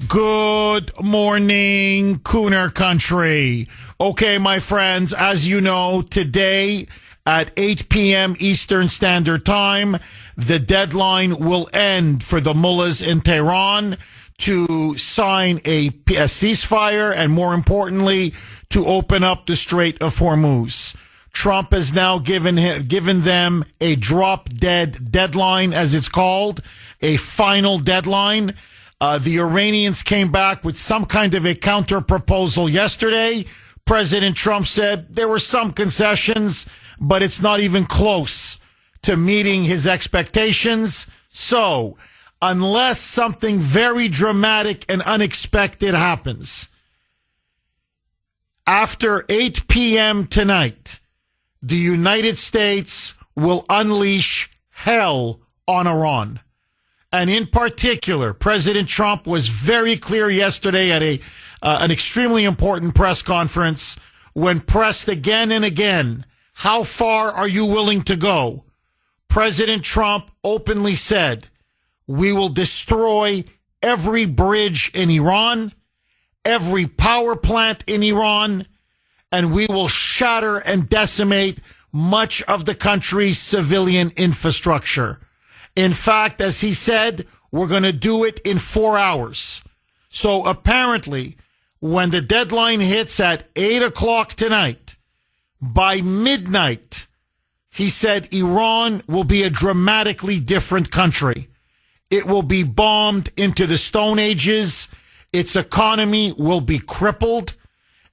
Good morning, Kuhner country. Okay, my friends, as you know, today at 8 p.m. Eastern Standard Time, the deadline will end for the mullahs in Tehran to sign a ceasefire and, more importantly, to open up the Strait of Hormuz. Trump has now given them a drop-dead deadline, as it's called, a final deadline. The Iranians came back with some kind of a counter-proposal yesterday. President Trump said there were some concessions, but it's not even close to meeting his expectations. So, unless something very dramatic and unexpected happens, after 8 p.m. tonight, the United States will unleash hell on Iran. And in particular, President Trump was very clear yesterday at an extremely important press conference when pressed again and again, how far are you willing to go? President Trump openly said, we will destroy every bridge in Iran, every power plant in Iran, and we will shatter and decimate much of the country's civilian infrastructure. In fact, as he said, we're going to do it in 4 hours. So apparently, when the deadline hits at 8 o'clock tonight, by midnight, he said Iran will be a dramatically different country. It will be bombed into the Stone Ages. Its economy will be crippled.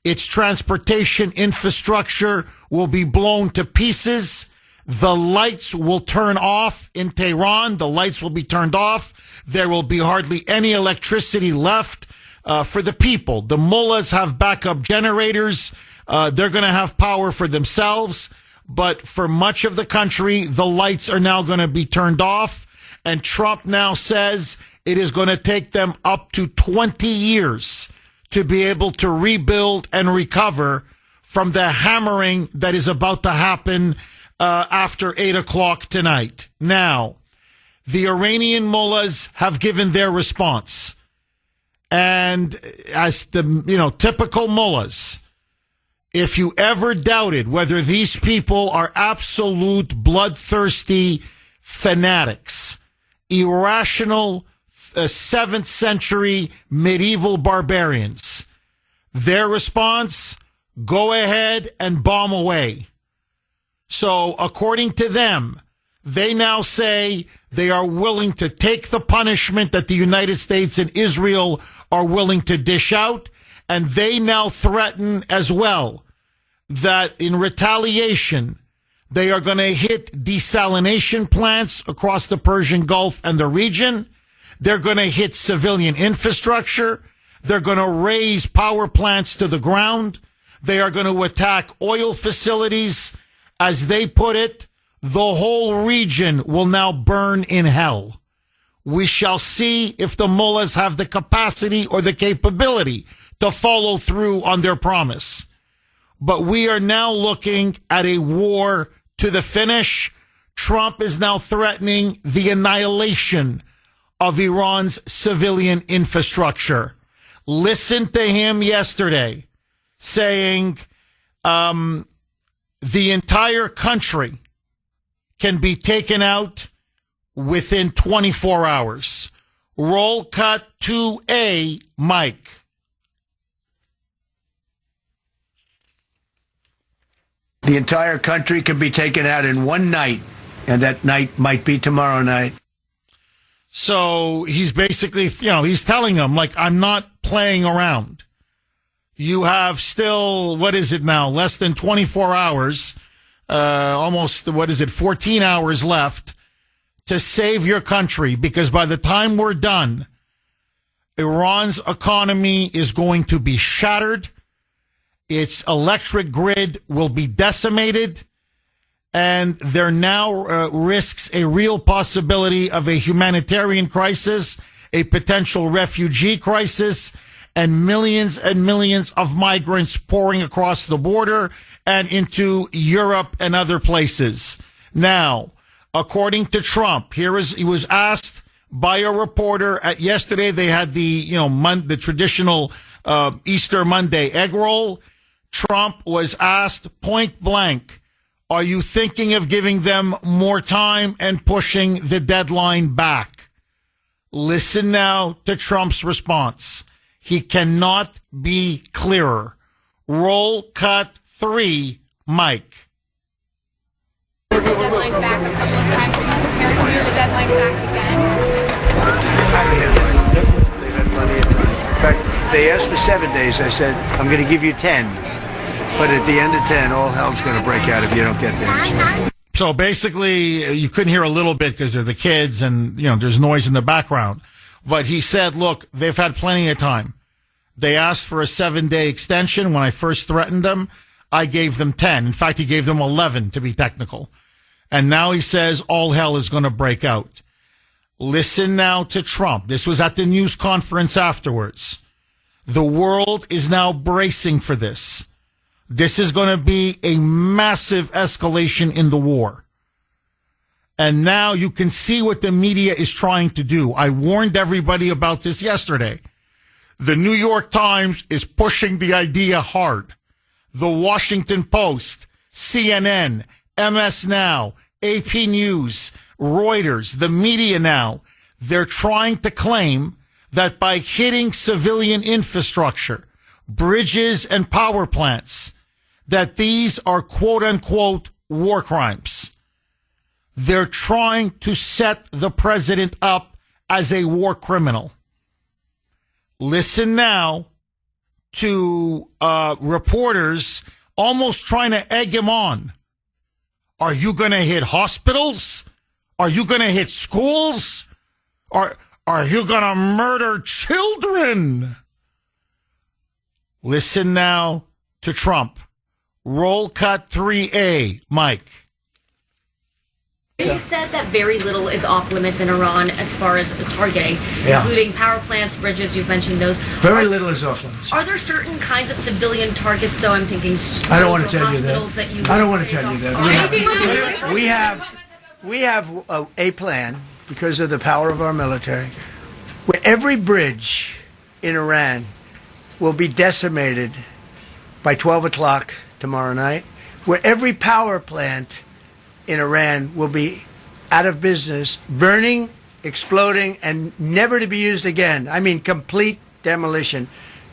Its transportation infrastructure will be blown to pieces. The lights will turn off in Tehran. The lights will be turned off. There will be hardly any electricity left for the people. The mullahs have backup generators. They're going to have power for themselves. But for much of the country, the lights are now going to be turned off. And Trump now says it is going to take them up to 20 years to be able to rebuild and recover from the hammering that is about to happen after 8 o'clock tonight. Now, the Iranian mullahs have given their response. And as the, typical mullahs, if you ever doubted whether these people are absolute bloodthirsty fanatics, irrational 7th century medieval barbarians, their response, go ahead and bomb away. So according to them, they now say they are willing to take the punishment that the United States and Israel are willing to dish out. And they now threaten as well that in retaliation, they are going to hit desalination plants across the Persian Gulf and the region. They're going to hit civilian infrastructure. They're going to raise power plants to the ground. They are going to attack oil facilities. As they put it, the whole region will now burn in hell. We shall see if the mullahs have the capacity or the capability to follow through on their promise. But we are now looking at a war to the finish. Trump is now threatening the annihilation of Iran's civilian infrastructure. Listen to him yesterday saying the entire country can be taken out within 24 hours. Roll cut to a Mike. The entire country can be taken out in one night, and that night might be tomorrow night. So he's basically, he's telling them, I'm not playing around. You have still, what is it now, less than 24 hours, almost, 14 hours left to save your country, because by the time we're done, Iran's economy is going to be shattered. Its electric grid will be decimated, and there now risks a real possibility of a humanitarian crisis, a potential refugee crisis, and millions of migrants pouring across the border and into Europe and other places. Now, according to Trump, he was asked by a reporter. Yesterday, they had the traditional Easter Monday egg roll. Trump was asked point blank, are you thinking of giving them more time and pushing the deadline back? Listen now to Trump's response. He cannot be clearer. Roll cut 3, Mike. The deadline back a couple of times. Are you prepared to move the deadline back again? They've had plenty of time. In fact, they asked for 7 days. I said, I'm going to give you 10. But at the end of 10, all hell's going to break out if you don't get there. So basically, you couldn't hear a little bit because they're the kids and, there's noise in the background. But he said, look, they've had plenty of time. They asked for a 7-day extension. When I first threatened them, I gave them 10. In fact, he gave them 11 to be technical. And now he says all hell is going to break out. Listen now to Trump. This was at the news conference afterwards. The world is now bracing for this. This is going to be a massive escalation in the war. And now you can see what the media is trying to do. I warned everybody about this yesterday. The New York Times is pushing the idea hard. The Washington Post, CNN, MS Now, AP News, Reuters, the media now, they're trying to claim that by hitting civilian infrastructure, bridges and power plants, that these are quote-unquote war crimes. They're trying to set the president up as a war criminal. Listen now to reporters almost trying to egg him on. Are you going to hit hospitals? Are you going to hit schools? Are you going to murder children? Listen now to Trump. Roll cut 3A, Mike. You said that very little is off limits in Iran as far as targeting, including power plants, bridges, you've mentioned those. Very little is off limits. Are there certain kinds of civilian targets, though? I'm thinking schools I don't want to or tell you hospitals that. you I don't want to say tell you is that. off- We have a plan because of the power of our military, where every bridge in Iran will be decimated by 12 o'clock tomorrow night, where every power plant in Iran will be out of business, burning, exploding, and never to be used again. I mean, complete demolition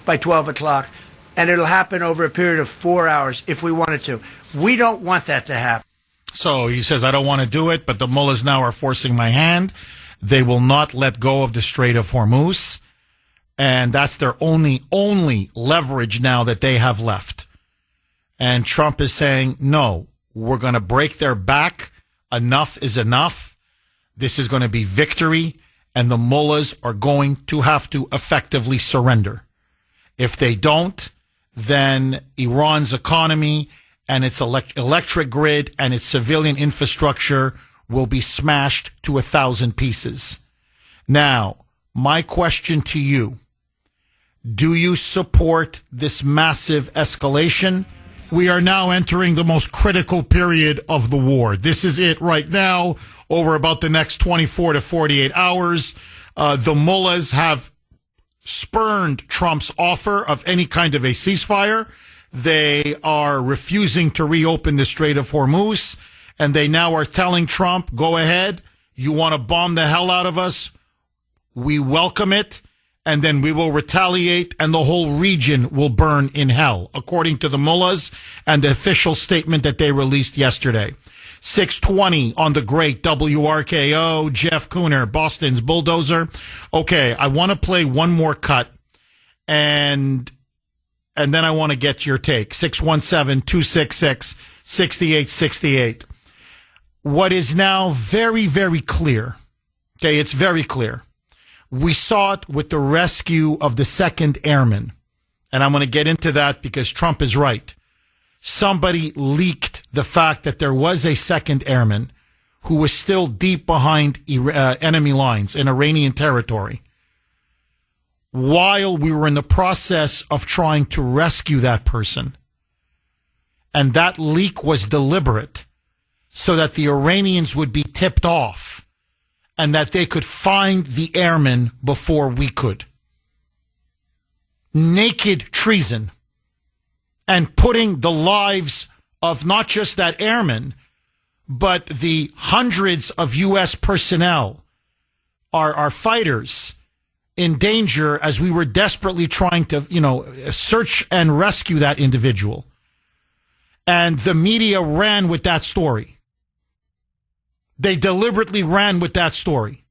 by 12 o'clock. And it'll happen over a period of 4 hours if we wanted to. We don't want that to happen. So he says, I don't want to do it, but the mullahs now are forcing my hand. They will not let go of the Strait of Hormuz. And that's their only leverage now that they have left. And Trump is saying, no, we're going to break their back. Enough is enough. This is going to be victory. And the mullahs are going to have to effectively surrender. If they don't, then Iran's economy and its electric grid and its civilian infrastructure will be smashed to 1,000 pieces. Now, my question to you, do you support this massive escalation? We are now entering the most critical period of the war. This is it right now. Over about the next 24 to 48 hours, the mullahs have spurned Trump's offer of any kind of a ceasefire. They are refusing to reopen the Strait of Hormuz, and they now are telling Trump, go ahead, you want to bomb the hell out of us? We welcome it, and then we will retaliate, and the whole region will burn in hell, according to the mullahs and the official statement that they released yesterday. 620 on the great WRKO, Jeff Kuhner, Boston's bulldozer. Okay, I want to play one more cut, and then I want to get your take. 617-266-6868. What is now very, very clear, okay, it's very clear. We saw it with the rescue of the 2nd Airman. And I'm going to get into that because Trump is right. Somebody leaked the fact that there was a 2nd Airman who was still deep behind enemy lines in Iranian territory while we were in the process of trying to rescue that person. And that leak was deliberate so that the Iranians would be tipped off and that they could find the airmen before we could. Naked treason. And putting the lives of not just that airman, but the hundreds of U.S. personnel, our fighters, in danger as we were desperately trying to, search and rescue that individual. And the media ran with that story. They deliberately ran with that story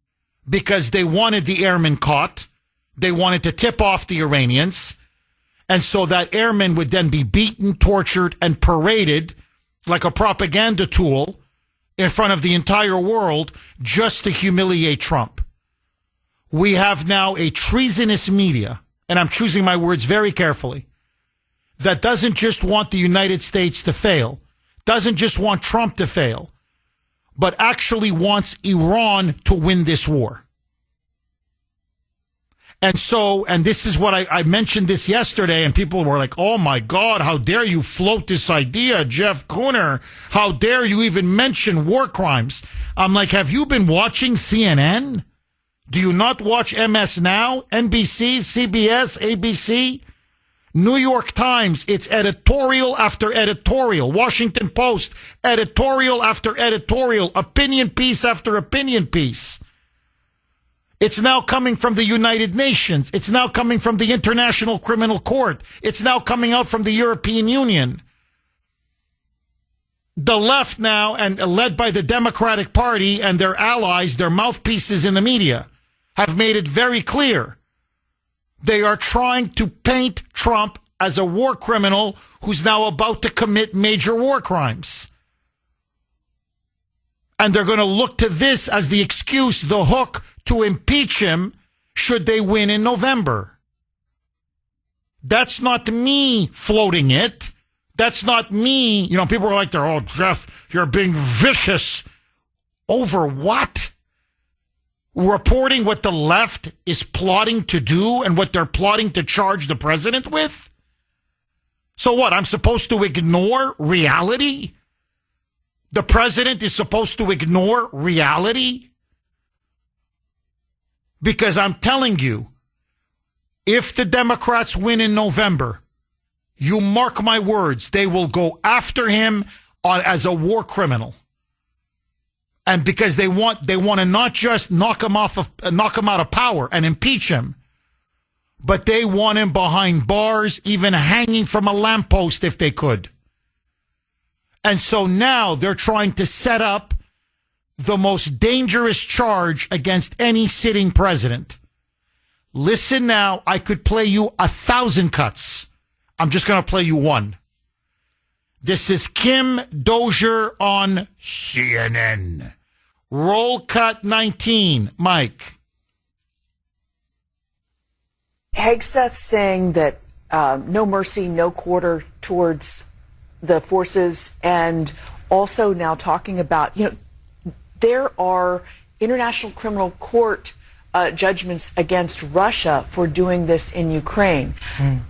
because they wanted the airmen caught. They wanted to tip off the Iranians. And so that airman would then be beaten, tortured, and paraded like a propaganda tool in front of the entire world just to humiliate Trump. We have now a treasonous media, and I'm choosing my words very carefully, that doesn't just want the United States to fail, doesn't just want Trump to fail, but actually wants Iran to win this war. And so, and this is what I mentioned this yesterday, and people were like, oh my God, how dare you float this idea, Jeff Kuhner? How dare you even mention war crimes? I'm like, have you been watching CNN? Do you not watch MS Now, NBC, CBS, ABC? New York Times, it's editorial after editorial. Washington Post, editorial after editorial. Opinion piece after opinion piece. It's now coming from the United Nations. It's now coming from the International Criminal Court. It's now coming out from the European Union. The left now, and led by the Democratic Party and their allies, their mouthpieces in the media, have made it very clear. They are trying to paint Trump as a war criminal who's now about to commit major war crimes. And they're going to look to this as the excuse, the hook, to impeach him should they win in November. That's not me floating it. That's not me. People are like, oh, Jeff, you're being vicious. Over what? Reporting what the left is plotting to do and what they're plotting to charge the president with? So what? I'm supposed to ignore reality? The president is supposed to ignore reality? Because I'm telling you, if the Democrats win in November, you mark my words, they will go after him as a war criminal. And because they want to not just knock him out of power and impeach him, but they want him behind bars, even hanging from a lamppost if they could. And so now they're trying to set up the most dangerous charge against any sitting president. Listen now, I could play you 1,000 cuts. I'm just going to play you one. This is Kim Dozier on CNN. Roll cut 19. Mike. Hegseth saying that no mercy, no quarter towards the forces, and also now talking about, there are International Criminal Court judgments against Russia for doing this in Ukraine.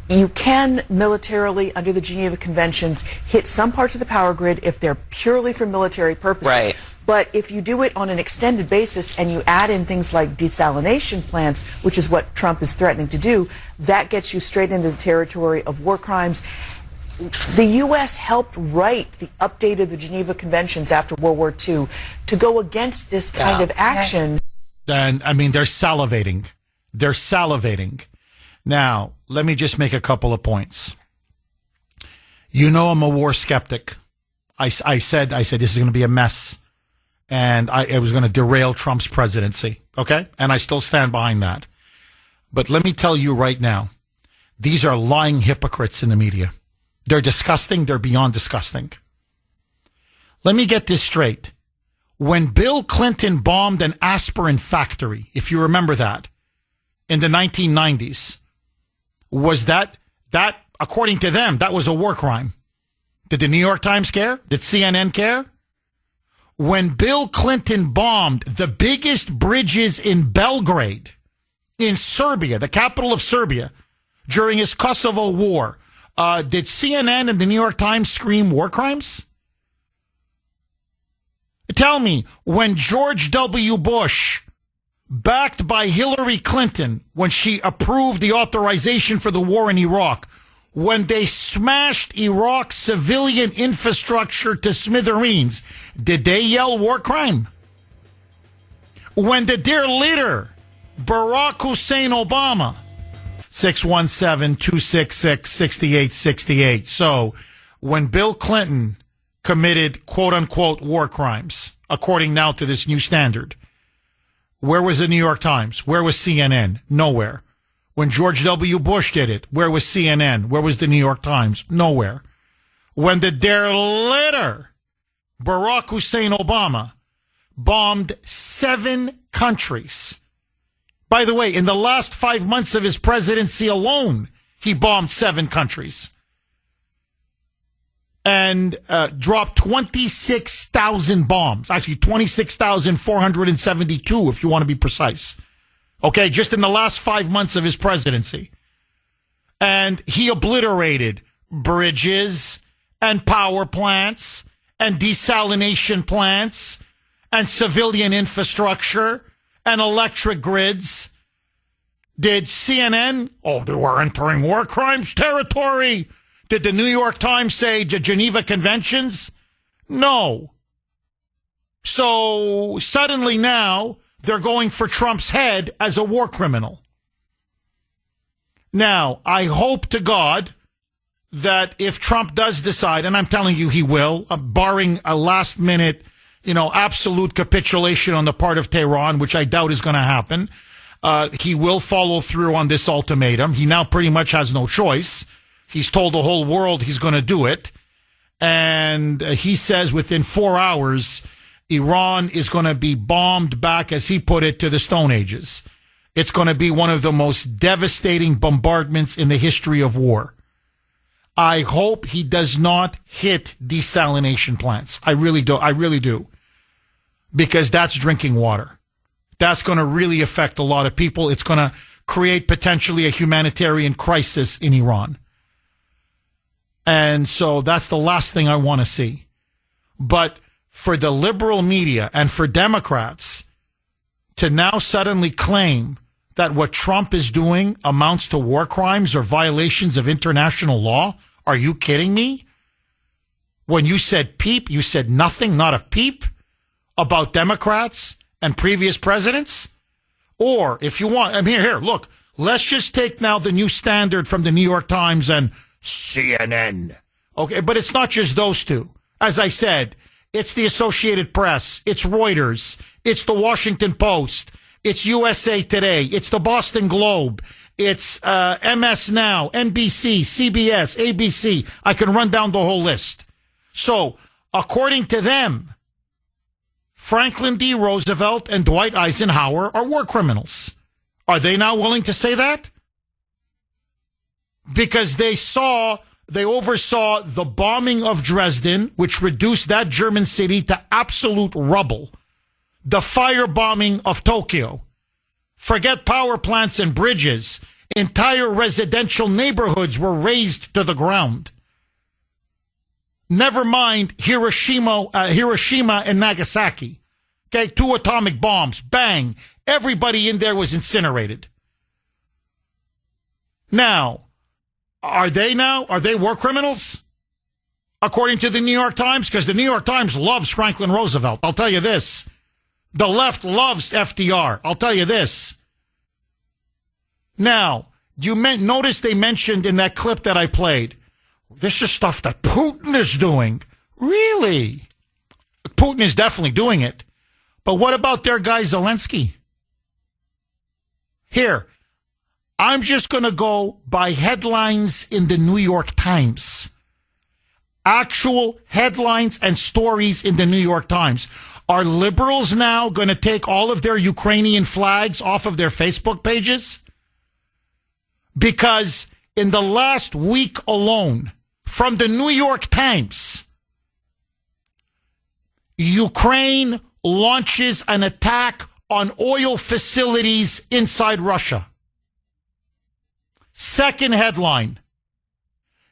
You can militarily, under the Geneva Conventions, hit some parts of the power grid if they're purely for military purposes. Right. But if you do it on an extended basis and you add in things like desalination plants, which is what Trump is threatening to do, that gets you straight into the territory of war crimes. The U.S. helped write the update of the Geneva Conventions after World War II to go against this kind of action. And they're salivating. They're salivating. Now, let me just make a couple of points. I'm a war skeptic. I said this is going to be a mess, and it was going to derail Trump's presidency. Okay, and I still stand behind that. But let me tell you right now, these are lying hypocrites in the media. They're disgusting. They're beyond disgusting. Let me get this straight. When Bill Clinton bombed an aspirin factory, if you remember that, in the 1990s, was that according to them, that was a war crime? Did the New York Times care? Did CNN care? When Bill Clinton bombed the biggest bridges in Belgrade, in Serbia, the capital of Serbia, during his Kosovo war, did CNN and the New York Times scream war crimes? Tell me, when George W. Bush, backed by Hillary Clinton, when she approved the authorization for the war in Iraq, when they smashed Iraq's civilian infrastructure to smithereens, did they yell war crime? When the dear leader, Barack Hussein Obama, 617-266-6868. So when Bill Clinton committed quote-unquote war crimes, according now to this new standard, where was the New York Times? Where was CNN? Nowhere. When George W. Bush did it, where was CNN? Where was the New York Times? Nowhere. When the dear leader, Barack Hussein Obama, bombed 7 countries. By the way, in the last 5 months of his presidency alone, he bombed 7 countries. And dropped 26,000 bombs. Actually, 26,472 if you want to be precise. Okay, just in the last 5 months of his presidency. And he obliterated bridges and power plants and desalination plants and civilian infrastructure and electric grids. Did CNN? Oh, they were entering war crimes territory. Did the New York Times say the Geneva Conventions? No. So suddenly now they're going for Trump's head as a war criminal. Now, I hope to God that if Trump does decide, and I'm telling you he will, barring a last minute, absolute capitulation on the part of Tehran, which I doubt is going to happen, he will follow through on this ultimatum. He now pretty much has no choice. He's told the whole world he's going to do it. And he says within 4 hours, Iran is going to be bombed back, as he put it, to the Stone Ages. It's going to be one of the most devastating bombardments in the history of war. I hope he does not hit desalination plants. I really do. I really do. Because that's drinking water. That's going to really affect a lot of people. It's going to create potentially a humanitarian crisis in Iran. And so that's the last thing I want to see. But for the liberal media and for Democrats to now suddenly claim that what Trump is doing amounts to war crimes or violations of international law, are you kidding me? When you said peep, you said nothing, not a peep about Democrats and previous presidents? Or if you want, here, look, let's just take now the new standard from the New York Times and CNN. Okay, but it's not just those two. As I said, it's the Associated Press, it's Reuters, it's the Washington Post, it's USA Today, it's the Boston Globe, it's MS Now, NBC, CBS, ABC. I can run down the whole list. So, according to them, Franklin D. Roosevelt and Dwight Eisenhower are war criminals. Are they now willing to say that? Because they oversaw the bombing of Dresden, which reduced that German city to absolute rubble. The firebombing of Tokyo. Forget power plants and bridges. Entire residential neighborhoods were razed to the ground. Never mind Hiroshima and Nagasaki. Okay, 2 atomic bombs. Bang. Everybody in there was incinerated. Now, are they war criminals? According to the New York Times? Because the New York Times loves Franklin Roosevelt. I'll tell you this. The left loves FDR. I'll tell you this. Now, you notice they mentioned in that clip that I played, this is stuff that Putin is doing. Really? Putin is definitely doing it. But what about their guy Zelensky? Here, I'm just going to go by headlines in the New York Times. Actual headlines and stories in the New York Times. Are liberals now going to take all of their Ukrainian flags off of their Facebook pages? Because in the last week alone, from the New York Times, Ukraine launches an attack on oil facilities inside Russia. Second headline,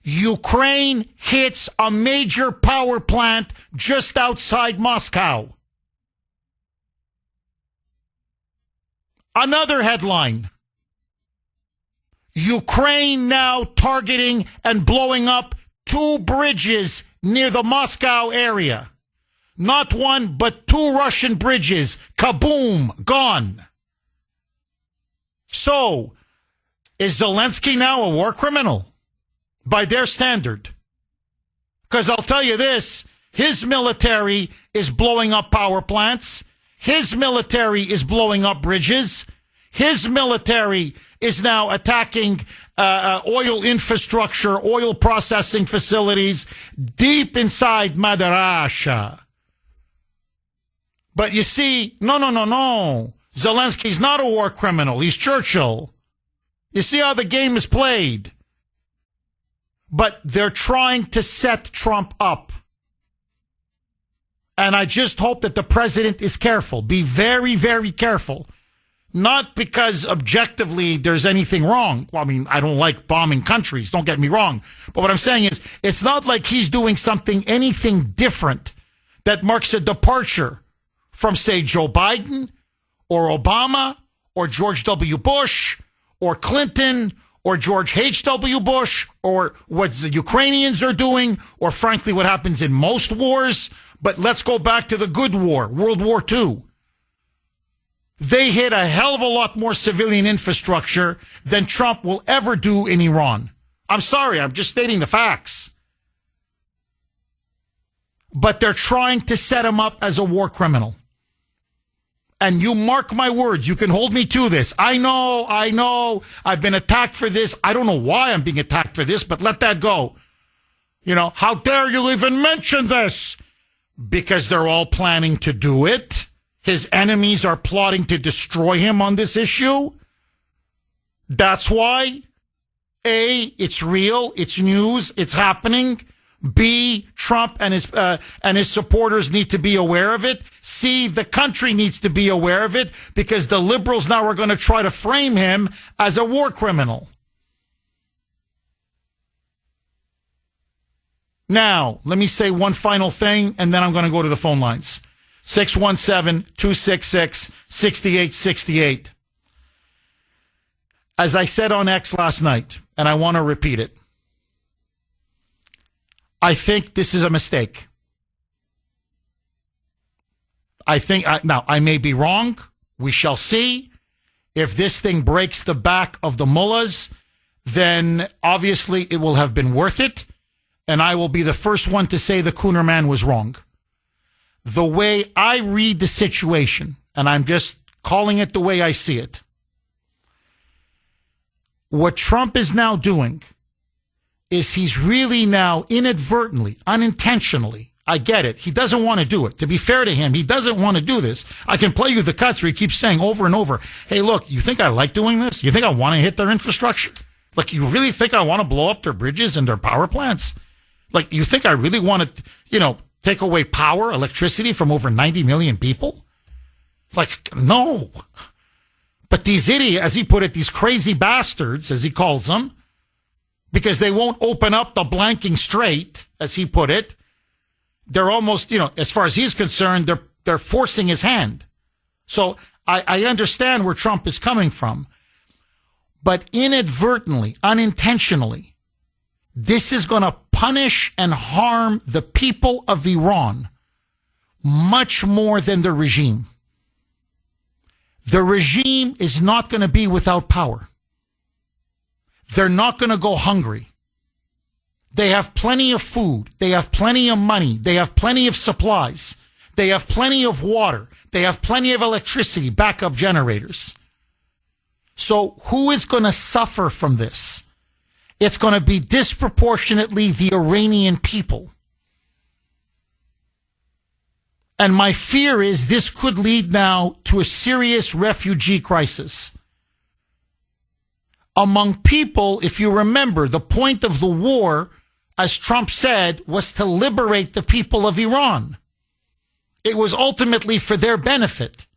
Ukraine hits a major power plant just outside Moscow. Another headline. Ukraine now targeting and blowing up 2 bridges near the Moscow area. Not one, but 2 Russian bridges. Kaboom, gone. So, is Zelensky now a war criminal? By their standard. Because I'll tell you this, his military is blowing up power plants. His military is blowing up bridges. His military is now attacking oil infrastructure, oil processing facilities deep inside Mother Russia. But you see, no. Zelensky's not a war criminal. He's Churchill. You see how the game is played. But they're trying to set Trump up. And I just hope that the president is careful. Be very, very careful. Not because objectively there's anything wrong. Well, I mean, I don't like bombing countries. Don't get me wrong. But what I'm saying is, it's not like he's doing anything different that marks a departure from, say, Joe Biden or Obama or George W. Bush or Clinton or George H.W. Bush or what the Ukrainians are doing or, frankly, what happens in most wars. But let's go back to the good war, World War II. They hit a hell of a lot more civilian infrastructure than Trump will ever do in Iran. I'm sorry, I'm just stating the facts. But they're trying to set him up as a war criminal. And you mark my words, you can hold me to this. I know, I've been attacked for this. I don't know why I'm being attacked for this, but let that go. You know, how dare you even mention this? Because they're all planning to do it. His enemies are plotting to destroy him on this issue. That's why, A, it's real, it's news, it's happening. B, Trump and his supporters need to be aware of it. C, the country needs to be aware of it because the liberals now are going to try to frame him as a war criminal. Now, let me say one final thing, and then I'm going to go to the phone lines. 617-266-6868. As I said on X last night, and I want to repeat it, I think this is a mistake. Now, I may be wrong. We shall see. If this thing breaks the back of the mullahs, then obviously it will have been worth it. And I will be the first one to say the Kuhner man was wrong. The way I read the situation, and I'm just calling it the way I see it, what Trump is now doing is he's really now inadvertently, unintentionally, I get it, he doesn't want to do it. To be fair to him, he doesn't want to do this. I can play you the cuts where he keeps saying over and over, hey, look, you think I like doing this? You think I want to hit their infrastructure? Like, you really think I want to blow up their bridges and their power plants? Like, you think I really want to, take away power, electricity from over 90 million people? Like, no. But these idiots, as he put it, these crazy bastards, as he calls them, because they won't open up the blanking strait, as he put it, they're almost, as far as he's concerned, they're forcing his hand. So I understand where Trump is coming from. But inadvertently, unintentionally, this is going to punish and harm the people of Iran much more than the regime. The regime is not going to be without power. They're not going to go hungry. They have plenty of food. They have plenty of money. They have plenty of supplies. They have plenty of water. They have plenty of electricity, backup generators. So who is going to suffer from this? It's going to be disproportionately the Iranian people. And my fear is this could lead now to a serious refugee crisis. Among people, if you remember, the point of the war, as Trump said, was to liberate the people of Iran. It was ultimately for their benefit.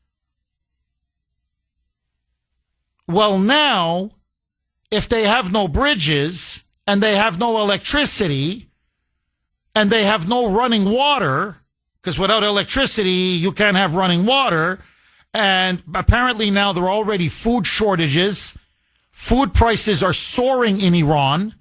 Well, now, if they have no bridges and they have no electricity and they have no running water, because without electricity, you can't have running water, And apparently now there are already food shortages. Food prices are soaring in Iran.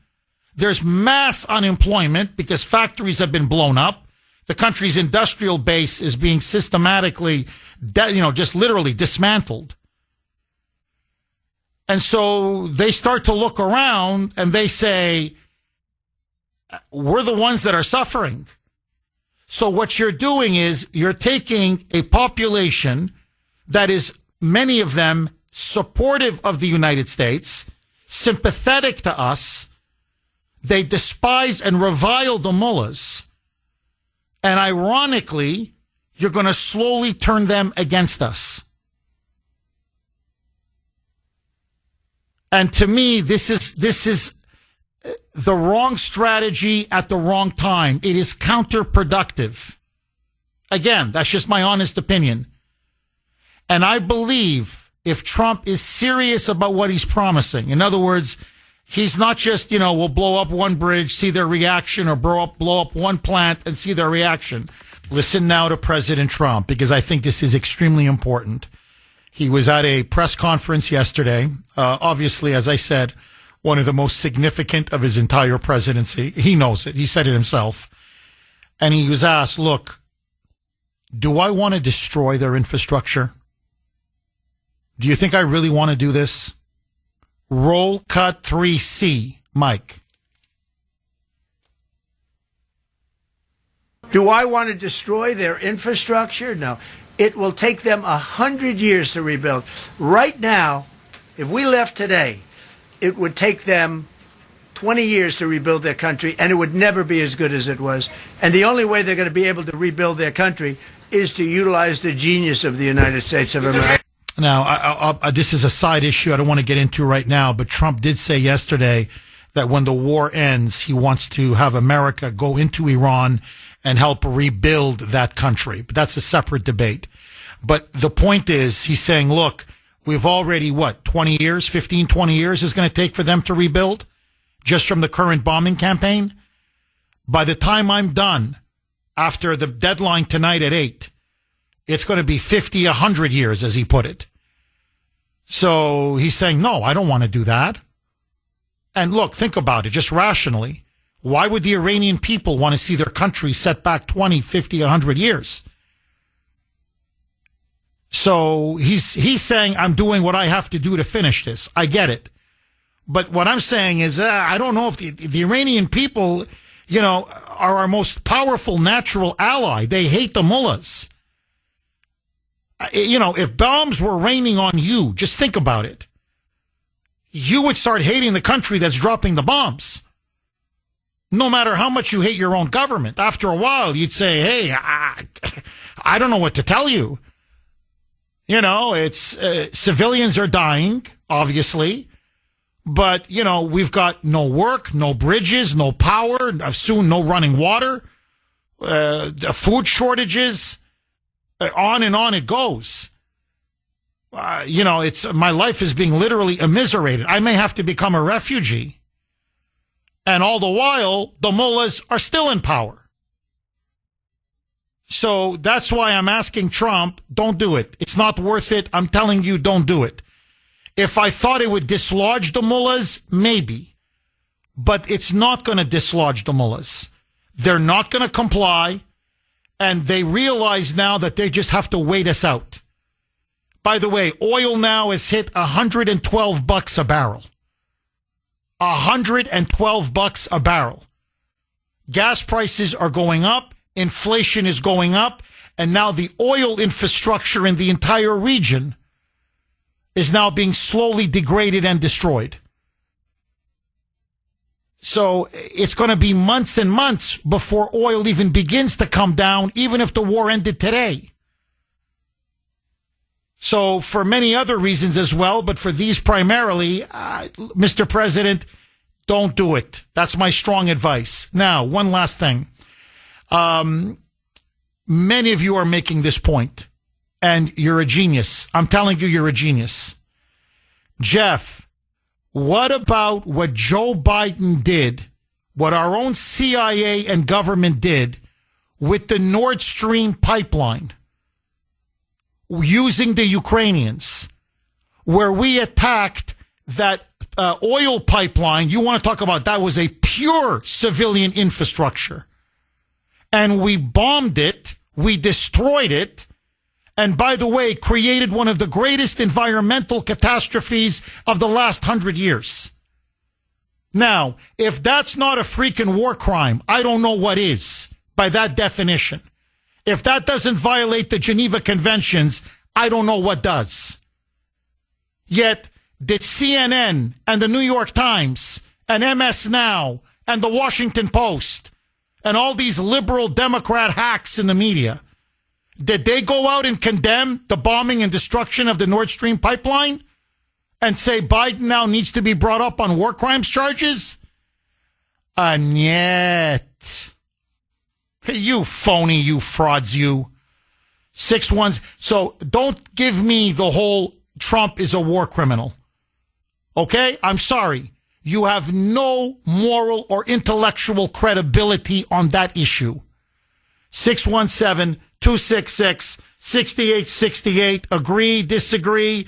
There's mass unemployment because factories have been blown up. The country's industrial base is being systematically, just literally dismantled. And so they start to look around and they say, we're the ones that are suffering. So what you're doing is you're taking a population that is, many of them, supportive of the United States, sympathetic to us. They despise and revile the mullahs. And ironically, you're going to slowly turn them against us. And to me, this is the wrong strategy at the wrong time. It is counterproductive. Again, that's just my honest opinion. And I believe if Trump is serious about what he's promising, in other words, he's not just, we'll blow up one bridge, see their reaction, or blow up one plant and see their reaction. Listen now to President Trump, because I think this is extremely important. He was at a press conference yesterday. Obviously, as I said, one of the most significant of his entire presidency. He knows it. He said it himself. And he was asked, look, do I want to destroy their infrastructure? Do you think I really want to do this? Roll cut 3C, Mike. Do I want to destroy their infrastructure? No. It will take them 100 years to rebuild. Right now, if we left today, it would take them 20 years to rebuild their country, and it would never be as good as it was. And the only way they're going to be able to rebuild their country is to utilize the genius of the United States of America. Now, this is a side issue I don't want to get into right now, but Trump did say yesterday that when the war ends, he wants to have America go into Iran and help rebuild that country. But that's a separate debate. But the point is, he's saying, look, we've already, 20 years, 15, 20 years is going to take for them to rebuild just from the current bombing campaign. By the time I'm done, after the deadline tonight at 8, it's going to be 50, 100 years, as he put it. So he's saying, no, I don't want to do that. And look, think about it, just rationally. Why would the Iranian people want to see their country set back 20, 50, 100 years? So he's saying, I'm doing what I have to do to finish this. I get it. But what I'm saying is, I don't know if the Iranian people, are our most powerful natural ally. They hate the mullahs. If bombs were raining on you, just think about it. You would start hating the country that's dropping the bombs. No matter how much you hate your own government. After a while, you'd say, hey, I don't know what to tell you. It's civilians are dying, obviously. But, we've got no work, no bridges, no power, soon no running water, food shortages. On and on it goes. My life is being literally immiserated. I may have to become a refugee. And all the while, the mullahs are still in power. So that's why I'm asking Trump, don't do it. It's not worth it. I'm telling you, don't do it. If I thought it would dislodge the mullahs, maybe. But it's not going to dislodge the mullahs. They're not going to comply. And they realize now that they just have to wait us out. By the way, oil now has hit $112 a barrel. $112 a barrel. Gas prices are going up. Inflation is going up. And now the oil infrastructure in the entire region is now being slowly degraded and destroyed. So it's going to be months and months before oil even begins to come down, even if the war ended today. So for many other reasons as well, but for these primarily, Mr. President, don't do it. That's my strong advice. Now, one last thing. Many of you are making this point, and you're a genius. I'm telling you, you're a genius. Jeff, what about what Joe Biden did, what our own CIA and government did with the Nord Stream pipeline? using the Ukrainians, where we attacked that oil pipeline. You want to talk about that was a pure civilian infrastructure. And we bombed it, we destroyed it, and by the way, created one of the greatest environmental catastrophes of the last 100 years. Now, if that's not a freaking war crime, I don't know what is, by that definition. If that doesn't violate the Geneva Conventions, I don't know what does. Yet, did CNN and the New York Times and MS Now and the Washington Post and all these liberal Democrat hacks in the media, did they go out and condemn the bombing and destruction of the Nord Stream pipeline and say Biden now needs to be brought up on war crimes charges? And yet, hey, you phony, you frauds, you 6-1. So don't give me the whole Trump is a war criminal. Okay? I'm sorry. You have no moral or intellectual credibility on that issue. 617-266-6868. Agree, disagree.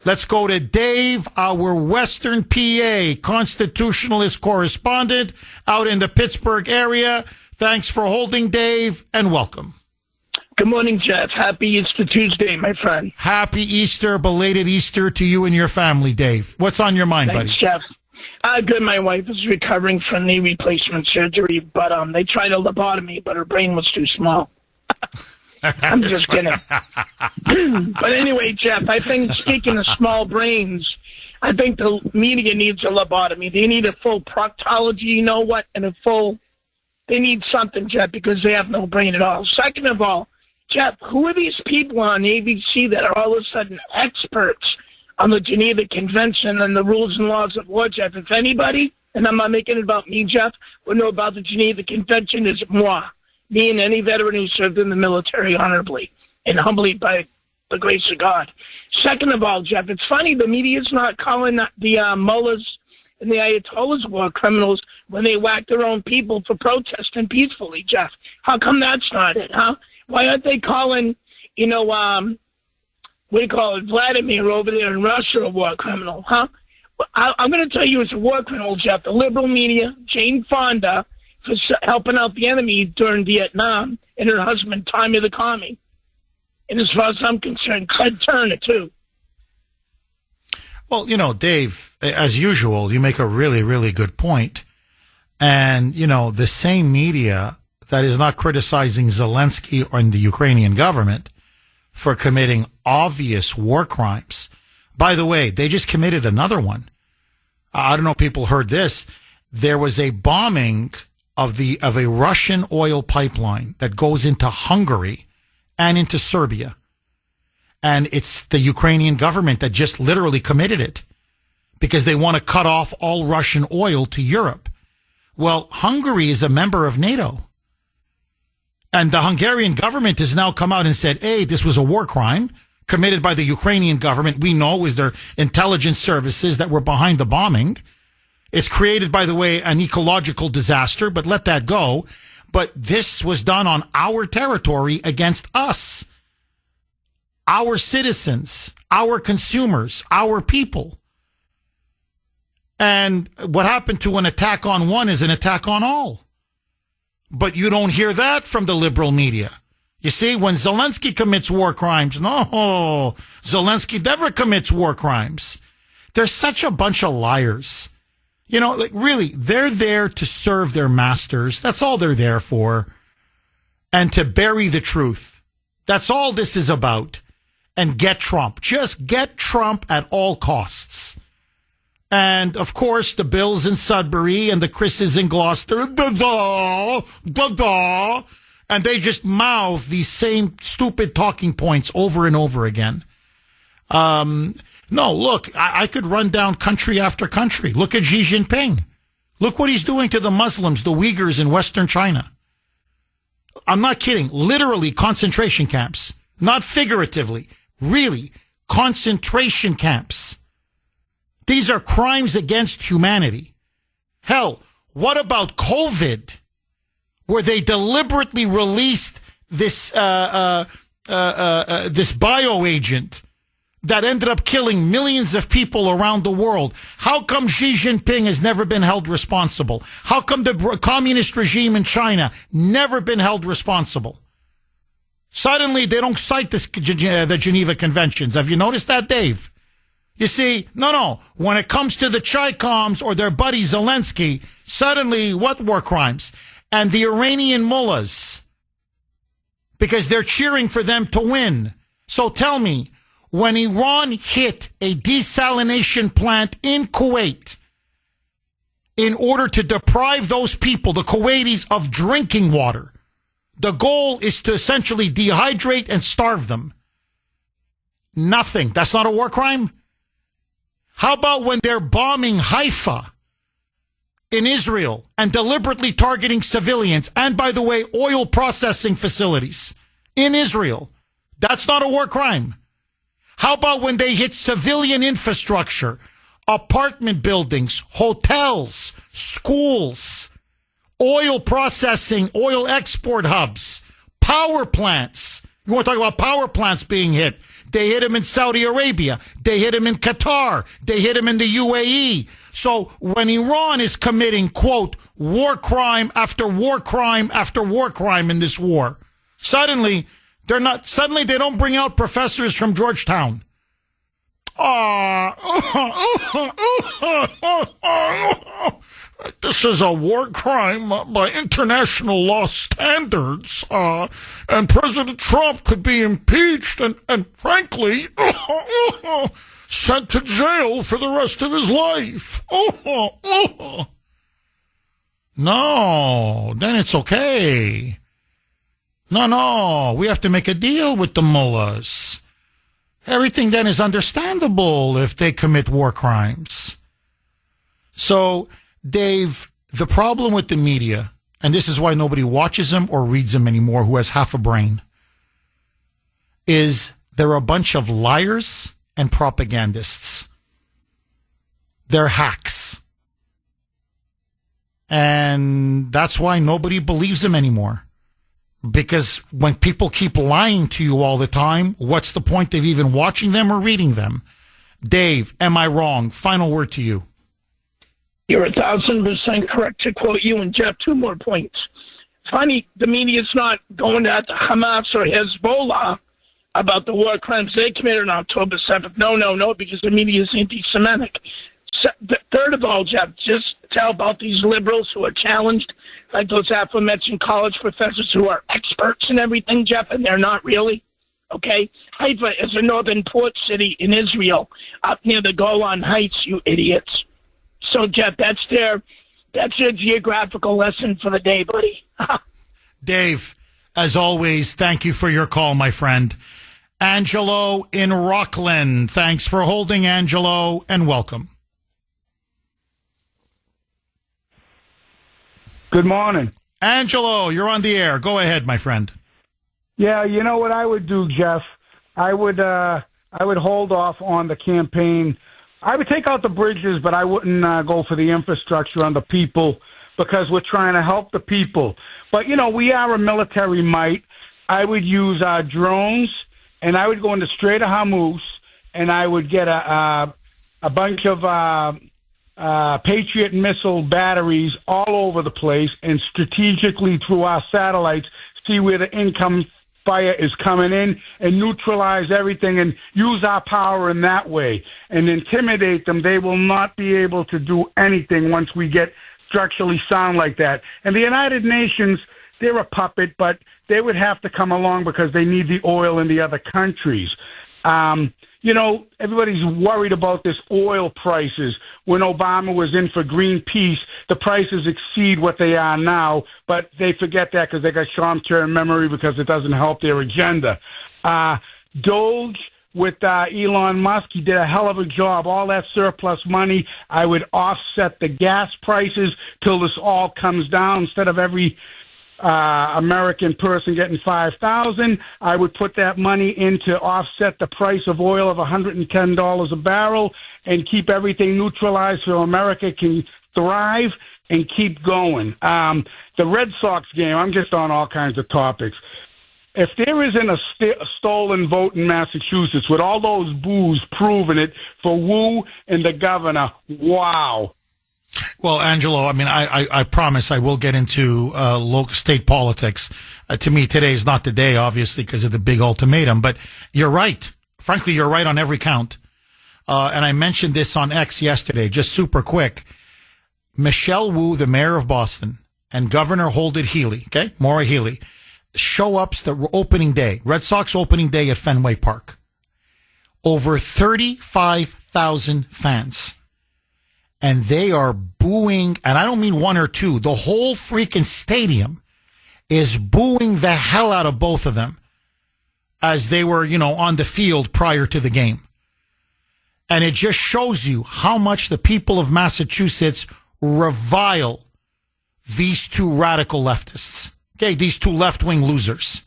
Let's go to Dave, our Western PA constitutionalist correspondent out in the Pittsburgh area. Thanks for holding, Dave, and welcome. Good morning, Jeff. Happy Easter Tuesday, my friend. Happy Easter, belated Easter to you and your family, Dave. What's on your mind, Thanks, buddy? Jeff. Good. My wife is recovering from knee replacement surgery, but they tried a lobotomy, but her brain was too small. I'm just kidding. But anyway, Jeff, I think speaking of small brains, I think the media needs a lobotomy. They need a full proctology, you know what, and they need something, Jeff, because they have no brain at all. Second of all, Jeff, who are these people on ABC that are all of a sudden experts on the Geneva Convention and the rules and laws of war, Jeff? If anybody, and I'm not making it about me, Jeff, would know about the Geneva Convention is moi, me and any veteran who served in the military honorably and humbly by the grace of God. Second of all, Jeff, it's funny the media's not calling the mullahs and the Ayatollahs war criminals when they whack their own people for protesting peacefully, Jeff. How come that's not it, huh? Why aren't they calling, what do you call it, Vladimir over there in Russia a war criminal, huh? I'm going to tell you it's a war criminal, Jeff. The liberal media, Jane Fonda, for helping out the enemy during Vietnam, and her husband, Tommy the Commie. And as far as I'm concerned, Ted Turner, too. Well, Dave, as usual, you make a really, really good point. And, the same media that is not criticizing Zelensky or the Ukrainian government for committing obvious war crimes. By the way, they just committed another one. I don't know if people heard this. There was a bombing of a Russian oil pipeline that goes into Hungary and into Serbia. And it's the Ukrainian government that just literally committed it because they want to cut off all Russian oil to Europe. Well, Hungary is a member of NATO. And the Hungarian government has now come out and said, hey, this was a war crime committed by the Ukrainian government. We know it was their intelligence services that were behind the bombing. It's created, by the way, an ecological disaster, but let that go. But this was done on our territory against us, our citizens, our consumers, our people. And what happened to an attack on one is an attack on all. But you don't hear that from the liberal media. You see, when Zelensky commits war crimes, no, Zelensky never commits war crimes. They're such a bunch of liars. Really, they're there to serve their masters. That's all they're there for. And to bury the truth. That's all this is about. And get Trump. Just get Trump at all costs. And, of course, the Bills in Sudbury and the Chris's in Gloucester, and they just mouth these same stupid talking points over and over again. No, look, I could run down country after country. Look at Xi Jinping. Look what he's doing to the Muslims, the Uyghurs in Western China. I'm not kidding. Literally concentration camps. Not figuratively. Really, concentration camps. These are crimes against humanity. Hell, what about COVID, where they deliberately released this this bioagent that ended up killing millions of people around the world. How come Xi Jinping has never been held responsible? How come the communist regime in China never been held responsible? Suddenly, they don't cite the Geneva Conventions. Have you noticed that, Dave? You see, no. When it comes to the Chi-Coms or their buddy Zelensky, suddenly, what war crimes? And the Iranian mullahs, because they're cheering for them to win. So tell me, when Iran hit a desalination plant in Kuwait in order to deprive those people, the Kuwaitis, of drinking water, the goal is to essentially dehydrate and starve them. Nothing. That's not a war crime? How about when they're bombing Haifa in Israel and deliberately targeting civilians and, by the way, oil processing facilities in Israel? That's not a war crime. How about when they hit civilian infrastructure, apartment buildings, hotels, schools, oil processing, oil export hubs, power plants? You want to talk about power plants being hit? They hit them in Saudi Arabia. They hit them in Qatar. They hit them in the UAE. So when Iran is committing, quote, war crime after war crime after war crime in this war, suddenly they don't bring out professors from Georgetown. This is a war crime by international law standards, and President Trump could be impeached and frankly, sent to jail for the rest of his life. No, then it's okay. No, we have to make a deal with the mullahs. Everything then is understandable if they commit war crimes. So, Dave, the problem with the media, and this is why nobody watches them or reads them anymore who has half a brain, is they're a bunch of liars and propagandists. They're hacks. And that's why nobody believes them anymore. Because when people keep lying to you all the time, what's the point of even watching them or reading them? Dave, am I wrong? Final word to you. You're 1,000% correct, to quote you. And Jeff, 2 more points. Funny, the media's not going at Hamas or Hezbollah about the war crimes they committed on October 7th. No, because the media is anti-Semitic. Third of all, Jeff, just tell about these liberals who are challenged, like those aforementioned college professors who are experts in everything, Jeff, and they're not really. Okay? Haifa is a northern port city in Israel, up near the Golan Heights, you idiots. So, Jeff, that's their geographical lesson for the day, buddy. Dave, as always, thank you for your call, my friend. Angelo in Rockland. Thanks for holding, Angelo, and welcome. Good morning. Angelo, you're on the air. Go ahead, my friend. Yeah, you know what I would do, Jeff? I would hold off on the campaign. I would take out the bridges, but I wouldn't go for the infrastructure on the people because we're trying to help the people. But, you know, we are a military might. I would use drones, and I would go into Strait of Hormuz, and I would get a bunch of Patriot missile batteries all over the place and strategically through our satellites see where the income fire is coming in and neutralize everything and use our power in that way and intimidate them. They will not be able to do anything once we get structurally sound like that. And the United Nations, they're a puppet, but they would have to come along because they need the oil in the other countries. You know, everybody's worried about this oil prices. When Obama was in for green peace, the prices exceed what they are now, but they forget that because they got short-term memory because it doesn't help their agenda. Doge with Elon Musk, he did a hell of a job. All that surplus money, I would offset the gas prices till this all comes down. Instead of every American person getting $5,000, I would put that money in to offset the price of oil of $110 a barrel and keep everything neutralized so America can thrive and keep going. The Red Sox game, I'm just on all kinds of topics. if there isn't a stolen vote in Massachusetts with all those boos proving it for Wu and the governor, wow. Well, Angelo, I mean, I promise I will get into local state politics. To me, today is not the day, obviously, because of the big ultimatum. But you're right. Frankly, you're right on every count. And I mentioned this on X yesterday, just super quick. Michelle Wu, the mayor of Boston, and Governor Holden Healy, okay, Maura Healey, show ups the opening day, Red Sox opening day at Fenway Park. Over 35,000 fans. And they are booing, and I don't mean one or two, the whole freaking stadium is booing the hell out of both of them as they were, on the field prior to the game. And it just shows you how much the people of Massachusetts revile these two radical leftists. Okay, these two left-wing losers.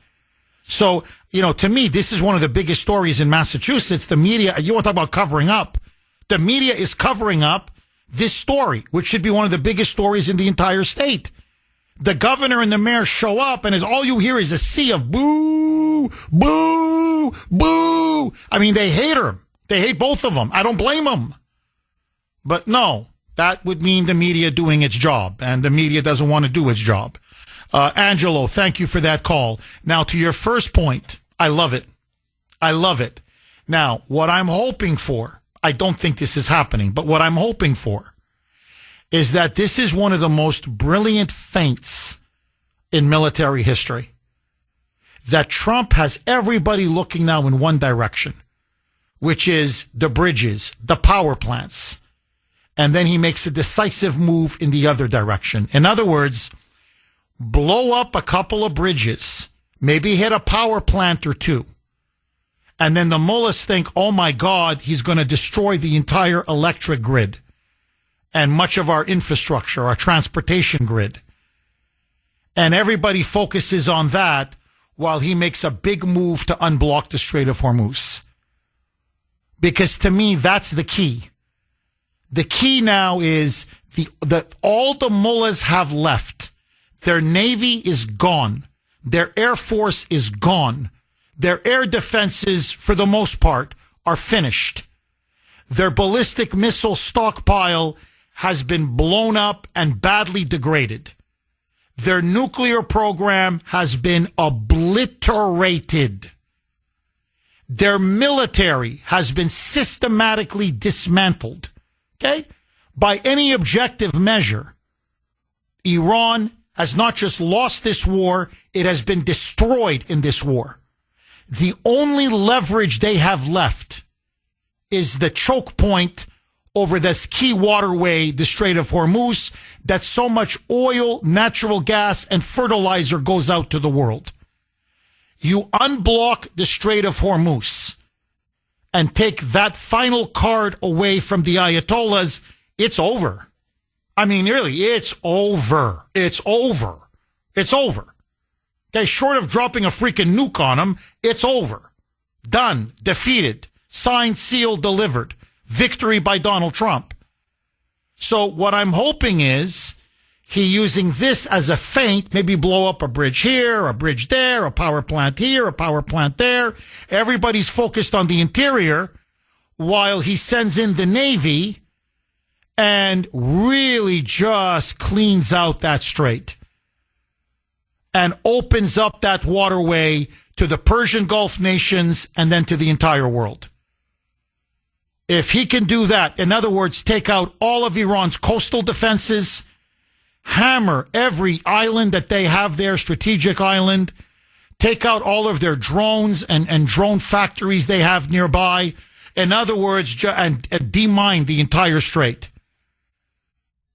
So, to me, this is one of the biggest stories in Massachusetts. The media, you want to talk about covering up. The media is covering up this story, which should be one of the biggest stories in the entire state. The governor and the mayor show up, and all you hear is a sea of boo, boo, boo. I mean, they hate her. They hate both of them. I don't blame them. But no, that would mean the media doing its job, and the media doesn't want to do its job. Angelo, thank you for that call. Now, to your first point, I love it. I love it. Now, what I'm hoping for, I don't think this is happening, but what I'm hoping for is that this is one of the most brilliant feints in military history. That Trump has everybody looking now in one direction, which is the bridges, the power plants. And then he makes a decisive move in the other direction. In other words, blow up a couple of bridges, maybe hit a power plant or two. And then the mullahs think, oh my God, he's going to destroy the entire electric grid and much of our infrastructure, our transportation grid. And everybody focuses on that while he makes a big move to unblock the Strait of Hormuz. Because to me, that's the key. The key now is that all the mullahs have left. Their navy is gone. Their air force is gone. Their air defenses, for the most part, are finished. Their ballistic missile stockpile has been blown up and badly degraded. Their nuclear program has been obliterated. Their military has been systematically dismantled. Okay? By any objective measure, Iran has not just lost this war, it has been destroyed in this war. The only leverage they have left is the choke point over this key waterway, the Strait of Hormuz, that so much oil, natural gas, and fertilizer goes out to the world. You unblock the Strait of Hormuz and take that final card away from the Ayatollahs, it's over. I mean, really, it's over. It's over. It's over. Okay, short of dropping a freaking nuke on them, it's over. Done. Defeated. Signed, sealed, delivered. Victory by Donald Trump. So what I'm hoping is he using this as a feint, maybe blow up a bridge here, a bridge there, a power plant here, a power plant there. Everybody's focused on the interior while he sends in the Navy and really just cleans out that strait and opens up that waterway to the Persian Gulf nations and then to the entire world. If he can do that, in other words, take out all of Iran's coastal defenses, hammer every island that they have there, strategic island, take out all of their drones and drone factories they have nearby, in other words, and demine the entire strait.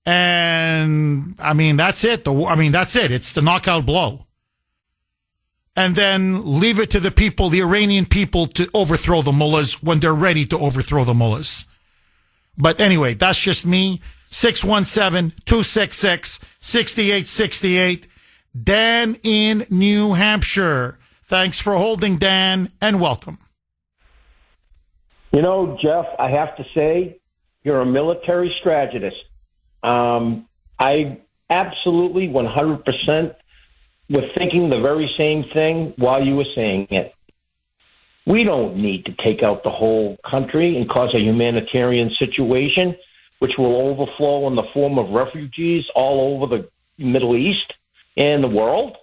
And, I mean, that's it. That's it. It's the knockout blow. And then leave it to the people, the Iranian people, to overthrow the mullahs when they're ready to overthrow the mullahs. But anyway, that's just me. 617-266-6868. Dan in New Hampshire. Thanks for holding, Dan, and welcome. You know, Jeff, I have to say, you're a military strategist. I absolutely 100% were thinking the very same thing while you were saying it. We don't need to take out the whole country and cause a humanitarian situation, which will overflow in the form of refugees all over the Middle East and the world.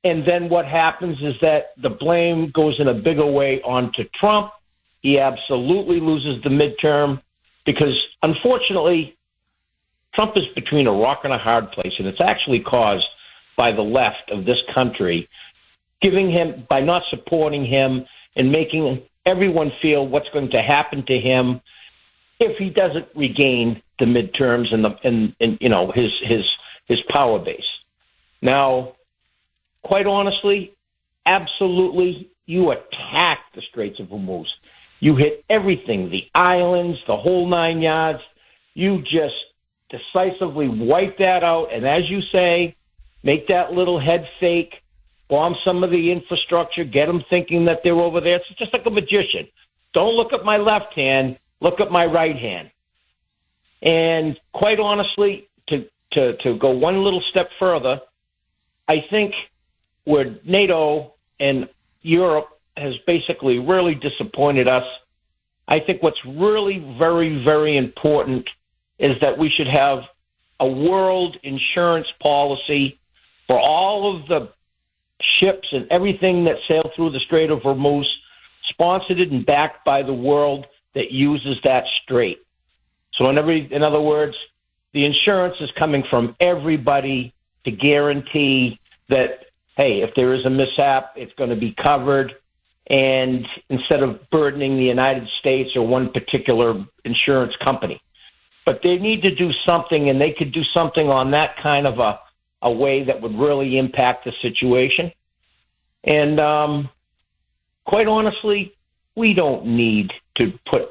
And then what happens is that the blame goes in a bigger way onto Trump. He absolutely loses the midterm because, unfortunately, Trump is between a rock and a hard place, and it's actually caused by the left of this country, by not supporting him and making everyone feel what's going to happen to him if he doesn't regain the midterms and his power base. Now, quite honestly, absolutely, you attacked the Straits of Hormuz. You hit everything, the islands, the whole 9 yards. You just decisively wipe that out, and as you say, make that little head fake, bomb some of the infrastructure, get them thinking that they're over there. It's just like a magician. Don't look at my left hand, look at my right hand. And quite honestly, to go one little step further, I think where NATO and Europe has basically really disappointed us, I think what's really very, very important is that we should have a world insurance policy for all of the ships and everything that sail through the Strait of Hormuz, sponsored and backed by the world that uses that strait. So in other words, the insurance is coming from everybody to guarantee that, hey, if there is a mishap, it's going to be covered. And instead of burdening the United States or one particular insurance company. But they need to do something, and they could do something on that kind of a way that would really impact the situation. And quite honestly, we don't need to put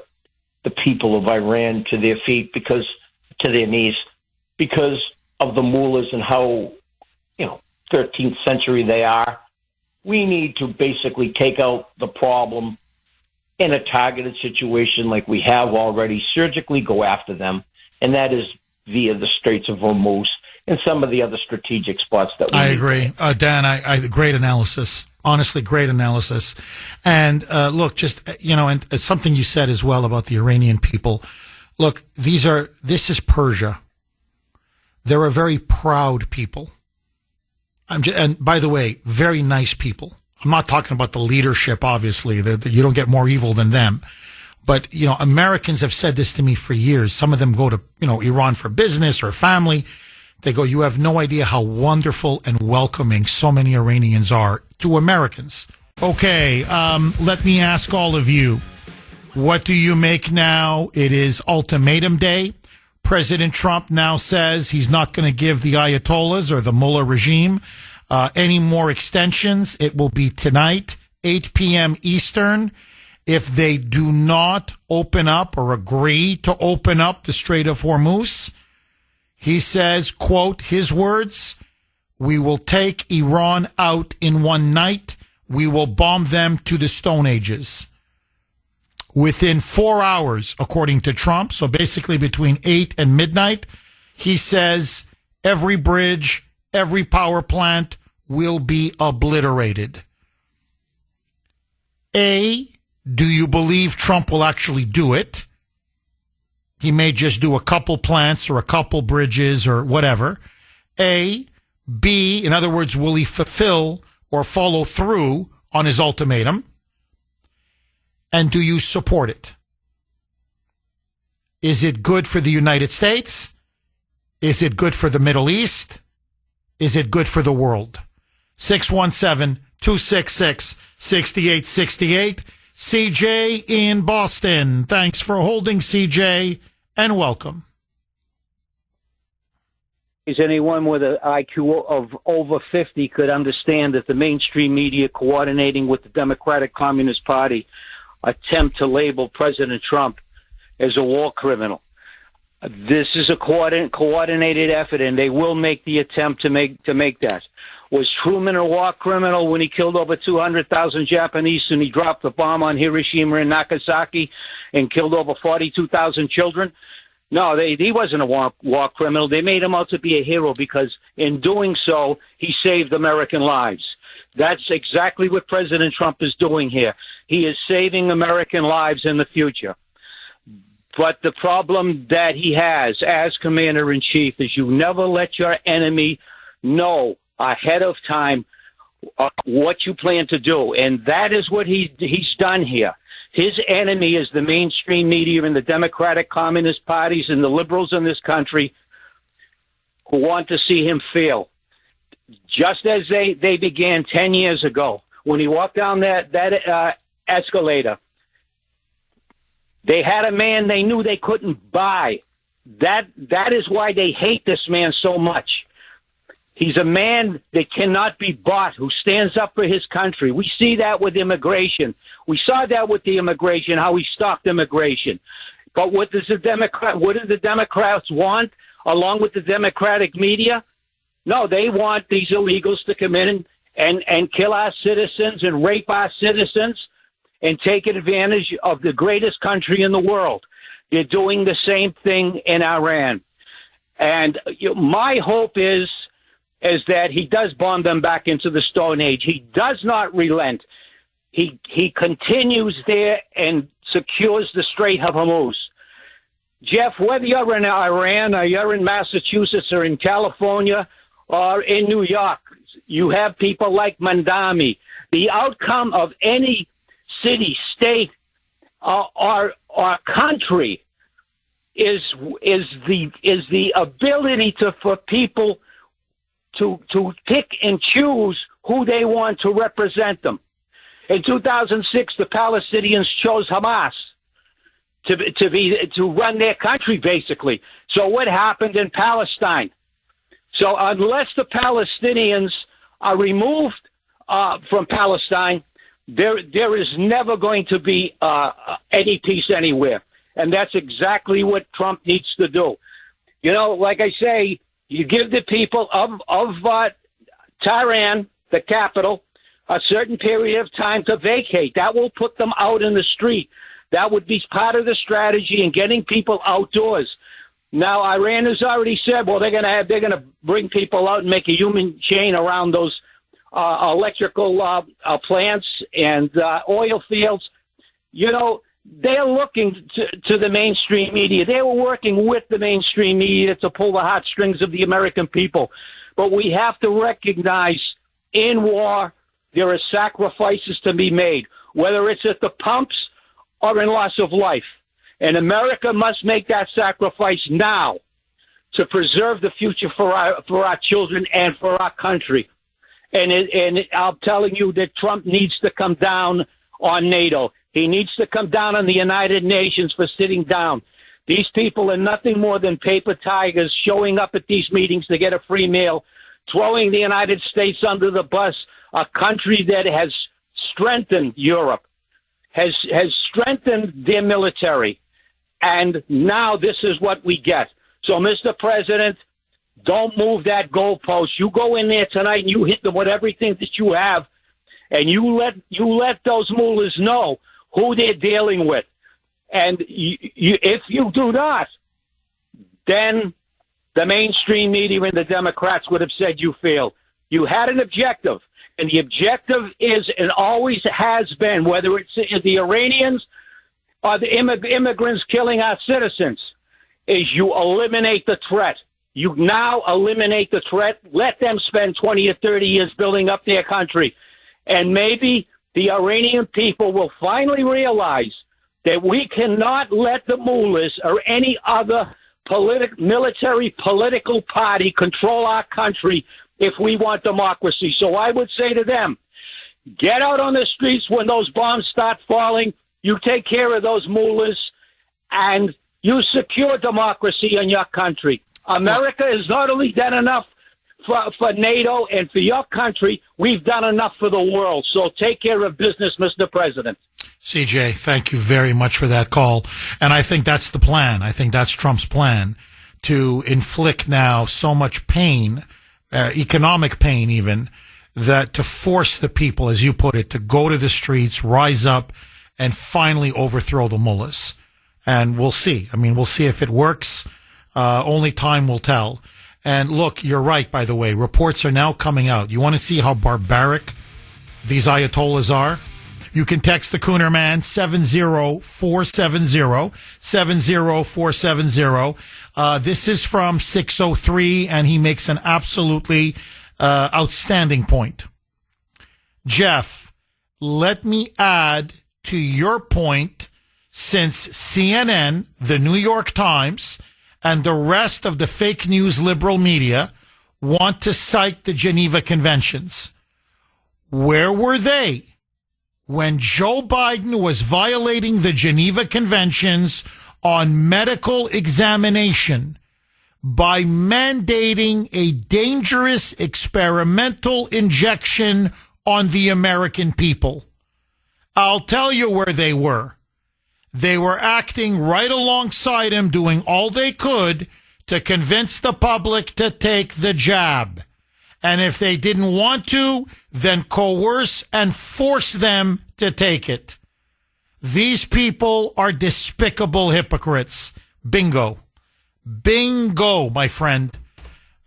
the people of Iran to their knees because of the mullahs and how 13th century they are. We need to basically take out the problem in a targeted situation like we have already, surgically go after them, and that is via the Straits of Hormuz and some of the other strategic spots that we I agree. Dan, I great analysis. Honestly, great analysis. And look, just, and it's something you said as well about the Iranian people. Look, this is Persia. They're a very proud people. And by the way, very nice people. I'm not talking about the leadership, obviously. You don't get more evil than them. But, Americans have said this to me for years. Some of them go to, Iran for business or family. They go, you have no idea how wonderful and welcoming so many Iranians are to Americans. Okay, let me ask all of you, what do you make now? It is ultimatum day. President Trump now says he's not going to give the Ayatollahs or the mullah regime any more extensions. It will be tonight, 8 p.m. Eastern. If they do not open up or agree to open up the Strait of Hormuz, he says, quote, his words, we will take Iran out in one night. We will bomb them to the Stone Ages. Within 4 hours, according to Trump, so basically between 8 and midnight, he says every bridge, every power plant will be obliterated. A, do you believe Trump will actually do it? He may just do a couple plants or a couple bridges or whatever. A. B, in other words, will he fulfill or follow through on his ultimatum? And do you support it? Is it good for the United States? Is it good for the Middle East? Is it good for the world? 617-266-6868. CJ in Boston. Thanks for holding, CJ, and welcome. Anyone with an IQ of over 50 could understand that the mainstream media, coordinating with the Democratic Communist Party, attempt to label President Trump as a war criminal. This is a coordinated effort, and they will make the attempt to make that. Was Truman a war criminal when he killed over 200,000 Japanese and he dropped the bomb on Hiroshima and Nagasaki and killed over 42,000 children? No, he wasn't a war criminal. They made him out to be a hero because in doing so, he saved American lives. That's exactly what President Trump is doing here. He is saving American lives in the future. But the problem that he has as commander-in-chief is you never let your enemy know ahead of time what you plan to do. And that is what he's done here. His enemy is the mainstream media and the Democratic Communist parties and the liberals in this country who want to see him fail. Just as they began 10 years ago when he walked down that escalator. They had a man they knew they couldn't buy. That is why they hate this man so much. He's a man that cannot be bought, who stands up for his country. We see that with immigration. We saw that with the immigration, how he stopped immigration. But what do the Democrats want, along with the Democratic media? No, they want these illegals to come in and kill our citizens and rape our citizens and take advantage of the greatest country in the world. They're doing the same thing in Iran. And my hope is that he does bomb them back into the Stone Age. He does not relent. He continues there and secures the Strait of Hormuz. Jeff, whether you're in Iran or you're in Massachusetts or in California or in New York, you have people like Mandami. The outcome of any city, state, or country is the ability for people to pick and choose who they want to represent them. In 2006, the Palestinians chose Hamas to run their country, basically. So what happened in Palestine? So unless the Palestinians are removed from Palestine, there is never going to be any peace anywhere. And that's exactly what Trump needs to do. You know, like I say, you give the people of Tehran, the capital, a certain period of time to vacate. That will put them out in the street. That would be part of the strategy in getting people outdoors. Now, Iran has already said, well, they're going to bring people out and make a human chain around those electrical plants and oil fields. You know, they're looking to the mainstream media. They were working with the mainstream media to pull the heartstrings of the American people. But we have to recognize in war, there are sacrifices to be made, whether it's at the pumps or in loss of life. And America must make that sacrifice now to preserve the future for our children and for our country. And I'm telling you that Trump needs to come down on NATO. He needs to come down on the United Nations for sitting down. These people are nothing more than paper tigers showing up at these meetings to get a free meal, throwing the United States under the bus, a country that has strengthened Europe, has strengthened their military. And now this is what we get. So, Mr. President, don't move that goalpost. You go in there tonight and you hit them with everything that you have, and you let those mullahs know who they're dealing with. And if you do not, then the mainstream media and the Democrats would have said you failed. You had an objective, and the objective is and always has been, whether it's the Iranians or the immigrants killing our citizens, is you eliminate the threat. You now eliminate the threat. Let them spend 20 or 30 years building up their country. And maybe the Iranian people will finally realize that we cannot let the mullahs or any other military political party control our country if we want democracy. So I would say to them, get out on the streets when those bombs start falling. You take care of those mullahs, and you secure democracy in your country. America has not only done enough for NATO and for your country, we've done enough for the world. So take care of business, Mr. President. CJ, thank you very much for that call. And I think that's the plan. I think that's Trump's plan, to inflict now so much pain, economic pain even, that to force the people, as you put it, to go to the streets, rise up, and finally overthrow the mullahs. And we'll see. I mean, we'll see if it works. Only time will tell. And look, you're right, by the way. Reports are now coming out. You want to see how barbaric these Ayatollahs are? You can text the Kuhner man 70470, 70470. This is from 603, and he makes an absolutely outstanding point. Jeff, let me add to your point, since CNN, the New York Times, and the rest of the fake news liberal media want to cite the Geneva Conventions. Where were they when Joe Biden was violating the Geneva Conventions on medical examination by mandating a dangerous experimental injection on the American people? I'll tell you where they were. They were acting right alongside him, doing all they could to convince the public to take the jab. And if they didn't want to, then coerce and force them to take it. These people are despicable hypocrites. Bingo. Bingo, my friend.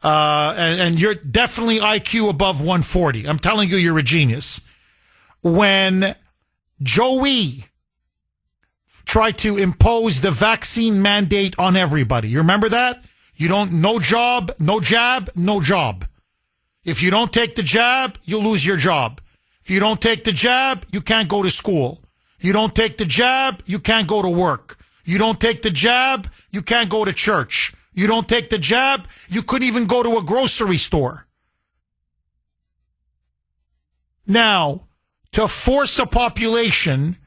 And you're definitely IQ above 140. I'm telling you, you're a genius. When Joey tried to impose the vaccine mandate on everybody, you remember that? No job, no jab, no job. If you don't take the jab, you lose your job. If you don't take the jab, you can't go to school. You don't take the jab, you can't go to work. You don't take the jab, you can't go to church. You don't take the jab, you couldn't even go to a grocery store. Now, to force a population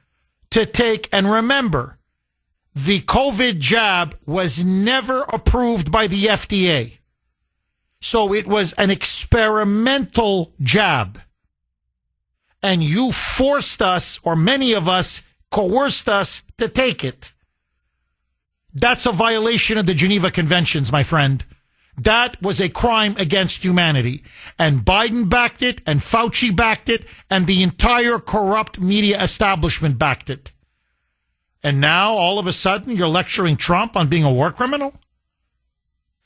to take, and remember, the COVID jab was never approved by the FDA. So it was an experimental jab. And you forced us, or many of us, coerced us to take it. That's a violation of the Geneva Conventions, my friend. That was a crime against humanity. And Biden backed it, and Fauci backed it, and the entire corrupt media establishment backed it. And now, all of a sudden, you're lecturing Trump on being a war criminal?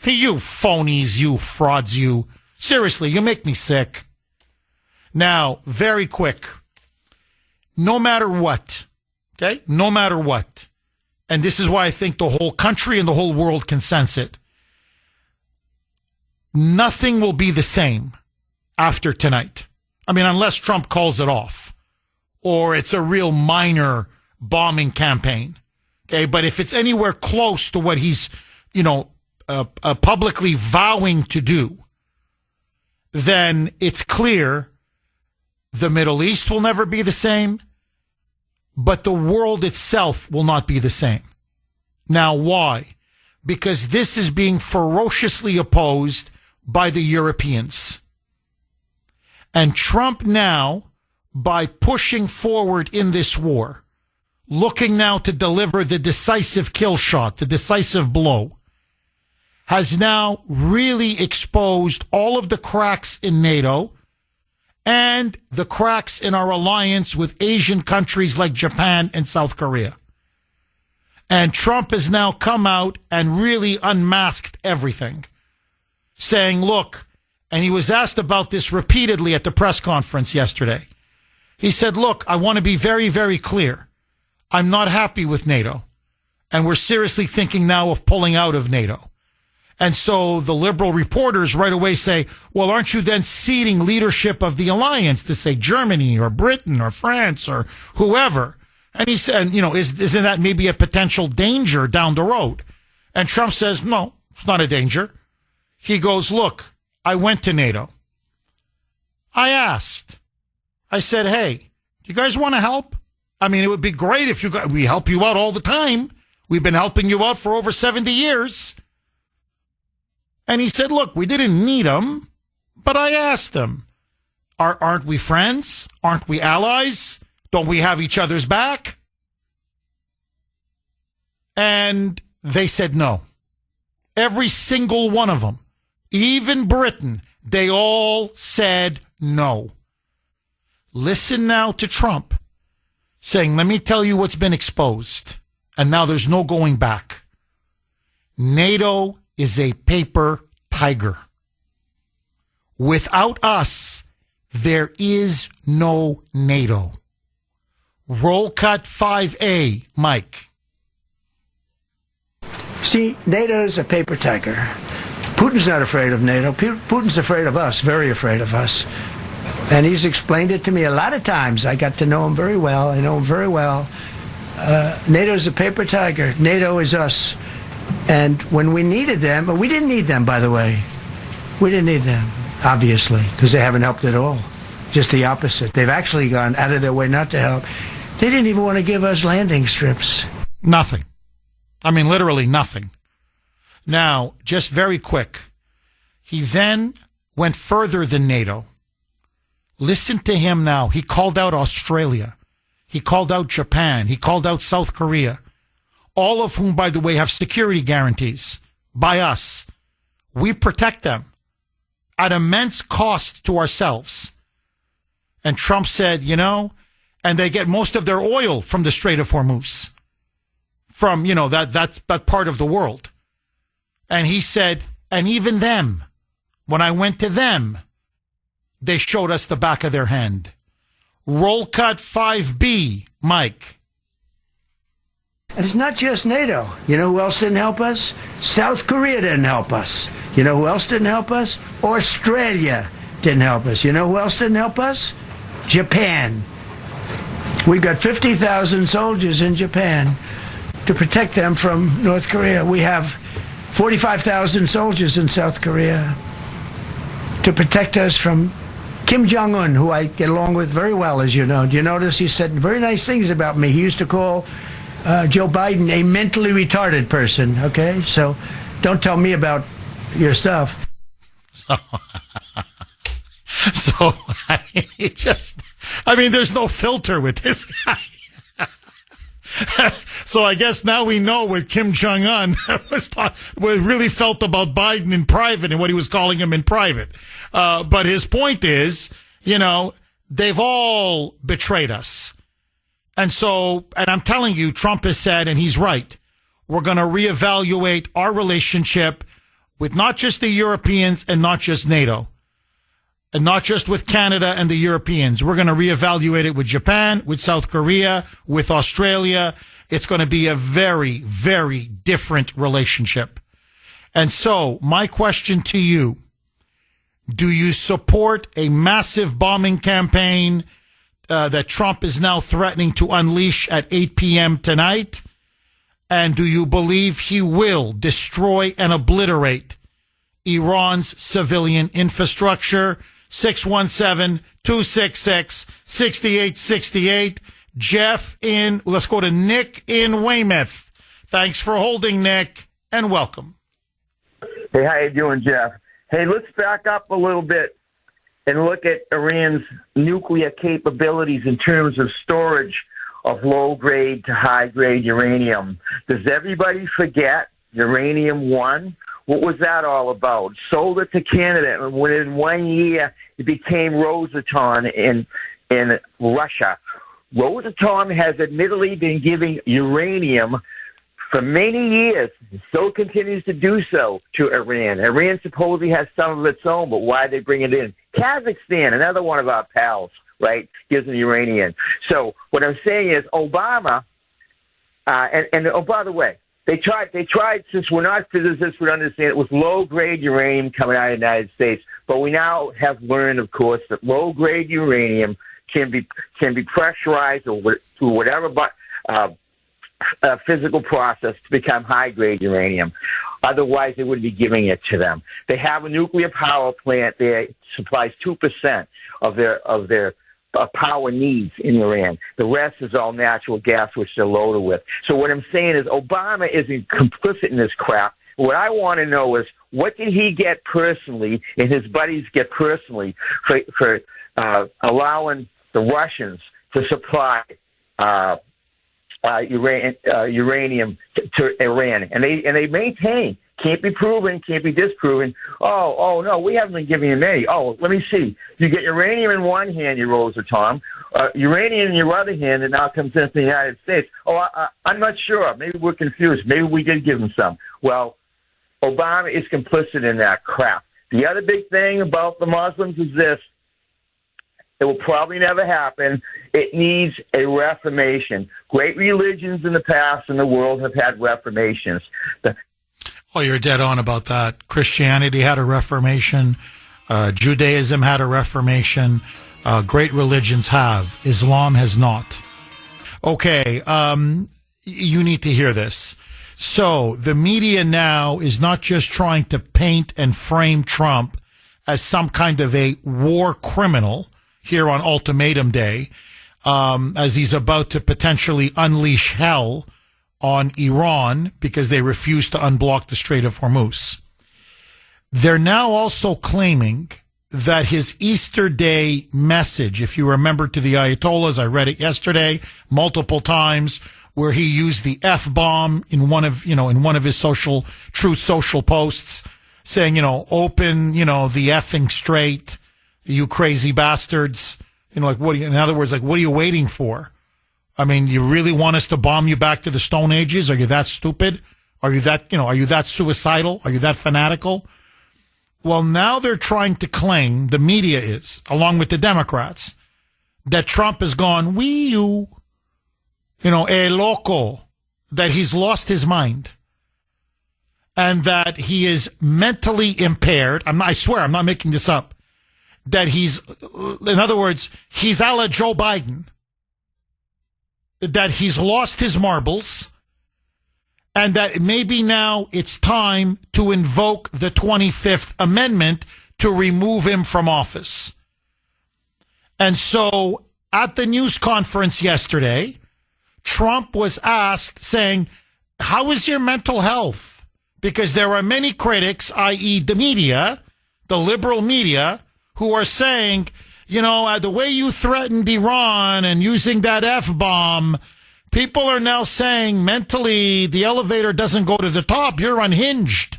You phonies, you frauds, you. Seriously, you make me sick. Now, very quick. No matter what, okay? No matter what. And this is why I think the whole country and the whole world can sense it. Nothing will be the same after tonight. I mean, unless Trump calls it off or it's a real minor bombing campaign. Okay, but if it's anywhere close to what he's, publicly vowing to do, then it's clear the Middle East will never be the same, but the world itself will not be the same. Now, why? Because this is being ferociously opposed by the Europeans. And Trump now, by pushing forward in this war, looking now to deliver the decisive kill shot, the decisive blow, has now really exposed all of the cracks in NATO and the cracks in our alliance with Asian countries like Japan and South Korea. And Trump has now come out and really unmasked everything, saying, look, and he was asked about this repeatedly at the press conference yesterday. He said, look, I want to be very, very clear. I'm not happy with NATO. And we're seriously thinking now of pulling out of NATO. And so the liberal reporters right away say, well, aren't you then ceding leadership of the alliance to, say, Germany or Britain or France or whoever? And he said, isn't that maybe a potential danger down the road? And Trump says, no, it's not a danger. He goes, look, I went to NATO. I asked. I said, hey, do you guys want to help? I mean, it would be great if we help you out all the time. We've been helping you out for over 70 years. And he said, look, we didn't need them, but I asked them, aren't we friends? Aren't we allies? Don't we have each other's back? And they said no. Every single one of them, even Britain, they all said no. Listen now to Trump saying, let me tell you what's been exposed. And now there's no going back. NATO is a paper tiger. Without us, there is no NATO. Roll cut 5A, Mike. See, NATO is a paper tiger. Putin's not afraid of NATO. Putin's afraid of us, very afraid of us. And he's explained it to me a lot of times. I got to know him very well. I know him very well. NATO is a paper tiger. NATO is us. And when we needed them, we didn't need them, by the way. We didn't need them, obviously, because they haven't helped at all. Just the opposite. They've actually gone out of their way not to help. They didn't even want to give us landing strips. Nothing. I mean, literally nothing. Now, just very quick, he then went further than NATO. Listen to him now. He called out Australia. He called out Japan. He called out South Korea. All of whom, by the way, have security guarantees by us. We protect them at immense cost to ourselves. And Trump said, and they get most of their oil from the Strait of Hormuz, from, that part of the world. And he said, and even them, when I went to them, they showed us the back of their hand. Roll cut 5B, Mike. And it's not just NATO. You know who else didn't help us? South Korea didn't help us. You know who else didn't help us? Australia didn't help us. You know who else didn't help us? Japan. We've got 50,000 soldiers in Japan to protect them from North Korea. We have 45,000 soldiers in South Korea to protect us from Kim Jong-un, who I get along with very well, as you know. Do you notice he said very nice things about me? He used to call Joe Biden a mentally retarded person, okay? So don't tell me about your stuff. So there's no filter with this guy. So I guess now we know what Kim Jong-un really felt about Biden in private and what he was calling him in private. But his point is, they've all betrayed us. And I'm telling you, Trump has said, and he's right, we're going to reevaluate our relationship with not just the Europeans and not just NATO, and not just with Canada and the Europeans. We're going to reevaluate it with Japan, with South Korea, with Australia. It's going to be a very, very different relationship. And so my question to you, do you support a massive bombing campaign that Trump is now threatening to unleash at 8 p.m. tonight? And do you believe he will destroy and obliterate Iran's civilian infrastructure? 617-266-6868. Jeff let's go to Nick in Weymouth. Thanks for holding, Nick, and welcome. Hey, how you doing, Jeff? Hey, let's back up a little bit and look at Iran's nuclear capabilities in terms of storage of low-grade to high-grade uranium. Does everybody forget Uranium-1? What was that all about? Sold it to Canada, and within 1 year, it became Rosatom in Russia. Rosatom has admittedly been giving uranium for many years, and still continues to do so to Iran. Iran supposedly has some of its own, but why they bring it in? Kazakhstan, another one of our pals, right, gives them uranium. So what I'm saying is Obama, oh, by the way, They tried, since we're not physicists, we understand it was low-grade uranium coming out of the United States. But we now have learned, of course, that low-grade uranium can be pressurized or through whatever physical process to become high-grade uranium. Otherwise, they wouldn't be giving it to them. They have a nuclear power plant that supplies 2% of their power needs in Iran. The rest is all natural gas, which they're loaded with. So what I'm saying is Obama isn't complicit in this crap. What I want to know is what did he get personally and his buddies get personally for allowing the Russians to supply uranium to Iran, and they maintain Can't be proven, can't be disproven. Oh, no, we haven't been giving him any. Oh, let me see. You get uranium in one hand, you Rosa Tom. Uranium in your other hand, and now comes into the United States. Oh, I'm not sure. Maybe we're confused. Maybe we did give him some. Well, Obama is complicit in that crap. The other big thing about the Muslims is this. It will probably never happen. It needs a reformation. Great religions in the past in the world have had reformations. Oh, you're dead on about that. Christianity had a reformation. Judaism had a reformation. Great religions have. Islam has not. Okay, you need to hear this. So the media now is not just trying to paint and frame Trump as some kind of a war criminal here on Ultimatum Day, as he's about to potentially unleash hell on Iran because they refuse to unblock the Strait of Hormuz. They're now also claiming that his Easter Day message, if you remember to the Ayatollahs, I read it yesterday multiple times, where he used the F-bomb in one of his Truth Social posts, saying, open, the effing strait, you crazy bastards. In other words, what are you waiting for? I mean, you really want us to bomb you back to the Stone Ages? Are you that stupid? Are you that suicidal? Are you that fanatical? Well, now they're trying to claim, the media is, along with the Democrats, that Trump has gone, loco, that he's lost his mind, and that he is mentally impaired. I swear, I'm not making this up. That in other words, he's a la Joe Biden. That he's lost his marbles, and that maybe now it's time to invoke the 25th Amendment to remove him from office. And so at the news conference yesterday, Trump was asked, saying, how is your mental health? Because there are many critics, i.e. the media, the liberal media, who are saying, the way you threatened Iran and using that F-bomb, people are now saying mentally the elevator doesn't go to the top. You're unhinged.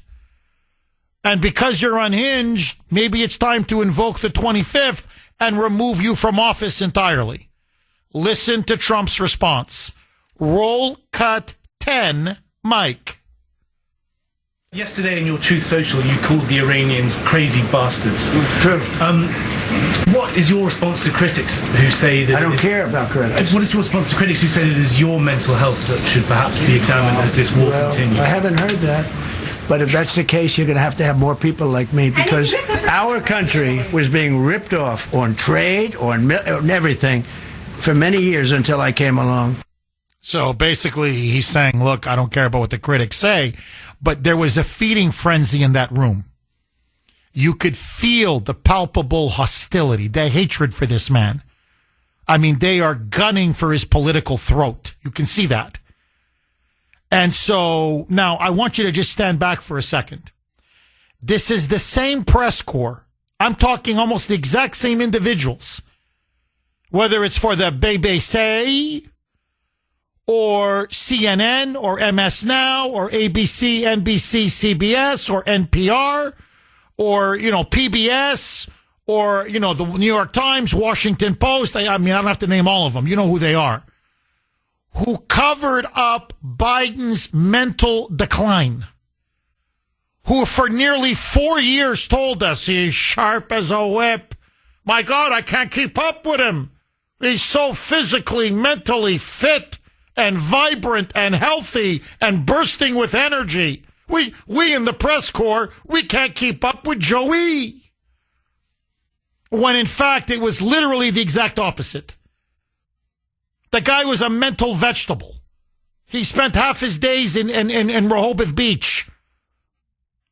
And because you're unhinged, maybe it's time to invoke the 25th and remove you from office entirely. Listen to Trump's response. Roll cut 10, Mike. Yesterday in your Truth Social, you called the Iranians crazy bastards. True. What is your response to critics who say that... I don't care about critics. What is your response to critics who say that it is your mental health that should perhaps be examined as this war continues? I haven't heard that. But if that's the case, you're going to have more people like me, because our country was being ripped off on trade, on everything, for many years until I came along. So basically, he's saying, look, I don't care about what the critics say, but there was a feeding frenzy in that room. You could feel the palpable hostility, the hatred for this man. I mean, they are gunning for his political throat. You can see that. And so now I want you to just stand back for a second. This is the same press corps. I'm talking almost the exact same individuals, whether it's for the BBC or CNN or MS Now or ABC, NBC, CBS or NPR or, PBS or, the New York Times, Washington Post. I mean, I don't have to name all of them. You know who they are. Who covered up Biden's mental decline. Who for nearly 4 years told us he's sharp as a whip. My God, I can't keep up with him. He's so physically, mentally fit and vibrant and healthy and bursting with energy. We in the press corps, we can't keep up with Joey. When in fact, it was literally the exact opposite. The guy was a mental vegetable. He spent half his days in Rehoboth Beach.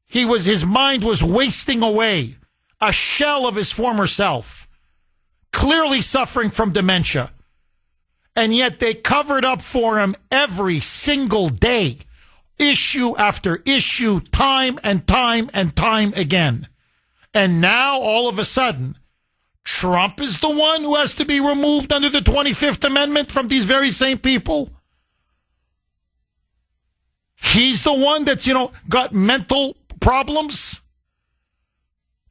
His mind was wasting away, a shell of his former self, clearly suffering from dementia. And yet they covered up for him every single day, issue after issue, time and time and time again. And now, all of a sudden, Trump is the one who has to be removed under the 25th Amendment from these very same people? He's the one that's, got mental problems.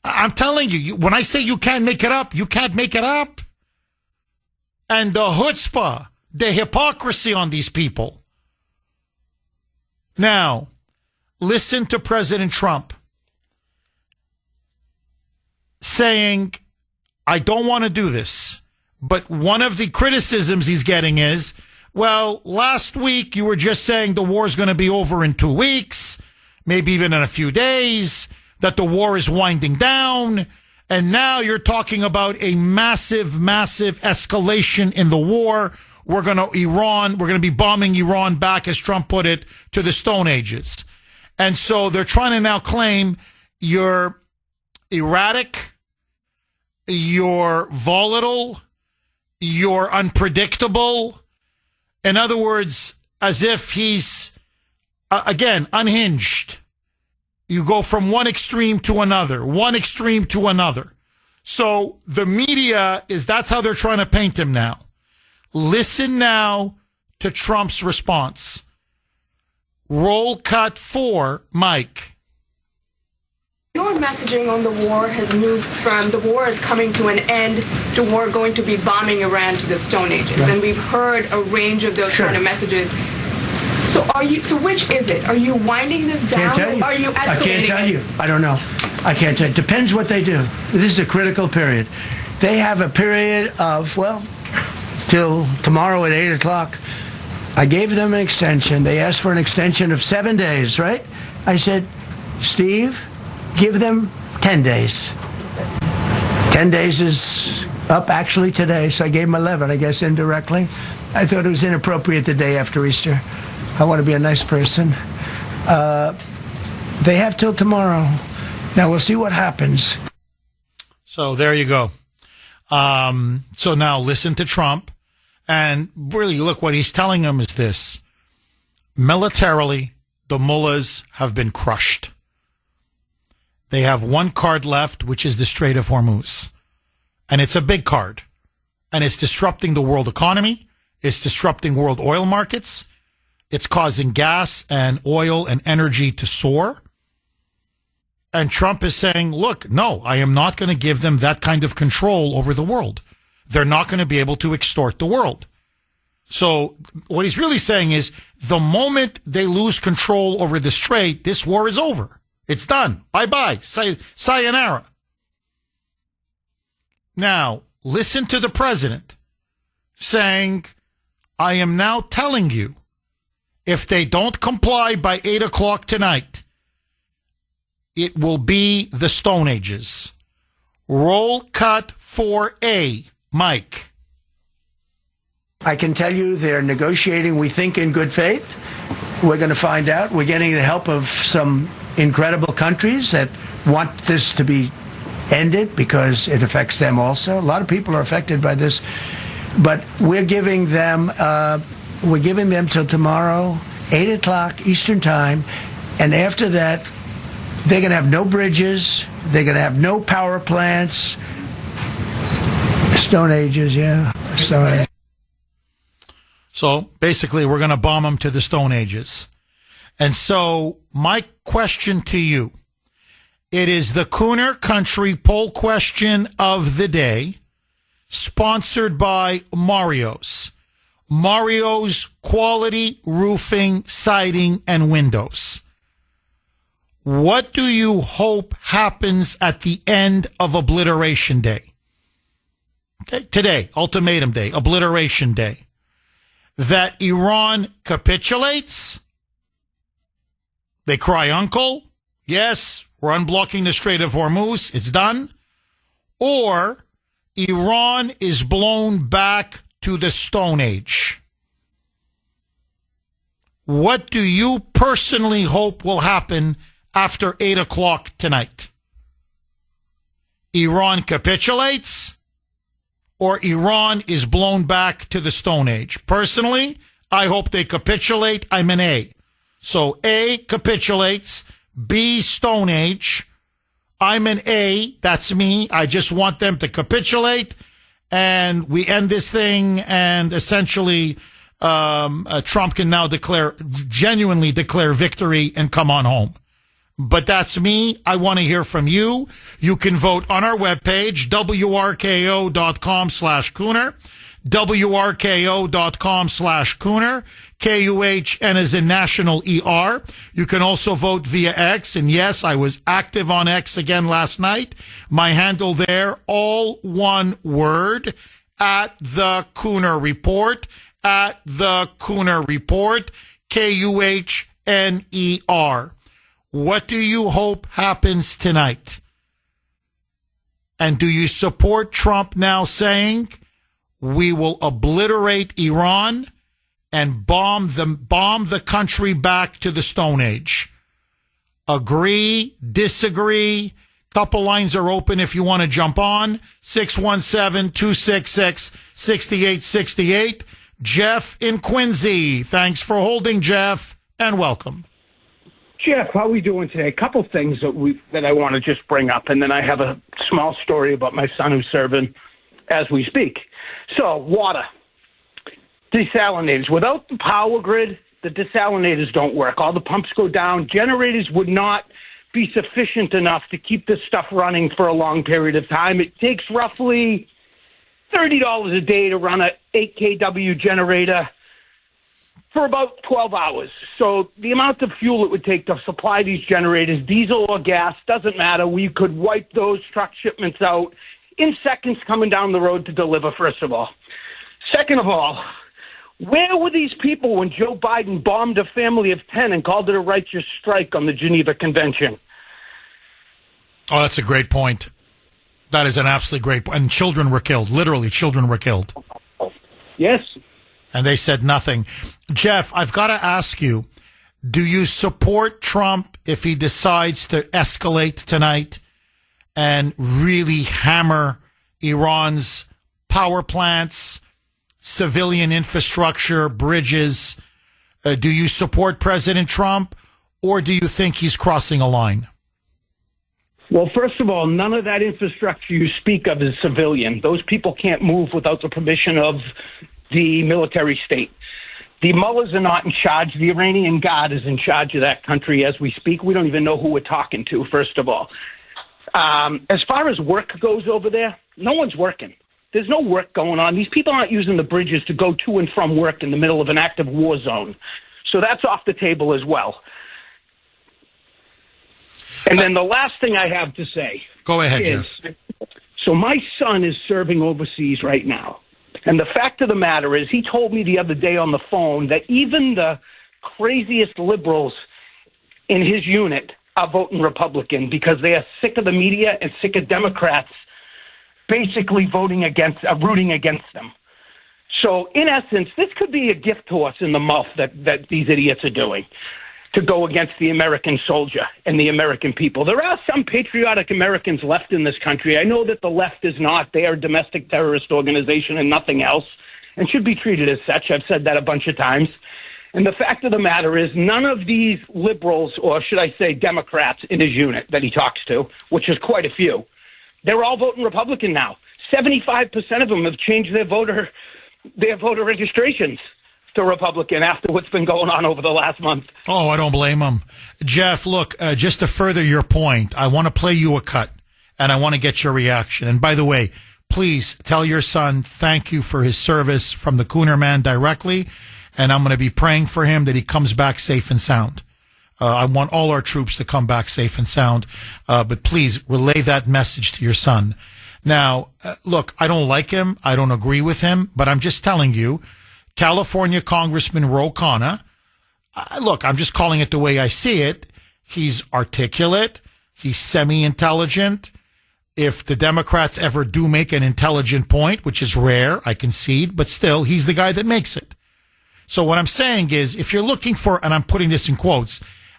I'm telling you, when I say you can't make it up, you can't make it up. And the chutzpah, the hypocrisy on these people. Now, listen to President Trump saying, I don't want to do this. But one of the criticisms he's getting is, well, last week you were just saying the war's going to be over in 2 weeks, maybe even in a few days, that the war is winding down. And now you're talking about a massive, massive escalation in the war. We're going to be bombing Iran back, as Trump put it, to the Stone Ages. And so they're trying to now claim you're erratic, you're volatile, you're unpredictable. In other words, as if he's, again, unhinged. You go from one extreme to another, one extreme to another. So the media that's how they're trying to paint him now. Listen now to Trump's response. Roll cut 4, Mike. Your messaging on the war has moved from the war is coming to an end to war going to be bombing Iran to the Stone Ages. Right. And we've heard a range of those kind of messages. So which is it? Are you winding this down? Or are you escalating? I can't tell you. I don't know. I can't tell you. It depends what they do. This is a critical period. They have a period of, till tomorrow at 8 o'clock. I gave them an extension. They asked for an extension of 7 days, right? I said, Steve, give them 10 days. 10 days is up actually today, so I gave them 11, I guess, indirectly. I thought it was inappropriate the day after Easter. I want to be a nice person. They have till tomorrow. Now we'll see what happens. So there you go. So now listen to Trump. And really, look, what he's telling them is this. Militarily, the mullahs have been crushed. They have one card left, which is the Strait of Hormuz. And it's a big card. And it's disrupting the world economy. It's disrupting world oil markets. It's causing gas and oil and energy to soar. And Trump is saying, look, no, I am not going to give them that kind of control over the world. They're not going to be able to extort the world. So what he's really saying is the moment they lose control over the strait, this war is over. It's done. Bye-bye. Sayonara. Now, listen to the president saying, I am now telling you, if they don't comply by 8 o'clock tonight, it will be the Stone Ages. Roll cut 4A. Mike. I can tell you they're negotiating, we think, in good faith. We're going to find out. We're getting the help of some incredible countries that want this to be ended because it affects them also. A lot of people are affected by this. But we're giving them till tomorrow, 8 o'clock Eastern Time. And after that, they're going to have no bridges. They're going to have no power plants. Stone Ages, yeah. Stone Ages. So basically, we're going to bomb them to the Stone Ages. And so my question to you, it is the Kuhner Country poll question of the day, sponsored by Mario's. Mario's Quality Roofing, Siding, and Windows. What do you hope happens at the end of Obliteration Day? Okay, today, Ultimatum Day, Obliteration Day. That Iran capitulates? They cry uncle? Yes, we're unblocking the Strait of Hormuz. It's done. Or Iran is blown back to the Stone Age. What do you personally hope will happen after 8 o'clock tonight? Iran capitulates? Or Iran is blown back to the Stone Age? Personally, I hope they capitulate. I'm an A. So A, capitulates. B, Stone Age. I'm an A. That's me. I just want them to capitulate. And we end this thing. And essentially, Trump can now genuinely declare victory and come on home. But that's me. I want to hear from you. You can vote on our webpage, wrko.com/Kuhner, wrko.com/Kuhner, KUHN is in national ER. You can also vote via X. And yes, I was active on X again last night. My handle there, all one word, at the Kuhner Report, at the Kuhner Report, KUHNER. What do you hope happens tonight? And do you support Trump now saying we will obliterate Iran and bomb the country back to the Stone Age? Agree, disagree? Couple lines are open if you want to jump on. 617-266-6868. Jeff in Quincy. Thanks for holding, Jeff, and welcome. Jeff, how are we doing today? A couple things that I want to just bring up, and then I have a small story about my son who's serving as we speak. So, water. Desalinators. Without the power grid, the desalinators don't work. All the pumps go down. Generators would not be sufficient enough to keep this stuff running for a long period of time. It takes roughly $30 a day to run a 8 kW generator for about 12 hours. So the amount of fuel it would take to supply these generators, diesel or gas, doesn't matter. We could wipe those truck shipments out in seconds coming down the road to deliver, first of all. Second of all, where were these people when Joe Biden bombed a family of 10 and called it a righteous strike on the Geneva Convention? Oh, that's a great point. That is an absolutely great point. And children were killed. Literally, children were killed. Yes. And they said nothing. Jeff, I've got to ask you, do you support Trump if he decides to escalate tonight and really hammer Iran's power plants, civilian infrastructure, bridges? Do you support President Trump, or do you think he's crossing a line? Well, first of all, none of that infrastructure you speak of is civilian. Those people can't move without the permission of the military state. The mullahs are not in charge. The Iranian Guard is in charge of that country as we speak. We don't even know who we're talking to, first of all. As far as work goes over there, no one's working. There's no work going on. These people aren't using the bridges to go to and from work in the middle of an active war zone. So that's off the table as well. And then the last thing I have to say. Go ahead, is, Jeff. So my son is serving overseas right now. And the fact of the matter is, he told me the other day on the phone that even the craziest liberals in his unit are voting Republican because they are sick of the media and sick of Democrats basically rooting against them. So, in essence, this could be a gift horse in the mouth that these idiots are doing to go against the American soldier and the American people. There are some patriotic Americans left in this country. I know that the left is not. They are a domestic terrorist organization and nothing else, and should be treated as such. I've said that a bunch of times. And the fact of the matter is, none of these liberals, or should I say Democrats in his unit that he talks to, which is quite a few, they're all voting Republican now. 75% of them have changed their voter registrations to Republican after what's been going on over the last month. Oh, I don't blame them. Jeff, look, just to further your point, I want to play you a cut, and I want to get your reaction. And by the way, please tell your son thank you for his service from the Kuhner man directly, and I'm going to be praying for him that he comes back safe and sound. I want all our troops to come back safe and sound, but please relay that message to your son. Now, look, I don't like him. I don't agree with him, but I'm just telling you, California Congressman Ro Khanna, look, I'm just calling it the way I see it. He's articulate. He's semi-intelligent. If the Democrats ever do make an intelligent point, which is rare, I concede, but still, he's the guy that makes it. So what I'm saying is, if you're looking for, and I'm putting this in quotes,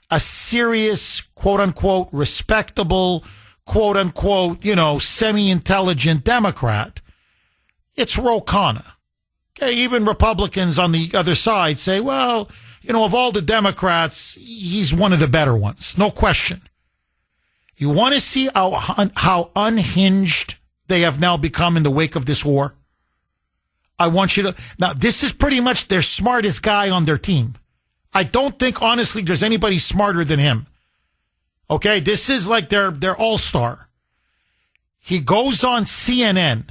a serious, quote-unquote, respectable, quote-unquote, semi-intelligent Democrat, it's Ro Khanna. Okay, even Republicans on the other side say, well, of all the Democrats, he's one of the better ones. No question. You want to see how unhinged they have now become in the wake of this war? I want you to... Now, this is pretty much their smartest guy on their team. I don't think, honestly, there's anybody smarter than him. Okay? This is like their all-star. He goes on CNN,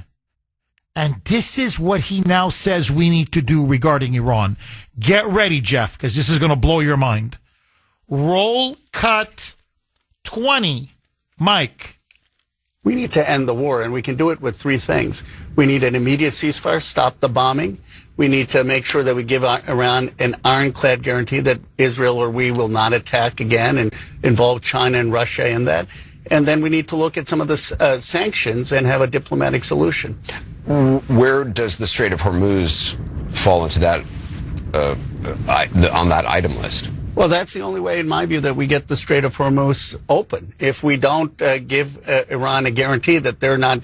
and this is what he now says we need to do regarding Iran. Get ready, Jeff, because this is going to blow your mind. Roll cut 20. Mike. We need to end the war, and we can do it with three things. We need an immediate ceasefire, stop the bombing. We need to make sure that we give Iran an ironclad guarantee that Israel or we will not attack again and involve China and Russia in that. And then we need to look at some of the sanctions and have a diplomatic solution. Where does the Strait of Hormuz fall into that, on that item list? Well, that's the only way, in my view, that we get the Strait of Hormuz open. If we don't give Iran a guarantee that they're going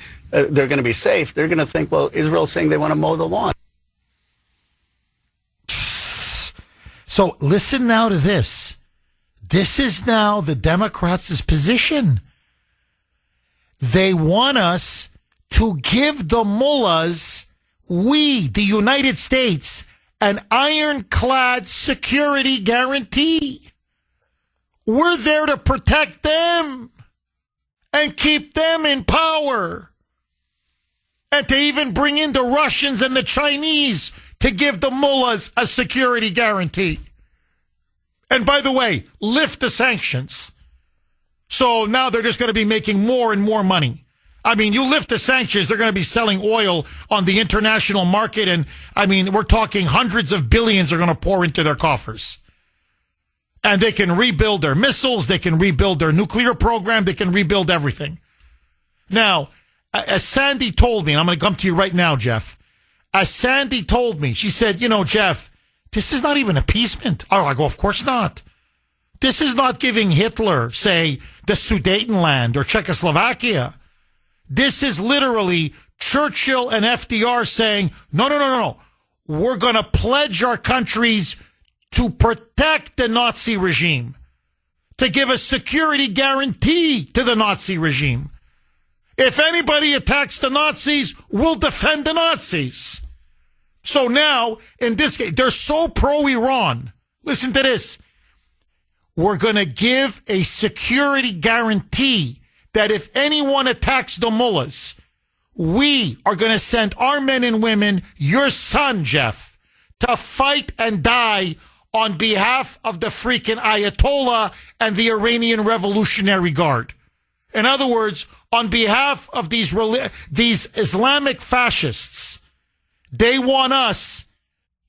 to be safe, they're going to think, well, Israel's saying they want to mow the lawn. So listen now to this. This is now the Democrats' position. They want us to give the mullahs, we, the United States, an ironclad security guarantee. We're there to protect them and keep them in power. And to even bring in the Russians and the Chinese to give the mullahs a security guarantee. And by the way, lift the sanctions. So now they're just going to be making more and more money. I mean, you lift the sanctions, they're going to be selling oil on the international market. And I mean, we're talking hundreds of billions are going to pour into their coffers. And they can rebuild their missiles. They can rebuild their nuclear program. They can rebuild everything. Now, as Sandy told me, and I'm going to come to you right now, Jeff. As Sandy told me, she said, Jeff, this is not even appeasement. Oh, I go, of course not. This is not giving Hitler, say, the Sudetenland or Czechoslovakia. This is literally Churchill and FDR saying, no. We're going to pledge our countries to protect the Nazi regime, to give a security guarantee to the Nazi regime. If anybody attacks the Nazis, we'll defend the Nazis. So now, in this case, they're so pro-Iran. Listen to this. We're going to give a security guarantee that if anyone attacks the mullahs, we are going to send our men and women, your son, Jeff, to fight and die on behalf of the freaking Ayatollah and the Iranian Revolutionary Guard. In other words, on behalf of these Islamic fascists, they want us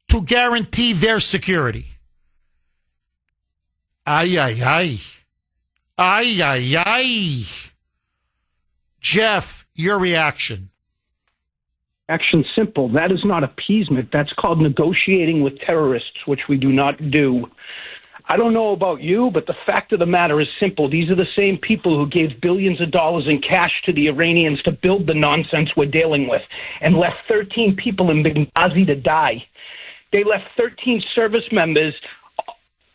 to guarantee their security. Ay, ay, ay. Ay, ay, ay. Jeff, your reaction. Action simple. That is not appeasement. That's called negotiating with terrorists, which we do not do. I don't know about you, but the fact of the matter is simple. These are the same people who gave billions of dollars in cash to the Iranians to build the nonsense we're dealing with and left 13 people in Benghazi to die. They left 13 service members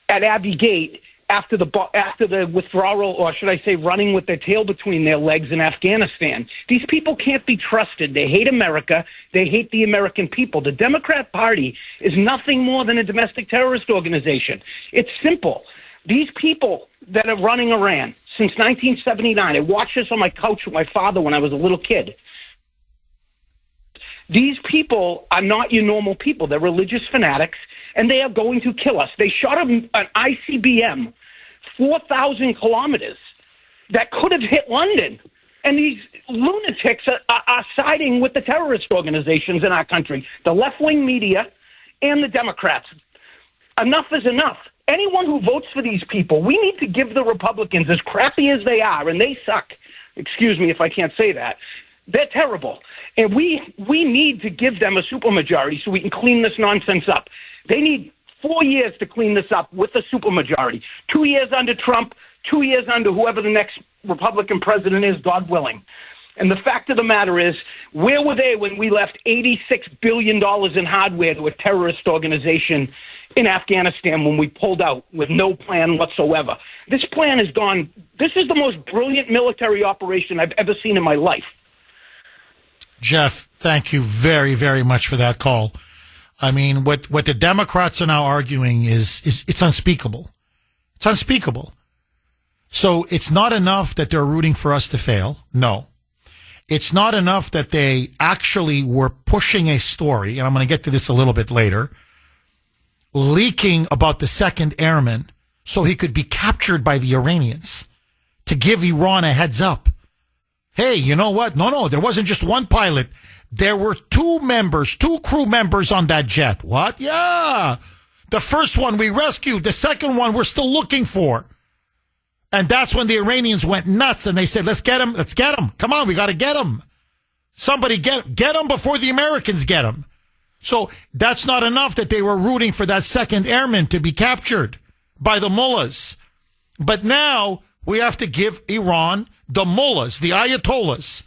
at Abbey Gate after the withdrawal, or should I say running with their tail between their legs in Afghanistan. These people can't be trusted. They hate America. They hate the American people. The Democrat Party is nothing more than a domestic terrorist organization. It's simple. These people that are running Iran since 1979, I watched this on my couch with my father when I was a little kid. These people are not your normal people. They're religious fanatics, and they are going to kill us. They shot an ICBM 4,000 kilometers that could have hit London. And these lunatics are siding with the terrorist organizations in our country, the left-wing media and the Democrats. Enough is enough. Anyone who votes for these people, we need to give the Republicans, as crappy as they are, and they suck. Excuse me if I can't say that. They're terrible. And we need to give them a supermajority so we can clean this nonsense up. They need 4 years to clean this up with a supermajority. 2 years under Trump, 2 years under whoever the next Republican president is, God willing. And the fact of the matter is, where were they when we left $86 billion in hardware to a terrorist organization in Afghanistan when we pulled out with no plan whatsoever? This plan is gone. This is the most brilliant military operation I've ever seen in my life. Jeff, thank you very, very much for that call. I mean, what the Democrats are now arguing is it's unspeakable. It's unspeakable. So it's not enough that they're rooting for us to fail. No. It's not enough that they actually were pushing a story, and I'm going to get to this a little bit later, leaking about the second airman so he could be captured by the Iranians to give Iran a heads up. Hey, you know what? No, there wasn't just one pilot. There were two crew members on that jet. What? Yeah. The first one we rescued. The second one we're still looking for. And that's when the Iranians went nuts and they said, let's get him. Let's get him. Come on, we got to get him. Somebody get him before the Americans get him. So that's not enough that they were rooting for that second airman to be captured by the mullahs. But now we have to give Iran, the mullahs, the ayatollahs,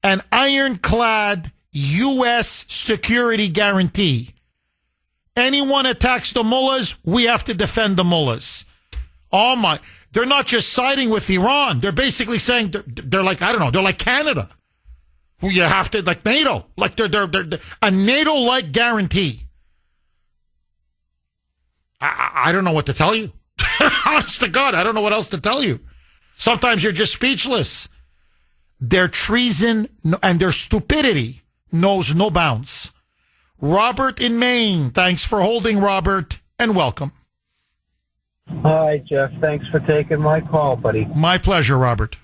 an ironclad U.S. security guarantee. Anyone attacks the mullahs, we have to defend the mullahs. Oh my, they're not just siding with Iran. They're basically saying they're like, I don't know, they're like Canada. Who you have to, like NATO. Like they're a NATO-like guarantee. I don't know what to tell you. Honest to God, I don't know what else to tell you. Sometimes you're just speechless. Their treason and their stupidity knows no bounds. Robert in Maine, thanks for holding, Robert, and welcome. Hi, Jeff. Thanks for taking my call, buddy. My pleasure, Robert.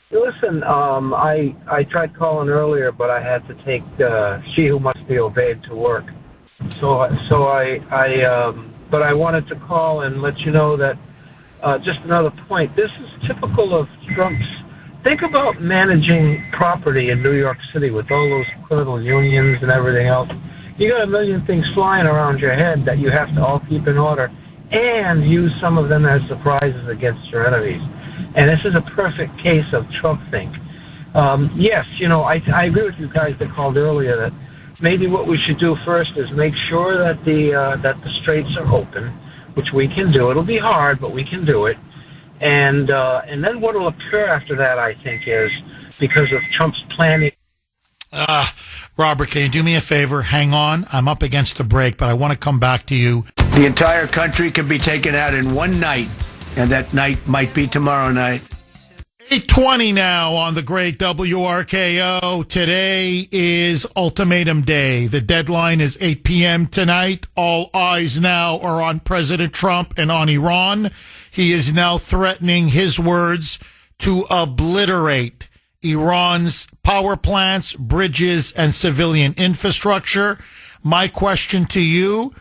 Listen, I tried calling earlier, but I had to take She Who Must Be Obeyed to work. But I wanted to call and let you know that just another point. This is typical of Trump's. Think about managing property in New York City with all those criminal unions and everything else. You got a million things flying around your head that you have to all keep in order and use some of them as surprises against your enemies. And this is a perfect case of Trump think. Yes, I agree with you guys that called earlier that maybe what we should do first is make sure that the straits are open, which we can do. It'll be hard, but we can do it. And then what will occur after that, I think, is because of Trump's planning. Robert, can you do me a favor? Hang on. I'm up against the break, but I want to come back to you. The entire country could be taken out in one night, and that night might be tomorrow night. 8:20 now on the great WRKO. Today is ultimatum day. The deadline is 8 p.m. tonight. All eyes now are on President Trump and on Iran. He is now threatening, his words, to obliterate Iran's power plants, bridges, and civilian infrastructure. My question to you,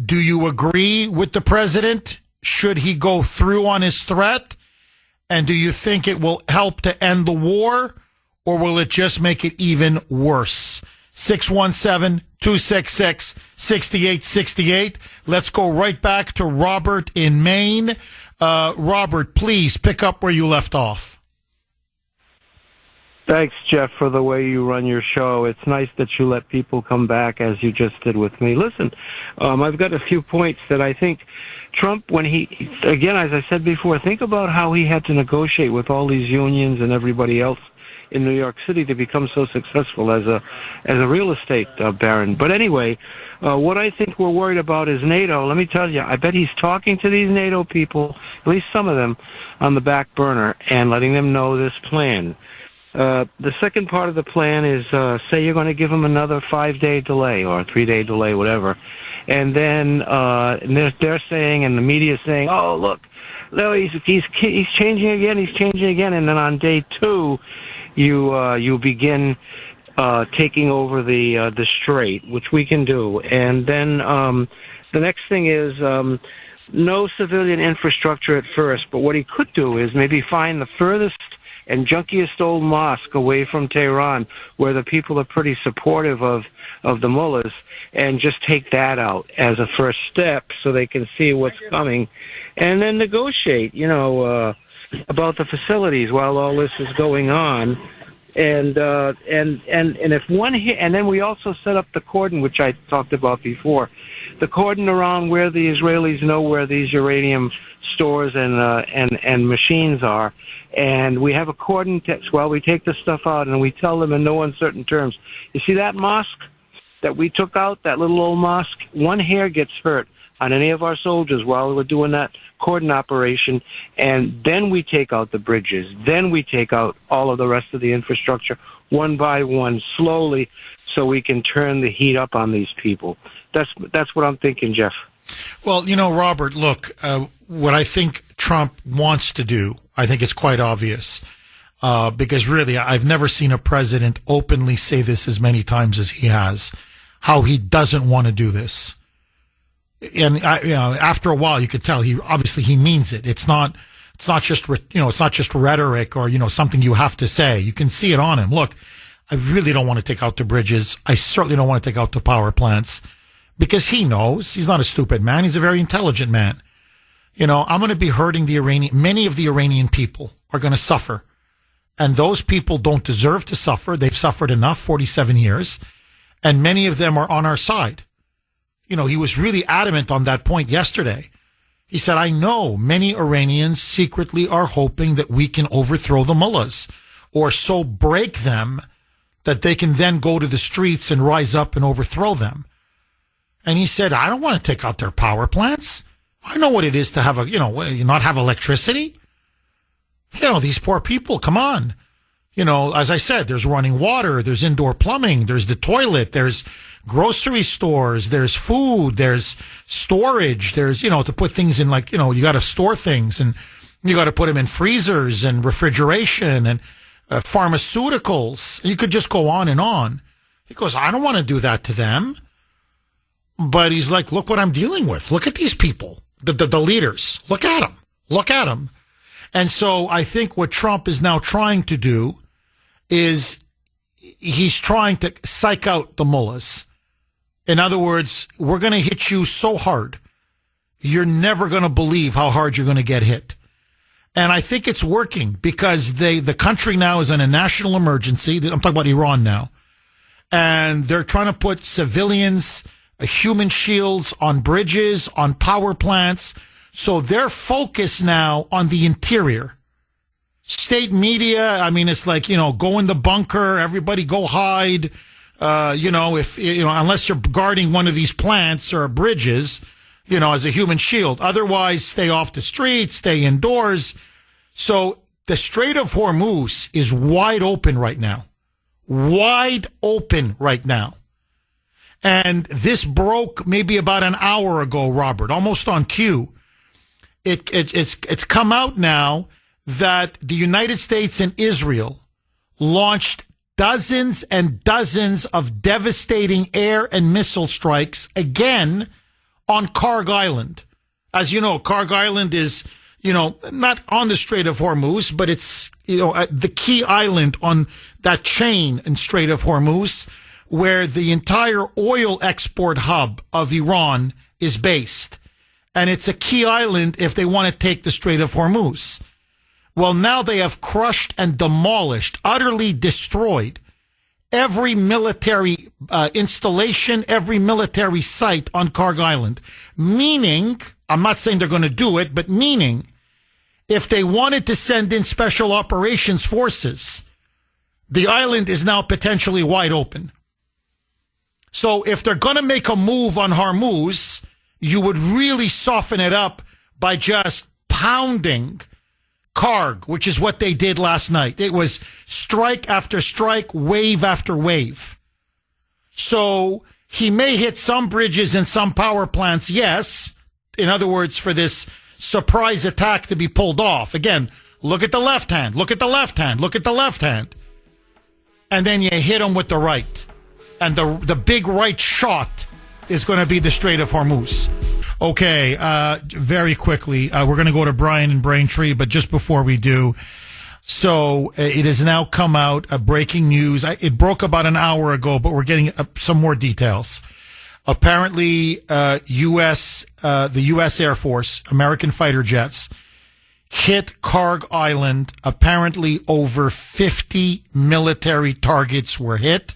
do you agree with the president? Should he go through on his threat? And do you think it will help to end the war, or will it just make it even worse? 617-266-6868. Let's go right back to Robert in Maine. Robert, please pick up where you left off. Thanks, Jeff, for the way you run your show. It's nice that you let people come back as you just did with me. Listen, I've got a few points that I think Trump, when again, as I said before, think about how he had to negotiate with all these unions and everybody else in New York City to become so successful as a real estate baron. But anyway, what I think we're worried about is NATO. Let me tell you, I bet he's talking to these NATO people, at least some of them, on the back burner and letting them know this plan. The second part of the plan is, say you're going to give him another 5-day delay or a 3-day delay, whatever. And then they're saying, and the media is saying, oh, look, he's changing again. And then on day 2, you begin taking over the strait, which we can do. And then the next thing is no civilian infrastructure at first. But what he could do is maybe find the furthest and junkiest old mosque away from Tehran, where the people are pretty supportive of the mullahs, and just take that out as a first step so they can see what's coming, and then negotiate, about the facilities while all this is going on. And if one hit, and then we also set up the cordon, which I talked about before, the cordon around where the Israelis know where these uranium stores and machines are. And we have a cordon text while we take the stuff out, and we tell them in no uncertain terms, you see that mosque that we took out, that little old mosque? One hair gets hurt on any of our soldiers while we're doing that cordon operation, and then we take out the bridges. Then we take out all of the rest of the infrastructure one by one, slowly, so we can turn the heat up on these people. That's what I'm thinking, Jeff. Well, Robert, look, what I think Trump wants to do, I think it's quite obvious, because really I've never seen a president openly say this as many times as he has, how he doesn't want to do this. And after a while, you could tell he means it. It's not just rhetoric or something you have to say. You can see it on him. Look, I really don't want to take out the bridges. I certainly don't want to take out the power plants, because he knows he's not a stupid man. He's a very intelligent man. I'm going to be hurting many of the Iranian people are going to suffer, and those people don't deserve to suffer. They've suffered enough, 47 years, and many of them are on our side. He was really adamant on that point yesterday. He said, I know many Iranians secretly are hoping that we can overthrow the mullahs or so break them that they can then go to the streets and rise up and overthrow them. And he said, I don't want to take out their power plants. I know what it is to have not have electricity. These poor people, come on. As I said, there's running water, there's indoor plumbing, there's the toilet, there's grocery stores, there's food, there's storage, there's, to put things in, like, you got to store things, and you got to put them in freezers and refrigeration and pharmaceuticals. You could just go on and on. He goes, I don't want to do that to them. But he's like, look what I'm dealing with. Look at these people, the leaders. Look at them. Look at them. And so I think what Trump is now trying to do is he's trying to psych out the mullahs. In other words, we're going to hit you so hard, you're never going to believe how hard you're going to get hit. And I think it's working, because the country now is in a national emergency. I'm talking about Iran now. And they're trying to put civilians, human shields on bridges, on power plants. So they're focused now on the interior. State media, it's like, go in the bunker, everybody go hide. Unless you're guarding one of these plants or bridges, as a human shield. Otherwise, stay off the street, stay indoors. So the Strait of Hormuz is wide open right now. Wide open right now. And this broke maybe about an hour ago, Robert, almost on cue. It's come out now that the United States and Israel launched dozens and dozens of devastating air and missile strikes again on Karg Island. As you know, Karg Island is, not on the Strait of Hormuz, but it's, the key island on that chain in Strait of Hormuz, where the entire oil export hub of Iran is based. And it's a key island if they want to take the Strait of Hormuz. Well, now they have crushed and demolished, utterly destroyed every military installation, every military site on Karg Island. Meaning, I'm not saying they're going to do it, but meaning, if they wanted to send in special operations forces, the island is now potentially wide open. So if they're going to make a move on Hormuz, you would really soften it up by just pounding Karg, which is what they did last night. It was strike after strike, wave after wave. So he may hit some bridges and some power plants, yes. In other words, for this surprise attack to be pulled off. Again, look at the left hand, look at the left hand, look at the left hand. And then you hit him with the right. And the big right shot is going to be the Strait of Hormuz. Okay, very quickly, we're going to go to Brian in Braintree, but just before we do, so it has now come out, breaking news. It broke about an hour ago, but we're getting some more details. Apparently, the U.S. Air Force, American fighter jets, hit Karg Island. Apparently, over 50 military targets were hit.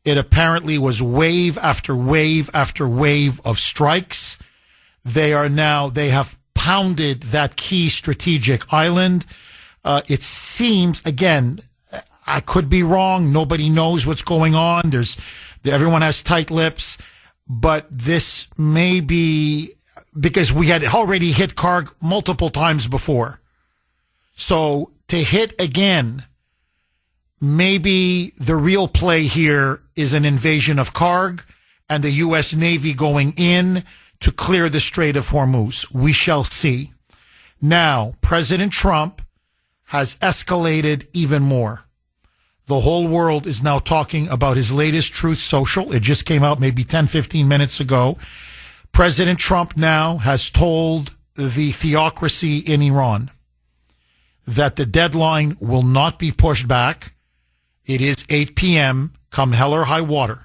It apparently was wave after wave after wave of strikes. They have pounded that key strategic island. It seems, again, I could be wrong. Nobody knows what's going on. Everyone has tight lips, but this may be because we had already hit Karg multiple times before. So to hit again, maybe the real play here is an invasion of Karg and the U.S. Navy going in to clear the Strait of Hormuz. We shall see. Now, President Trump has escalated even more. The whole world is now talking about his latest Truth Social. It just came out maybe 10, 15 minutes ago. President Trump now has told the theocracy in Iran that the deadline will not be pushed back. It is 8 p.m., come hell or high water.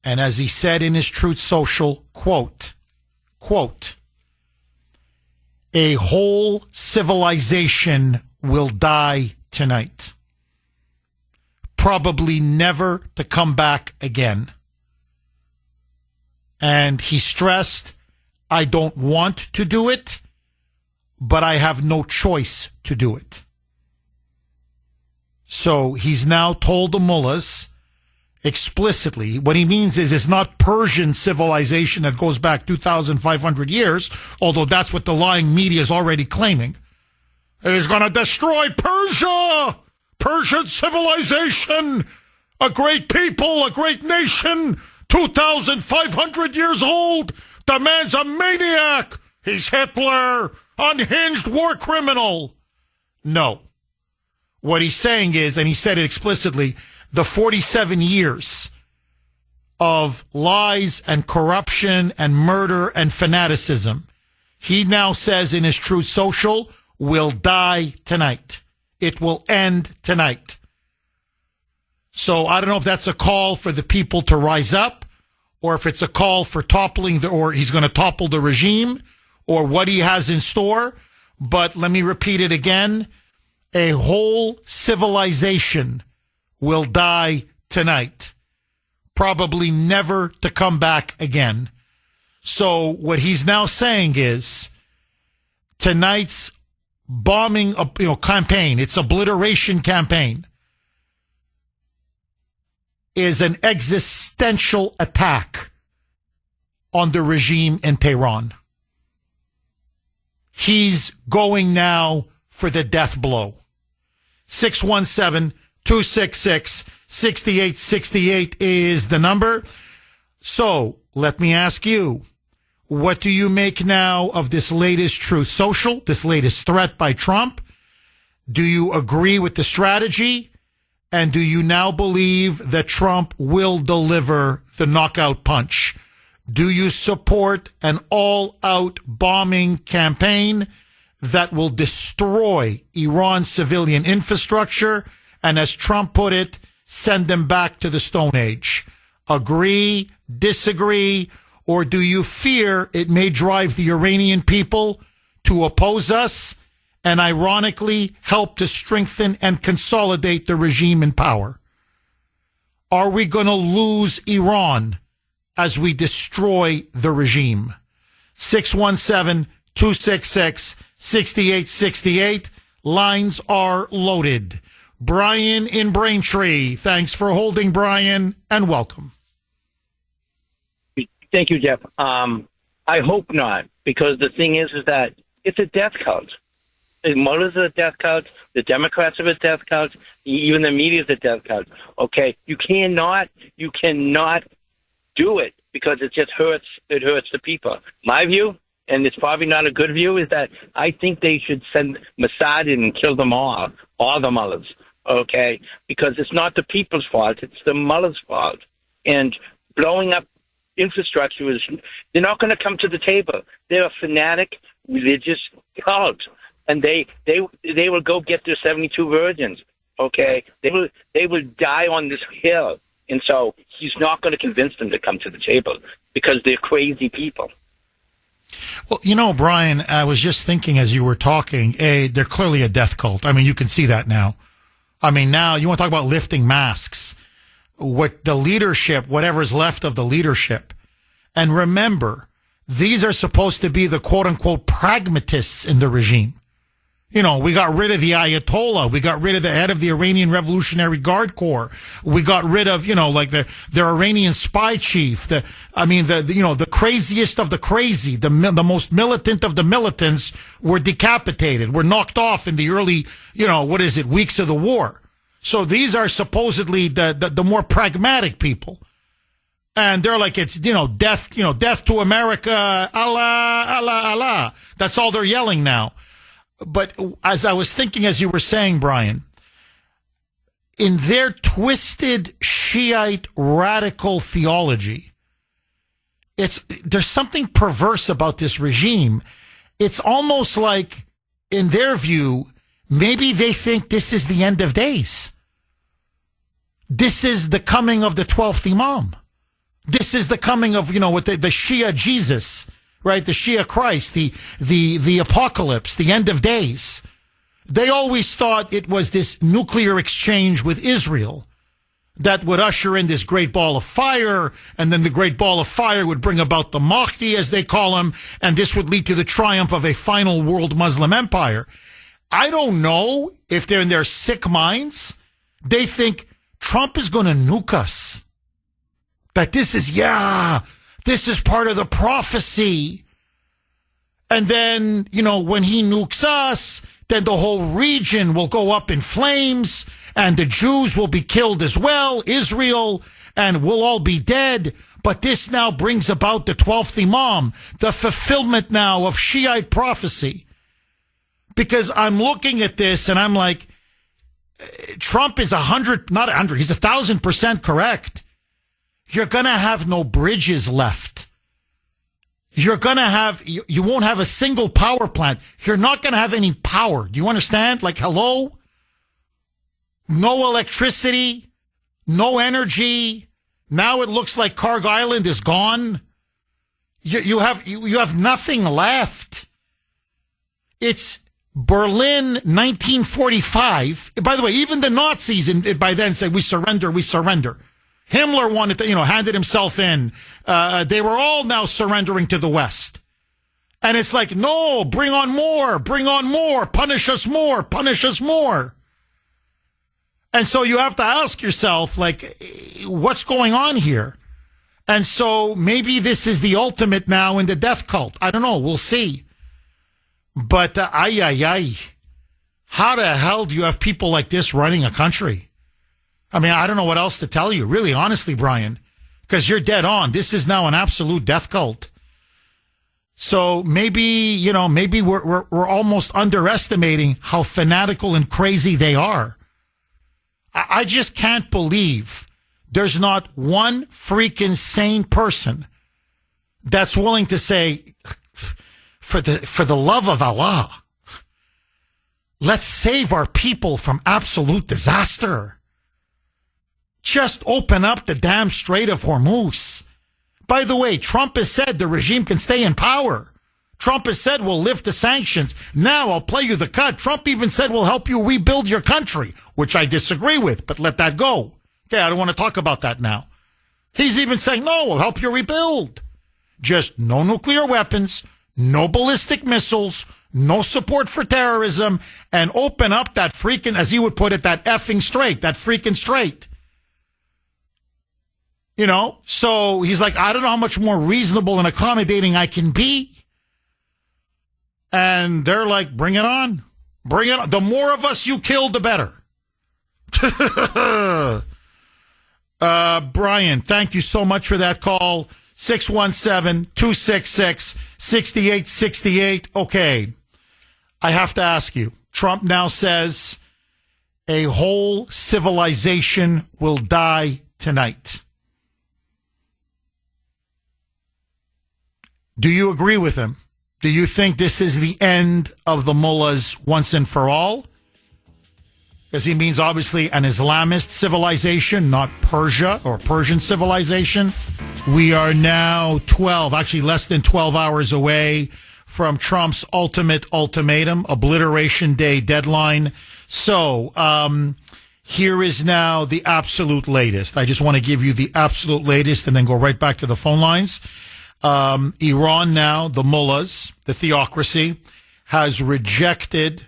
And as he said in his Truth Social, quote, a whole civilization will die tonight. Probably never to come back again. And he stressed, I don't want to do it, but I have no choice to do it. So he's now told the mullahs explicitly, what he means is it's not Persian civilization that goes back 2,500 years, although that's what the lying media is already claiming. It is going to destroy Persia! Persian civilization! A great people, a great nation, 2,500 years old! The man's a maniac! He's Hitler! Unhinged war criminal! No. What he's saying is, and he said it explicitly, the 47 years of lies and corruption and murder and fanaticism, he now says in his Truth Social, will die tonight. It will end tonight. So I don't know if that's a call for the people to rise up, or if it's a call for toppling or he's going to topple the regime, or what he has in store. But let me repeat it again. A whole civilization will die tonight. Probably never to come back again. So what he's now saying is tonight's bombing, campaign, its obliteration campaign, is an existential attack on the regime in Tehran. He's going now for the death blow. 617-266-6868 is the number. So let me ask you, what do you make now of this latest Truth Social, this latest threat by Trump? Do you agree with the strategy? And do you now believe that Trump will deliver the knockout punch? Do you support an all-out bombing campaign that will destroy Iran's civilian infrastructure and, as Trump put it, send them back to the Stone Age? Agree, disagree, or do you fear it may drive the Iranian people to oppose us and ironically help to strengthen and consolidate the regime in power? Are we going to lose Iran as we destroy the regime? 617-266-6868. Lines are loaded. Brian in Braintree. Thanks for holding, Brian, and welcome. Thank you, Jeff. I hope not, because the thing is that it's a death cult. The Mullahs are a death cult. The Democrats are a death cult. Even the media is a death cult. Okay, you cannot do it because it just hurts. It hurts the people. My view, and it's probably not a good view, is that I think they should send Mossad in and kill them all the mullahs. Okay, because it's not the people's fault; it's the mullahs' fault. And blowing up infrastructure they're not going to come to the table. They're a fanatic religious cult, and they will go get their 72 virgins. Okay, they will die on this hill, and so he's not going to convince them to come to the table because they're crazy people. Well, Brian, I was just thinking as you were talking, they're clearly a death cult. I mean, you can see that now. I mean, now you want to talk about lifting masks. What the leadership, whatever's left of the leadership. And remember, these are supposed to be the quote-unquote pragmatists in the regime. You know, we got rid of the Ayatollah. We got rid of the head of the Iranian Revolutionary Guard Corps. We got rid of, you know, like their Iranian spy chief. The craziest of the crazy, the most militant of the militants were decapitated, were knocked off in the early, weeks of the war. So these are supposedly the more pragmatic people. And they're like, it's, death to America, Allah, Allah, Allah. That's all they're yelling now. But as I was thinking, as you were saying, Brian, in their twisted Shiite radical theology, there's something perverse about this regime. It's almost like, in their view, maybe they think this is the end of days. This is the coming of the 12th Imam. This is the coming of, with the Shia Jesus, right? The Shia Christ, the apocalypse, the end of days. They always thought it was this nuclear exchange with Israel that would usher in this great ball of fire, and then the great ball of fire would bring about the Mahdi, as they call him, and this would lead to the triumph of a final world Muslim empire. I don't know if they're in their sick minds. They think Trump is going to nuke us. That this is part of the prophecy. And then, when he nukes us, then the whole region will go up in flames and the Jews will be killed as well, Israel, and we'll all be dead. But this now brings about the 12th Imam, the fulfillment now of Shiite prophecy. Because I'm looking at this and I'm like, Trump is 1,000% correct. You're going to have no bridges left. You won't have a single power plant. You're not going to have any power. Do you understand? Like, hello? No electricity, no energy. Now it looks like Carg Island is gone. You have nothing left. It's Berlin, 1945. By the way, even the Nazis by then said, we surrender, we surrender. Himmler wanted to, handed himself in. They were all now surrendering to the West. And it's like, no, bring on more, punish us more, punish us more. And so you have to ask yourself, like, what's going on here? And so maybe this is the ultimate now in the death cult. I don't know. We'll see. But, how the hell do you have people like this running a country? I mean, I don't know what else to tell you, really, honestly, Brian, because you're dead on. This is now an absolute death cult. So maybe we're almost underestimating how fanatical and crazy they are. I just can't believe there's not one freaking sane person that's willing to say, for the love of Allah, let's save our people from absolute disaster. Just open up the damn Strait of Hormuz. By the way, Trump has said the regime can stay in power. Trump has said we'll lift the sanctions. Now I'll play you the cut. Trump even said we'll help you rebuild your country, which I disagree with, but let that go. Okay, I don't want to talk about that now. He's even saying, no, we'll help you rebuild. Just no nuclear weapons, no ballistic missiles, no support for terrorism, and open up that freaking, as he would put it, that effing strait, that freaking strait. So he's like, I don't know how much more reasonable and accommodating I can be. And they're like, bring it on. Bring it on. The more of us you kill, the better. Brian, thank you so much for that call. 617-266-6868. Okay. I have to ask you. Trump now says a whole civilization will die tonight. Do you agree with him? Do you think this is the end of the mullahs once and for all? Because he means obviously an Islamist civilization, not Persia or Persian civilization. We are now less than 12 hours away from Trump's ultimate ultimatum, Obliteration Day deadline. So here is now the absolute latest. I just want to give you the absolute latest and then go right back to the phone lines. Iran now, the mullahs, the theocracy, has rejected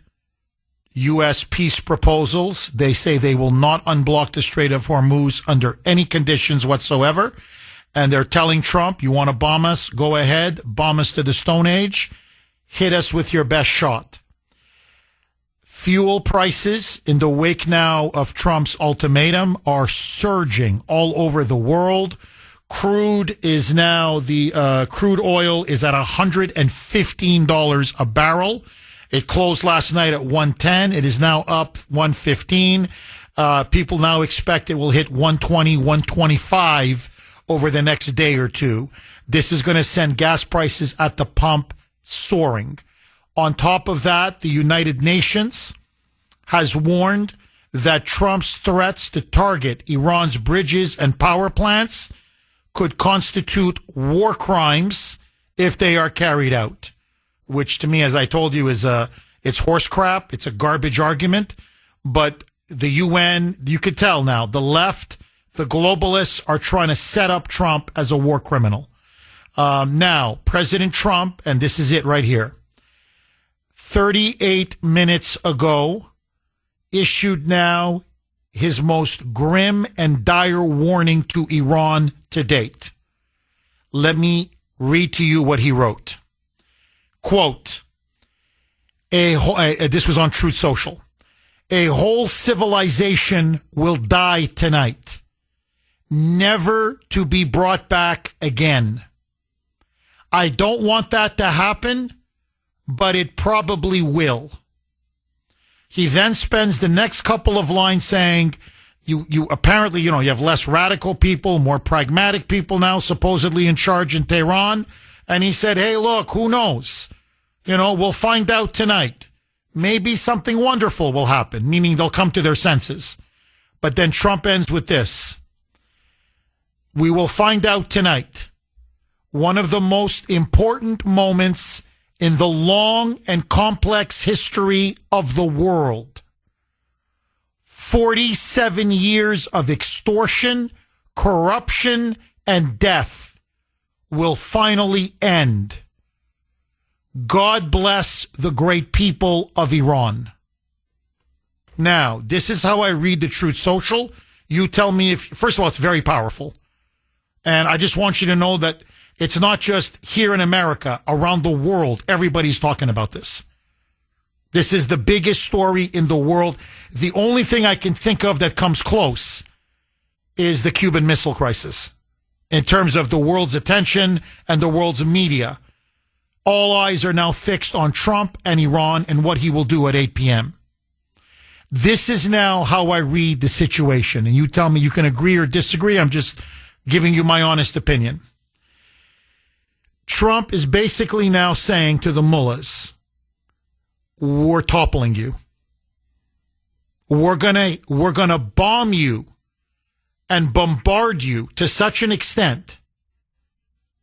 U.S. peace proposals. They say they will not unblock the Strait of Hormuz under any conditions whatsoever. And they're telling Trump, you want to bomb us? Go ahead. Bomb us to the Stone Age. Hit us with your best shot. Fuel prices in the wake now of Trump's ultimatum are surging all over the world. Crude is now, crude oil is at $115 a barrel. It closed last night at 110. It is now up 115. People now expect it will hit 120, 125 over the next day or two. This is going to send gas prices at the pump soaring. On top of that, the United Nations has warned that Trump's threats to target Iran's bridges and power plants could constitute war crimes if they are carried out, which to me, as I told you, it's horse crap. It's a garbage argument. But the UN, you could tell now, the left, the globalists are trying to set up Trump as a war criminal. Now, President Trump, and this is it right here, 38 minutes ago, issued now his most grim and dire warning to Iran to date. Let me read to you what he wrote. Quote, this was on Truth Social. A whole civilization will die tonight, never to be brought back again. I don't want that to happen, but it probably will. He then spends the next couple of lines saying, you apparently, you have less radical people, more pragmatic people now supposedly in charge in Tehran. And he said, hey, look, who knows? We'll find out tonight. Maybe something wonderful will happen, meaning they'll come to their senses. But then Trump ends with this. We will find out tonight. One of the most important moments in the long and complex history of the world. 47 years of extortion, corruption, and death will finally end. God bless the great people of Iran. Now, this is how I read the Truth Social. You tell me if, first of all, it's very powerful. And I just want you to know that it's not just here in America, around the world, everybody's talking about this. This is the biggest story in the world. The only thing I can think of that comes close is the Cuban Missile Crisis in terms of the world's attention and the world's media. All eyes are now fixed on Trump and Iran and what he will do at 8 p.m. This is now how I read the situation. And you tell me you can agree or disagree. I'm just giving you my honest opinion. Trump is basically now saying to the mullahs, we're toppling you. We're gonna bomb you and bombard you to such an extent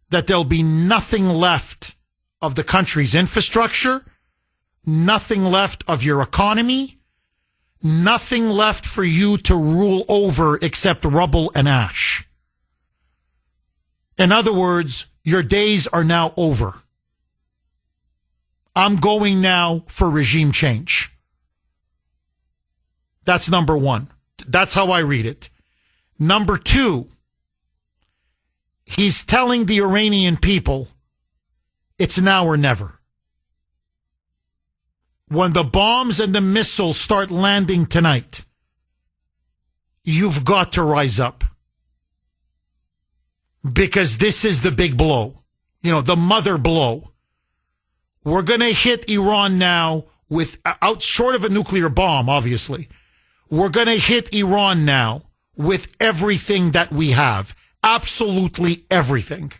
that there'll be nothing left of the country's infrastructure, nothing left of your economy, nothing left for you to rule over except rubble and ash. In other words, your days are now over. I'm going now for regime change. That's number one. That's how I read it. Number two, he's telling the Iranian people it's now or never. When the bombs and the missiles start landing tonight, you've got to rise up. Because this is the big blow. The mother blow. We're going to hit Iran now short of a nuclear bomb, obviously. We're going to hit Iran now with everything that we have. Absolutely everything.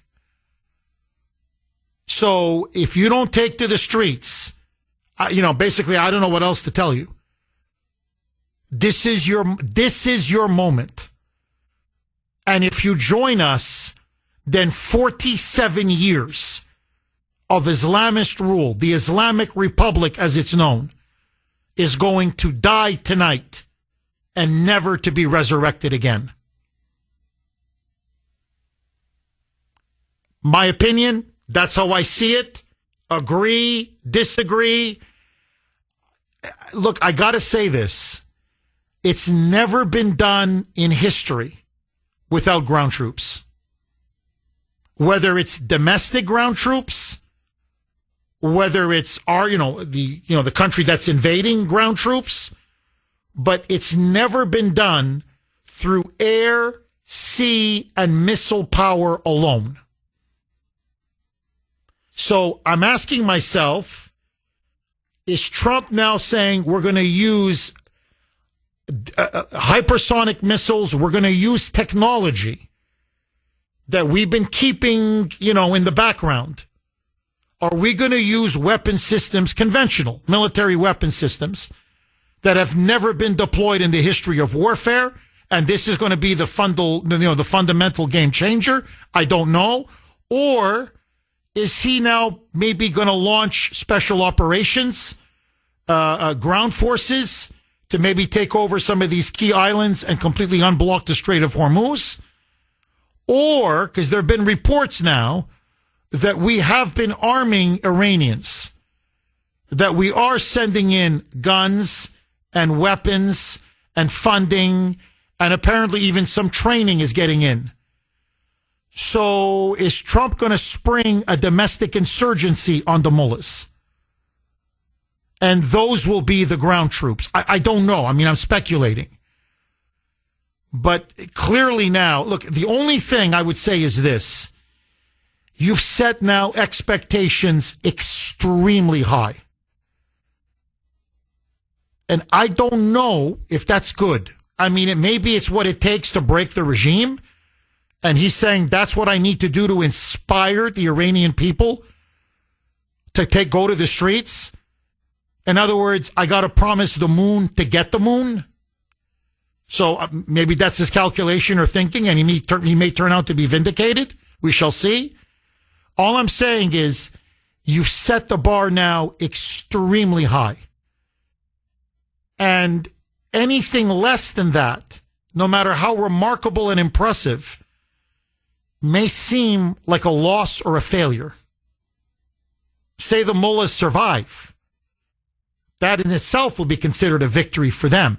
So if you don't take to the streets, basically, I don't know what else to tell you. This is your moment. And if you join us, then 47 years of Islamist rule, the Islamic Republic as it's known, is going to die tonight and never to be resurrected again. My opinion, that's how I see it. Agree, disagree. Look, I got to say this. It's never been done in history without ground troops. Whether it's domestic ground troops, whether it's the country that's invading ground troops, but it's never been done through air, sea, and missile power alone. So I'm asking myself, is Trump now saying we're going to use hypersonic missiles, we're going to use technology that we've been keeping, in the background? Are we going to use weapon systems, conventional military weapon systems that have never been deployed in the history of warfare? And this is going to be the fundamental game changer? I don't know. Or is he now maybe going to launch special operations, ground forces to maybe take over some of these key islands and completely unblock the Strait of Hormuz? Or, because there have been reports now that we have been arming Iranians, that we are sending in guns and weapons and funding, and apparently even some training is getting in. So is Trump going to spring a domestic insurgency on the mullahs? And those will be the ground troops. I don't know. I mean, I'm speculating. But clearly now, look, the only thing I would say is this. You've set now expectations extremely high. And I don't know if that's good. I mean, maybe it's what it takes to break the regime. And he's saying that's what I need to do to inspire the Iranian people to go to the streets. In other words, I got to promise the moon to get the moon. So maybe that's his calculation or thinking, and he may turn out to be vindicated. We shall see. All I'm saying is you've set the bar now extremely high. And anything less than that, no matter how remarkable and impressive, may seem like a loss or a failure. Say the mullahs survive. That in itself will be considered a victory for them.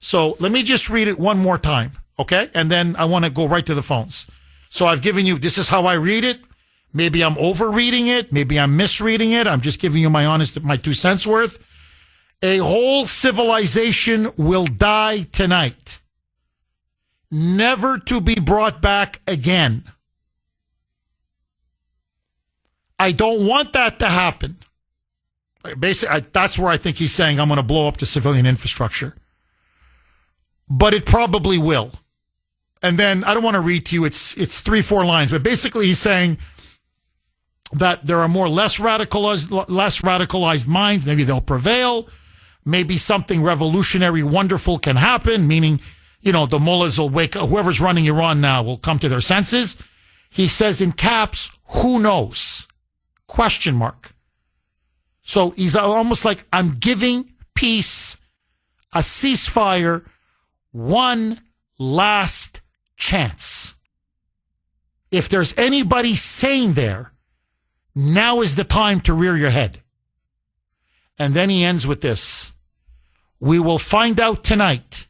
So let me just read it one more time, okay? And then I want to go right to the phones. So I've given you, this is how I read it. Maybe I'm overreading it. Maybe I'm misreading it. I'm just giving you my 2 cents worth. A whole civilization will die tonight, never to be brought back again. I don't want that to happen. Basically, that's where I think he's saying I'm going to blow up the civilian infrastructure. But it probably will. And then I don't want to read to you. It's 3-4 lines, but basically he's saying that there are less radicalized minds. Maybe they'll prevail. Maybe something revolutionary, wonderful can happen. Meaning, the mullahs will wake up. Whoever's running Iran now will come to their senses. He says in caps, "Who knows?" ? So he's almost like, I'm giving peace, a ceasefire, one last chance. If there's anybody sane there, now is the time to rear your head. And then he ends with this. We will find out tonight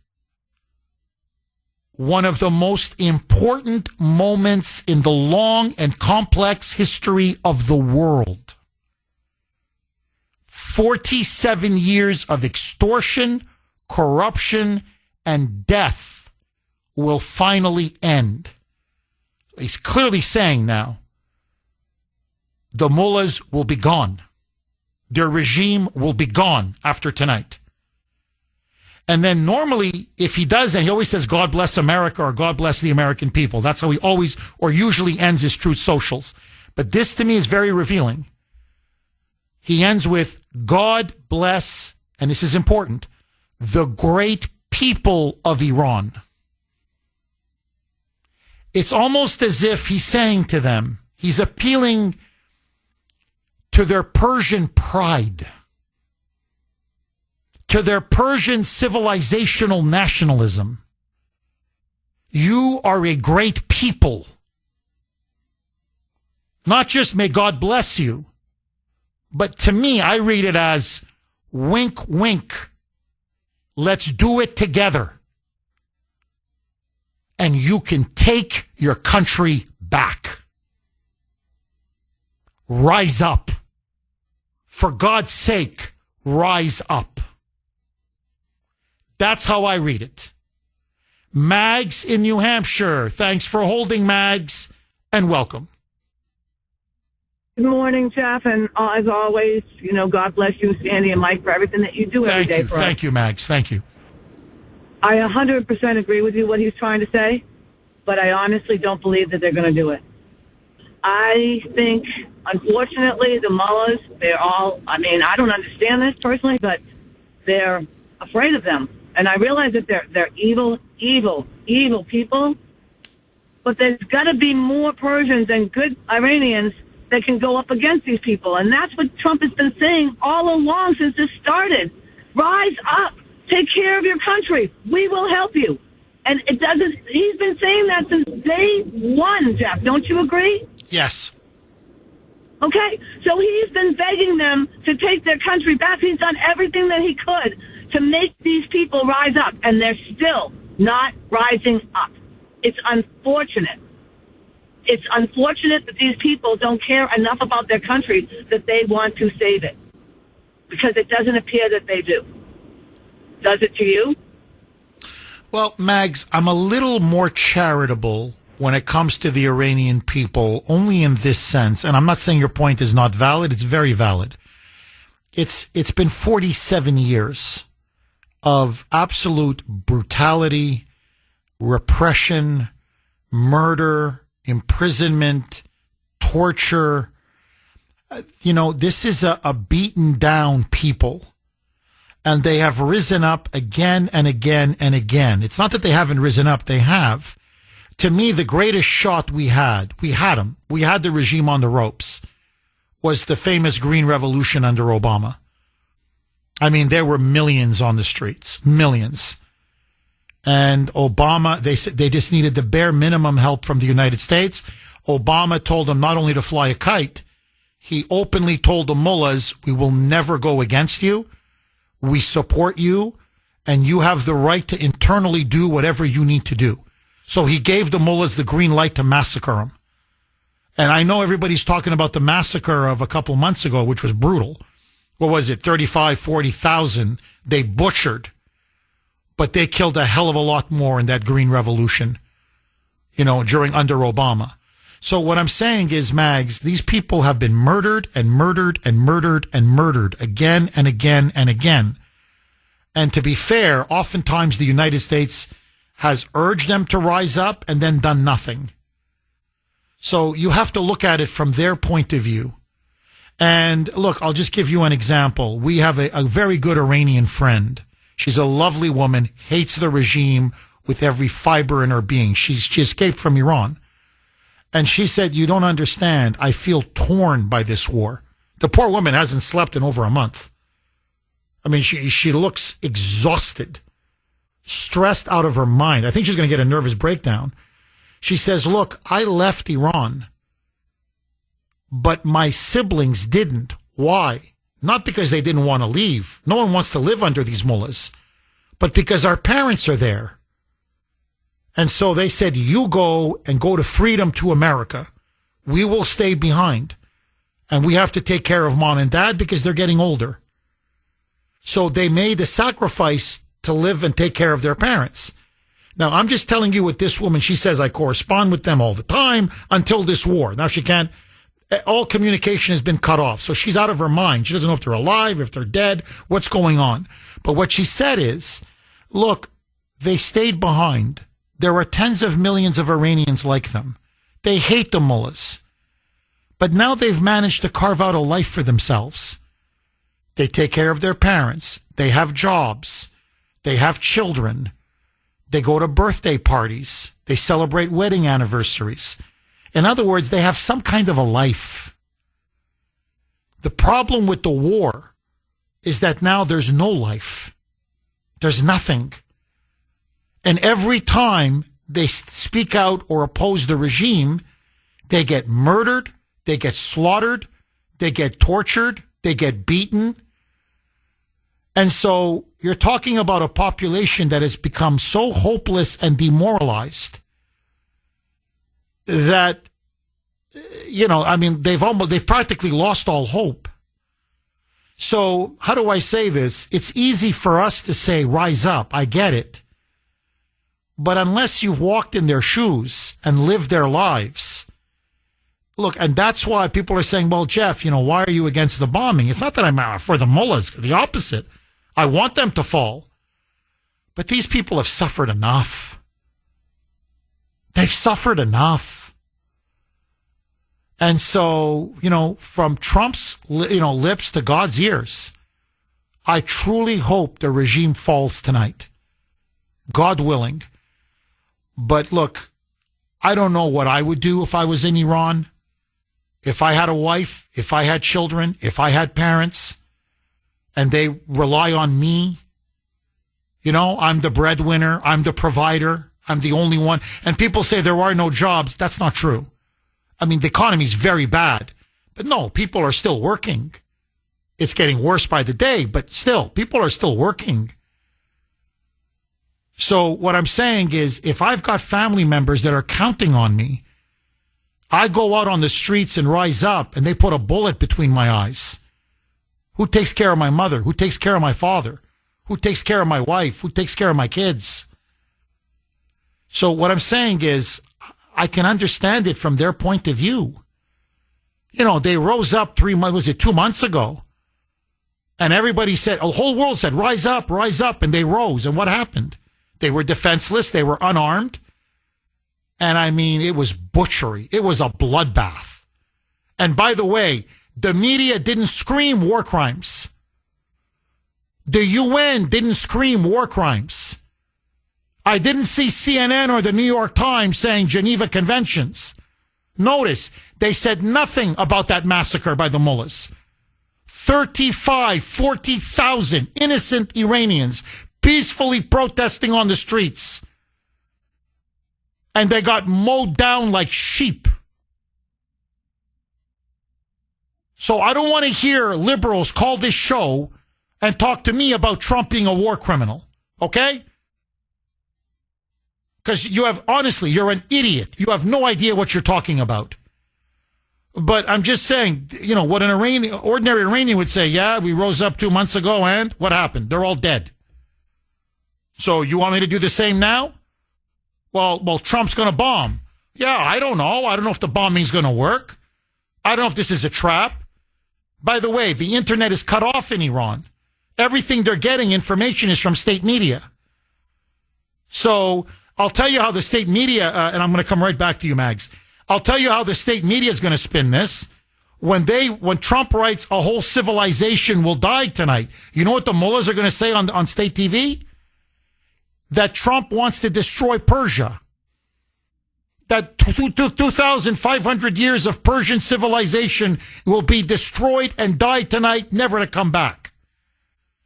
one of the most important moments in the long and complex history of the world. 47 years of extortion, corruption, and death will finally end. He's clearly saying now, the mullahs will be gone. Their regime will be gone after tonight. And then normally, if he does, and he always says, God bless America or God bless the American people. That's how he always or usually ends his Truth Socials. But this to me is very revealing. He ends with, God bless, and this is important, the great people of Iran. It's almost as if he's saying to them, he's appealing to their Persian pride, to their Persian civilizational nationalism. You are a great people. Not just may God bless you, but to me, I read it as wink, wink. Let's do it together. And you can take your country back. Rise up. For God's sake, rise up. That's how I read it. Mags in New Hampshire. Thanks for holding, Mags, and welcome. Good morning, Jeff, and as always, God bless you, Sandy and Mike, for everything that you do every day for us. Thank you, Mags. Thank you. I 100% agree with you what he's trying to say, but I honestly don't believe that they're going to do it. I think, unfortunately, the mullahs, I don't understand this personally, but they're afraid of them. And I realize that they're evil, evil, evil people, but there's got to be more Persians and good Iranians that can go up against these people. And that's what Trump has been saying all along since this started. Rise up. Take care of your country. We will help you. And he's been saying that since day one, Jeff. Don't you agree? Yes. Okay. So he's been begging them to take their country back. He's done everything that he could to make these people rise up. And they're still not rising up. It's unfortunate. It's unfortunate that these people don't care enough about their country that they want to save it. Because it doesn't appear that they do. Does it to you? Well, Mags, I'm a little more charitable when it comes to the Iranian people, only in this sense. And I'm not saying your point is not valid. It's very valid. It's been 47 years of absolute brutality, repression, murder, imprisonment, torture. This is a beaten down people. And they have risen up again and again and again. It's not that they haven't risen up. They have. To me, the greatest shot we had them. We had the regime on the ropes, was the famous Green Revolution under Obama. I mean, there were millions on the streets, millions. And Obama, they said they just needed the bare minimum help from the United States. Obama told them not only to fly a kite, he openly told the mullahs, we will never go against you. We support you, and you have the right to internally do whatever you need to do. So he gave the mullahs the green light to massacre them. And I know everybody's talking about the massacre of a couple months ago, which was brutal. What was it, 35, 40,000 they butchered. But they killed a hell of a lot more in that Green Revolution, under Obama. So what I'm saying is, Mags, these people have been murdered and murdered and murdered and murdered again and again and again. And to be fair, oftentimes the United States has urged them to rise up and then done nothing. So you have to look at it from their point of view. And look, I'll just give you an example. We have a very good Iranian friend. She's a lovely woman, hates the regime with every fiber in her being. She escaped from Iran. And she said, you don't understand. I feel torn by this war. The poor woman hasn't slept in over a month. I mean, she looks exhausted, stressed out of her mind. I think she's going to get a nervous breakdown. She says, look, I left Iran, but my siblings didn't. Why? Not because they didn't want to leave. No one wants to live under these mullahs, but because our parents are there. And so they said, you go and go to freedom to America. We will stay behind. And we have to take care of mom and dad because they're getting older. So they made a sacrifice to live and take care of their parents. Now, I'm just telling you what this woman, she says, I correspond with them all the time until this war. Now she can't, all communication has been cut off. So she's out of her mind. She doesn't know if they're alive, if they're dead, what's going on. But what she said is, look, they stayed behind. There are tens of millions of Iranians like them. They hate the mullahs. But now they've managed to carve out a life for themselves. They take care of their parents. They have jobs. They have children. They go to birthday parties. They celebrate wedding anniversaries. In other words, they have some kind of a life. The problem with the war is that now there's no life. There's nothing. And every time they speak out or oppose the regime, they get murdered, they get slaughtered, they get tortured, they get beaten. And so you're talking about a population that has become so hopeless and demoralized that, they've practically lost all hope. So how do I say this? It's easy for us to say, rise up. I get it. But unless you've walked in their shoes and lived their lives, look, and that's why people are saying, well, Jeff, why are you against the bombing? It's not that I'm for the mullahs, the opposite. I want them to fall. But these people have suffered enough. They've suffered enough. And so, from Trump's, lips to God's ears, I truly hope the regime falls tonight. God willing. But look, I don't know what I would do if I was in Iran. If I had a wife, if I had children, if I had parents, and they rely on me, I'm the breadwinner, I'm the provider, I'm the only one. And people say there are no jobs. That's not true. I mean, the economy is very bad. But no, people are still working. It's getting worse by the day, but still, people are still working. So what I'm saying is, if I've got family members that are counting on me, I go out on the streets and rise up, and they put a bullet between my eyes. Who takes care of my mother? Who takes care of my father? Who takes care of my wife? Who takes care of my kids? So what I'm saying is, I can understand it from their point of view. They rose up 2 months ago? And everybody said, the whole world said, rise up, and they rose. And what happened? They were defenseless, they were unarmed. And it was butchery. It was a bloodbath. And by the way, the media didn't scream war crimes. The UN didn't scream war crimes. I didn't see CNN or the New York Times saying Geneva Conventions. Notice, they said nothing about that massacre by the mullahs. 40,000 innocent Iranians peacefully protesting on the streets. And they got mowed down like sheep. So I don't want to hear liberals call this show and talk to me about Trump being a war criminal. Okay? Because you're an idiot. You have no idea what you're talking about. But I'm just saying, what an ordinary Iranian would say, yeah, we rose up 2 months ago and what happened? They're all dead. So you want me to do the same now? Well, Trump's going to bomb. Yeah, I don't know. I don't know if the bombing's going to work. I don't know if this is a trap. By the way, the internet is cut off in Iran. Everything they're getting information is from state media. So I'll tell you how the state media, and I'm going to come right back to you, Mags. I'll tell you how the state media is going to spin this. When Trump writes a whole civilization will die tonight, you know what the mullahs are going to say on state TV? That Trump wants to destroy Persia. That 2,500 years of Persian civilization will be destroyed and die tonight, never to come back.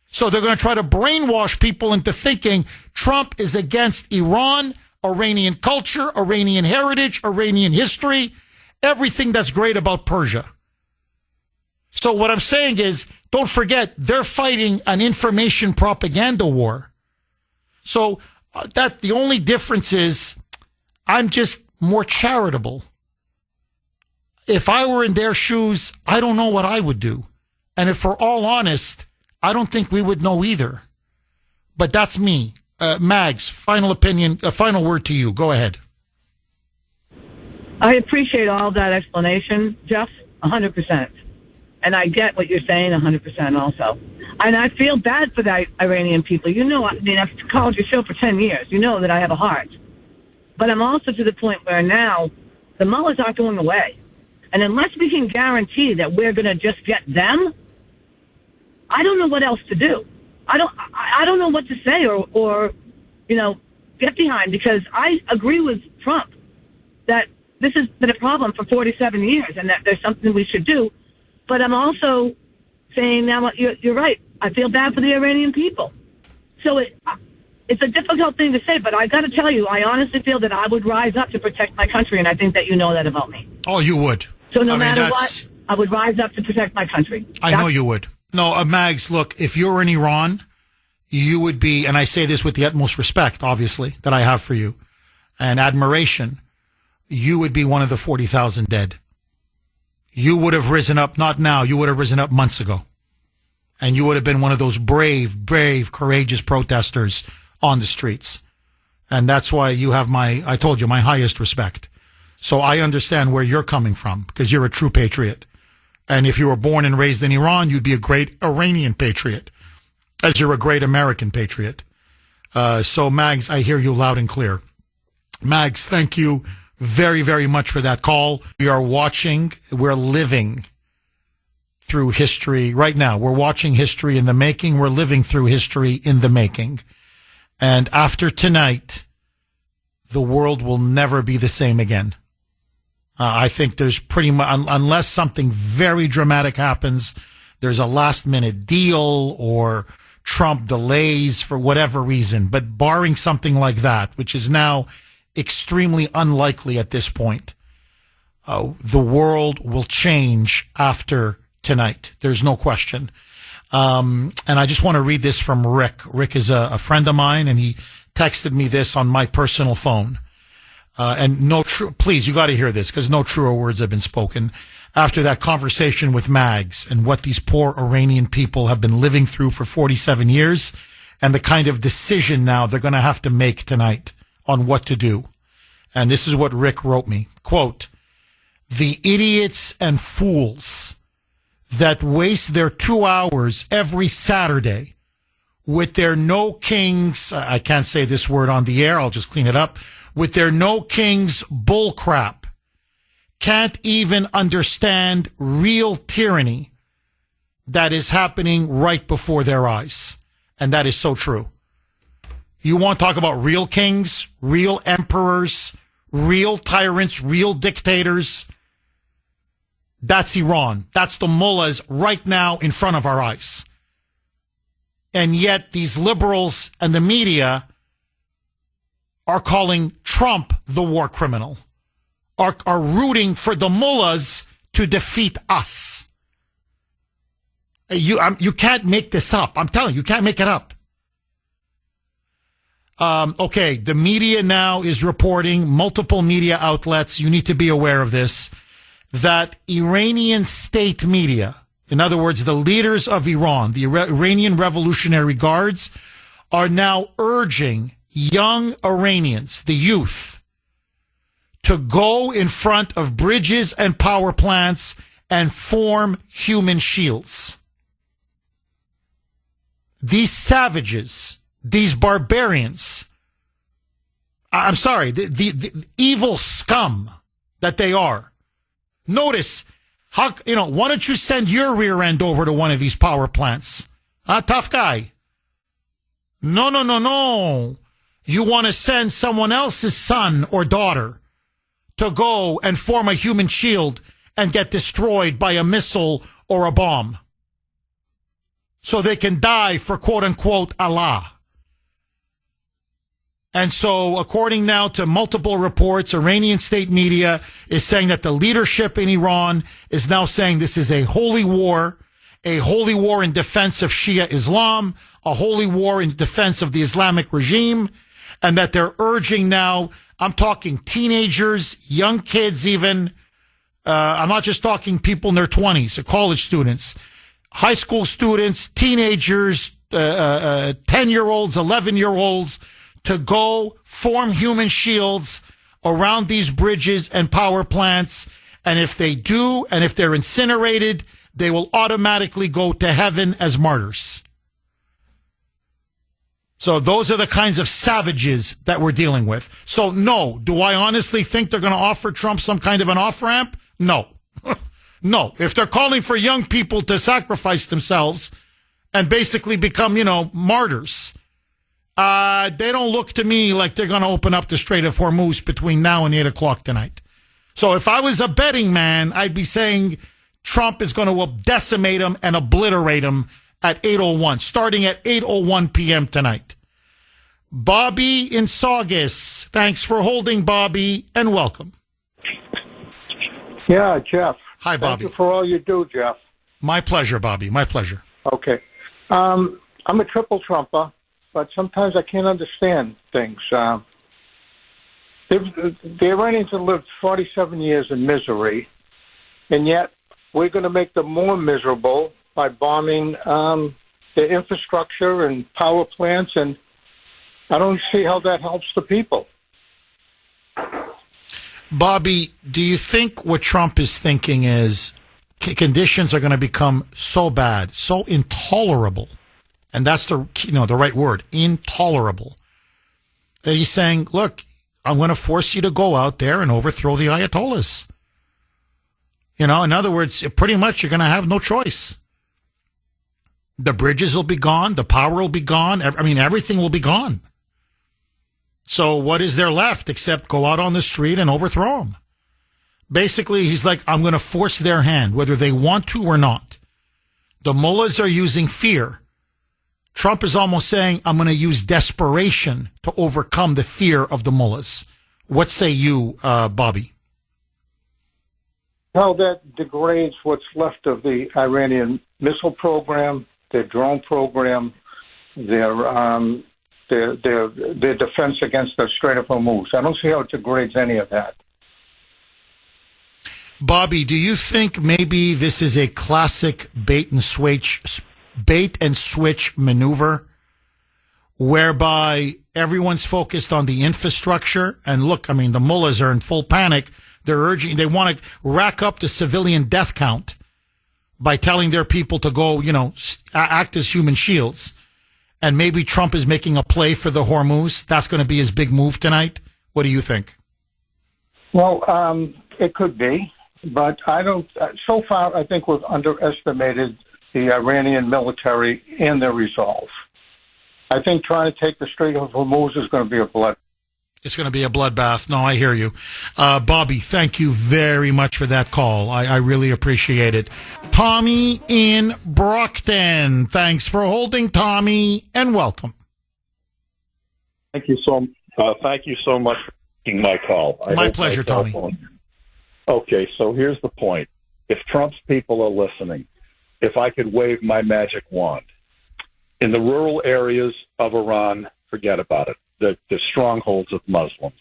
So they're going to try to brainwash people into thinking Trump is against Iran, Iranian culture, Iranian heritage, Iranian history, everything that's great about Persia. So what I'm saying is, don't forget, they're fighting an information propaganda war. So that the only difference is I'm just more charitable. If I were in their shoes, I don't know what I would do. And if we're all honest, I don't think we would know either. But that's me. Mags, final opinion, a final word to you. Go ahead. I appreciate all that explanation, Jeff, 100%. And I get what you're saying 100% also. And I feel bad for the Iranian people. I've called your show for 10 years. You know that I have a heart. But I'm also to the point where now the mullahs aren't going away. And unless we can guarantee that we're going to just get them, I don't know what else to do. I don't know what to say or get behind, because I agree with Trump that this has been a problem for 47 years and that there's something we should do. But I'm also saying now, you're right. I feel bad for the Iranian people. So it's a difficult thing to say, but I got to tell you, I honestly feel that I would rise up to protect my country, and I think that you know that about me. Oh, you would. So no matter what, I would rise up to protect my country. I know you would. No, Mags, look, if you're in Iran, you would be, and I say this with the utmost respect, obviously, that I have for you, and admiration, you would be one of the 40,000 dead. You would have risen up, not now, you would have risen up months ago. And you would have been one of those brave, courageous protesters on the streets. And that's why you have I told you, my highest respect. So I understand where you're coming from, because you're a true patriot. And if you were born and raised in Iran, you'd be a great Iranian patriot, as you're a great American patriot. So, Mags, I hear you loud and clear. Mags, thank you very, very much for that call. We are watching, we're living through history right now. We're watching history in the making. We're living through history in the making. And after tonight, the world will never be the same again. I think there's pretty much, unless something very dramatic happens, there's a last minute deal or Trump delays for whatever reason. But barring something like that, which is now extremely unlikely at this point, the world will change after tonight. There's no question. And I just want to read this from Rick. Rick is a friend of mine, and he texted me this on my personal phone. And please, you got to hear this, because no truer words have been spoken after that conversation with Mags and what these poor Iranian people have been living through for 47 years and the kind of decision now they're going to have to make tonight on what to do. And this is what Rick wrote me. Quote, "The idiots and fools that waste their 2 hours every Saturday with their no kings," I can't say this word on the air, I'll just clean it up, "with their no kings bullcrap, can't even understand real tyranny that is happening right before their eyes." And that is so true. You want to talk about real kings, real emperors, real tyrants, real dictators? That's Iran. That's the mullahs right now in front of our eyes. And yet these liberals and the media are calling Trump the war criminal, are rooting for the mullahs to defeat us. You can't make this up. I'm telling you, you can't make it up. Okay, the media now is reporting, multiple media outlets, you need to be aware of this, that Iranian state media, in other words, the leaders of Iran, the Iranian Revolutionary Guards, are now urging young Iranians, the youth, to go in front of bridges and power plants and form human shields. These savages, these barbarians, I'm sorry, the evil scum that they are. Notice, why don't you send your rear end over to one of these power plants? Tough guy. No. You want to send someone else's son or daughter to go and form a human shield and get destroyed by a missile or a bomb, so they can die for quote unquote Allah. And so, according now to multiple reports, Iranian state media is saying that the leadership in Iran is now saying this is a holy war in defense of Shia Islam, a holy war in defense of the Islamic regime, and that they're urging now, I'm talking teenagers, young kids even, I'm not just talking people in their 20s, college students, high school students, teenagers, 10-year-olds, 11-year-olds, to go form human shields around these bridges and power plants. And if they do, and if they're incinerated, they will automatically go to heaven as martyrs. So those are the kinds of savages that we're dealing with. So no, do I honestly think they're going to offer Trump some kind of an off-ramp? No. No. If they're calling for young people to sacrifice themselves and basically become, martyrs, they don't look to me like they're going to open up the Strait of Hormuz between now and 8 o'clock tonight. So if I was a betting man, I'd be saying Trump is going to decimate him and obliterate him at 8:01, starting at 8:01 p.m. tonight. Bobby in Saugus. Thanks for holding, Bobby, and welcome. Yeah, Jeff. Hi, Bobby. Thank you for all you do, Jeff. My pleasure, Bobby. My pleasure. Okay. I'm a triple Trumper, but sometimes I can't understand things. The Iranians have lived 47 years in misery, and yet we're going to make them more miserable by bombing their infrastructure and power plants, and I don't see how that helps the people. Bobby, do you think what Trump is thinking is conditions are going to become so bad, so intolerable, and that's the right word, intolerable, that he's saying, look, I'm going to force you to go out there and overthrow the Ayatollahs. In other words, pretty much you're going to have no choice. The bridges will be gone. The power will be gone. Everything will be gone. So what is there left except go out on the street and overthrow them? Basically, he's like, I'm going to force their hand, whether they want to or not. The mullahs are using fear. Trump is almost saying, I'm going to use desperation to overcome the fear of the mullahs. What say you, Bobby? Well, that degrades what's left of the Iranian missile program, their drone program, their defense against the Strait of Hormuz. I don't see how it degrades any of that. Bobby, do you think maybe this is a classic bait and switch maneuver whereby everyone's focused on the infrastructure? And look, the mullahs are in full panic. They want to rack up the civilian death count by telling their people to go, act as human shields. And maybe Trump is making a play for the Hormuz. That's going to be his big move tonight. What do you think? Well, it could be, but I don't. So far, I think we've underestimated the Iranian military and their resolve. I think trying to take the Strait of Hormuz is going to be a blood. It's going to be a bloodbath. No, I hear you. Bobby, thank you very much for that call. I really appreciate it. Tommy in Brockton. Thanks for holding, Tommy, and welcome. Thank you so much for taking my call. My pleasure, Tommy. Okay, so here's the point. If Trump's people are listening, if I could wave my magic wand, in the rural areas of Iran, forget about it. The strongholds of Muslims.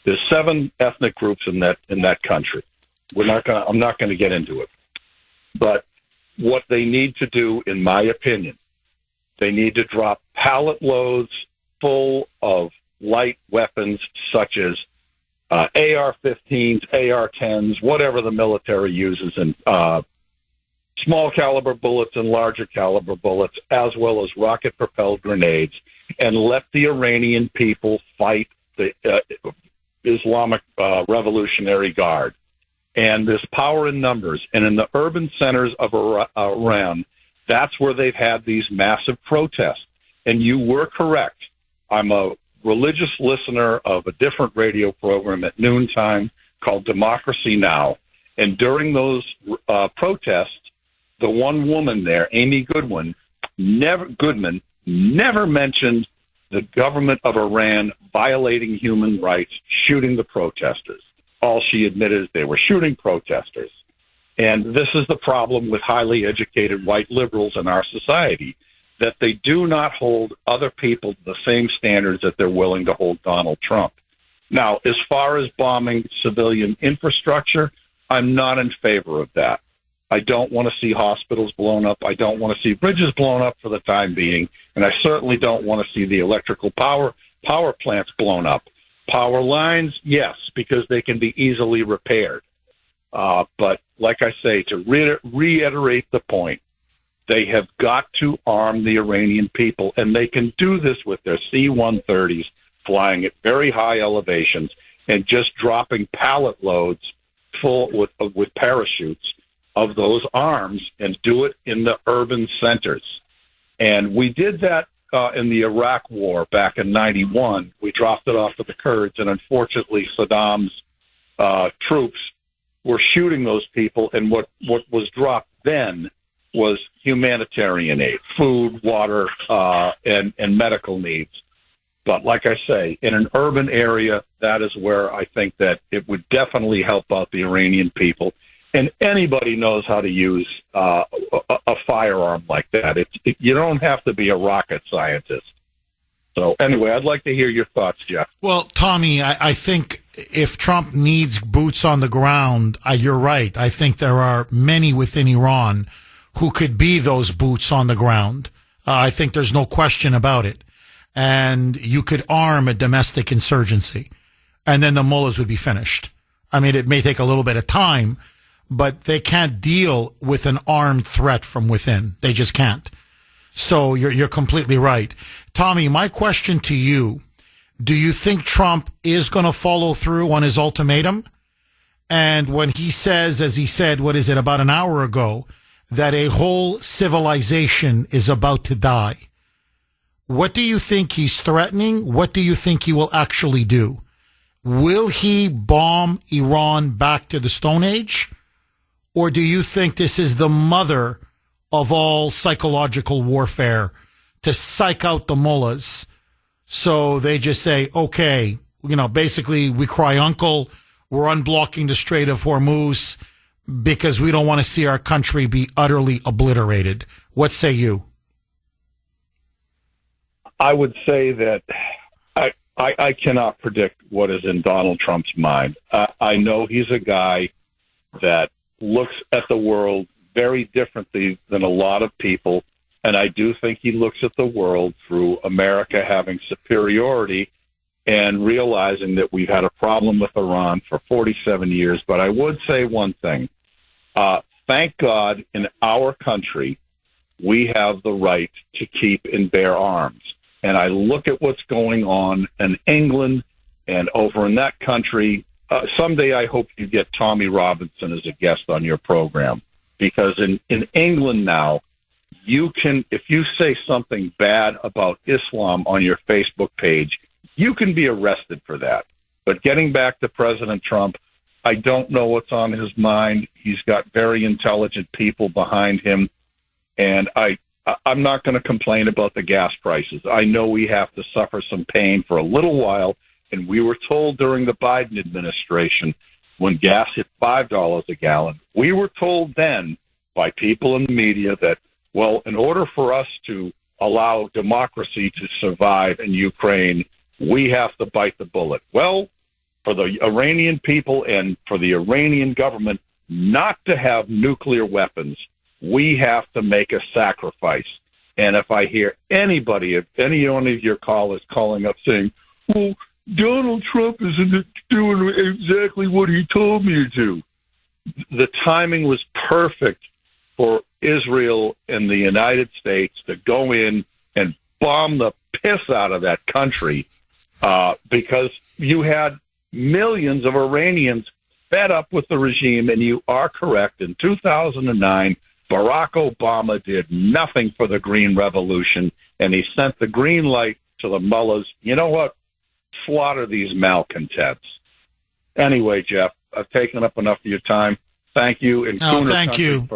There's 7 ethnic groups in that country. I'm not going to get into it. But what they need to do, in my opinion, they need to drop pallet loads full of light weapons such as AR-15s, AR-10s, whatever the military uses, and small caliber bullets and larger caliber bullets, as well as rocket-propelled grenades, and let the Iranian people fight the Islamic Revolutionary Guard. And there's power in numbers. And in the urban centers of Iran, that's where they've had these massive protests. And you were correct. I'm a religious listener of a different radio program at noontime called Democracy Now! And during those protests, the one woman there, Amy Goodman, never mentioned the government of Iran violating human rights, shooting the protesters. All she admitted is they were shooting protesters. And this is the problem with highly educated white liberals in our society, that they do not hold other people to the same standards that they're willing to hold Donald Trump. Now, as far as bombing civilian infrastructure, I'm not in favor of that. I don't want to see hospitals blown up. I don't want to see bridges blown up for the time being. And I certainly don't want to see the electrical power plants blown up. Power lines, yes, because they can be easily repaired. But like I say, to reiterate the point, they have got to arm the Iranian people, and they can do this with their C-130s flying at very high elevations and just dropping pallet loads full with parachutes of those arms, and do it in the urban centers. And we did that in the Iraq War back in 91. We dropped it off of the Kurds, and unfortunately Saddam's troops were shooting those people, and what was dropped then was humanitarian aid, food, water, and medical needs. But like I say, in an urban area, that is where I think that it would definitely help out the Iranian people. And anybody knows how to use a firearm like that. You don't have to be a rocket scientist. So anyway, I'd like to hear your thoughts, Jeff. Well, Tommy, I think if Trump needs boots on the ground, you're right. I think there are many within Iran who could be those boots on the ground. I think there's no question about it. And you could arm a domestic insurgency, and then the mullahs would be finished. I mean, it may take a little bit of time, but they can't deal with an armed threat from within. They just can't. So you're completely right. Tommy, my question to you, do you think Trump is going to follow through on his ultimatum? And when he says, as he said, what is it, about an hour ago, that a whole civilization is about to die, what do you think he's threatening? What do you think he will actually do? Will he bomb Iran back to the Stone Age? Or do you think this is the mother of all psychological warfare, to psych out the mullahs so they just say, okay, basically we cry uncle, we're unblocking the Strait of Hormuz because we don't want to see our country be utterly obliterated? What say you? I would say that I cannot predict what is in Donald Trump's mind. I know he's a guy that looks at the world very differently than a lot of people, and I do think he looks at the world through America having superiority and realizing that we've had a problem with Iran for 47 years. But I would say one thing. Thank God in our country we have the right to keep and bear arms. And I look at what's going on in England and over in that country. Someday I hope you get Tommy Robinson as a guest on your program, because in England now, you can, if you say something bad about Islam on your Facebook page, you can be arrested for that. But getting back to President Trump, I don't know what's on his mind. He's got very intelligent people behind him, and I'm not going to complain about the gas prices. I know we have to suffer some pain for a little while, and we were told during the Biden administration when gas hit $5 a gallon, we were told then by people in the media that, well, in order for us to allow democracy to survive in Ukraine, we have to bite the bullet. Well, for the Iranian people and for the Iranian government not to have nuclear weapons, we have to make a sacrifice. And if I hear anybody, if any one of your callers calling up saying, well, Donald Trump isn't doing exactly what he told me to do, the timing was perfect for Israel and the United States to go in and bomb the piss out of that country, because you had millions of Iranians fed up with the regime. And you are correct. In 2009, Barack Obama did nothing for the Green Revolution, and he sent the green light to the mullahs. You know what? Slaughter these malcontents. Anyway, Jeff, I've taken up enough of your time. Thank you. And thank you.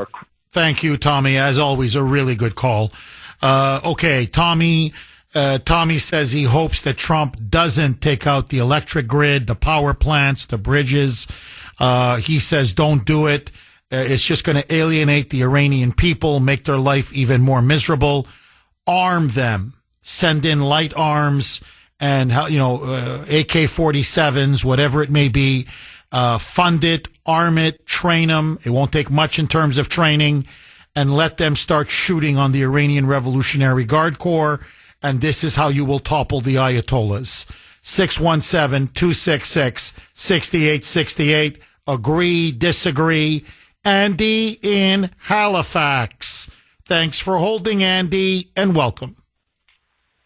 Thank you, Tommy. As always, a really good call. Okay, Tommy says he hopes that Trump doesn't take out the electric grid, the power plants, the bridges. He says don't do it. It's just going to alienate the Iranian people, make their life even more miserable. Arm them. Send in light arms and, AK-47s, whatever it may be. Fund it, arm it, train them. It won't take much in terms of training. And let them start shooting on the Iranian Revolutionary Guard Corps. And this is how you will topple the Ayatollahs. 617-266-6868. Agree, disagree. Andy in Halifax. Thanks for holding, Andy, and welcome.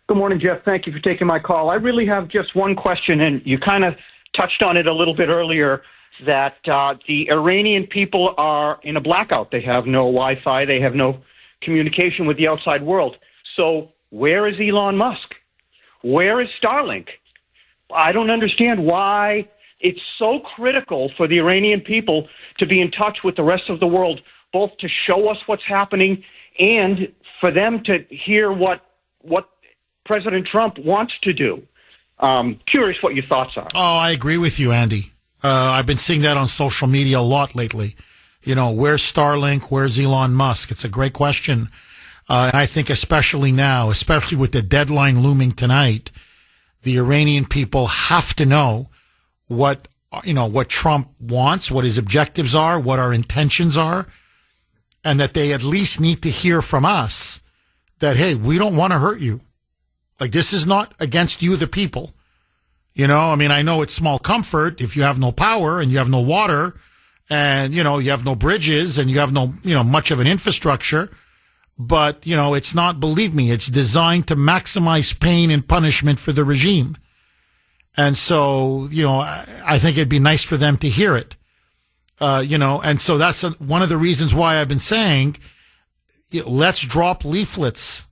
Good morning, Jeff. Thank you for taking my call. I really have just one question, and you kind of touched on it a little bit earlier, that the Iranian people are in a blackout. They have no Wi-Fi. They have no communication with the outside world. So where is Elon Musk? Where is Starlink? I don't understand why it's so critical for the Iranian people to be in touch with the rest of the world, both to show us what's happening and for them to hear what President Trump wants to do. Curious what your thoughts are. Oh, I agree with you, Andy. I've been seeing that on social media a lot lately. You know, where's Starlink? Where's Elon Musk? It's a great question. And I think especially now, especially with the deadline looming tonight, the Iranian people have to know what Trump wants, what his objectives are, what our intentions are, and that they at least need to hear from us that, hey, we don't want to hurt you. Like, this is not against you, the people. You know, I mean, I know it's small comfort if you have no power and you have no water and, you know, you have no bridges and you have no, you know, much of an infrastructure. But, you know, it's not, believe me, it's designed to maximize pain and punishment for the regime. And so, you know, I think it'd be nice for them to hear it. You know, and so that's one of the reasons why I've been saying, let's drop leaflets.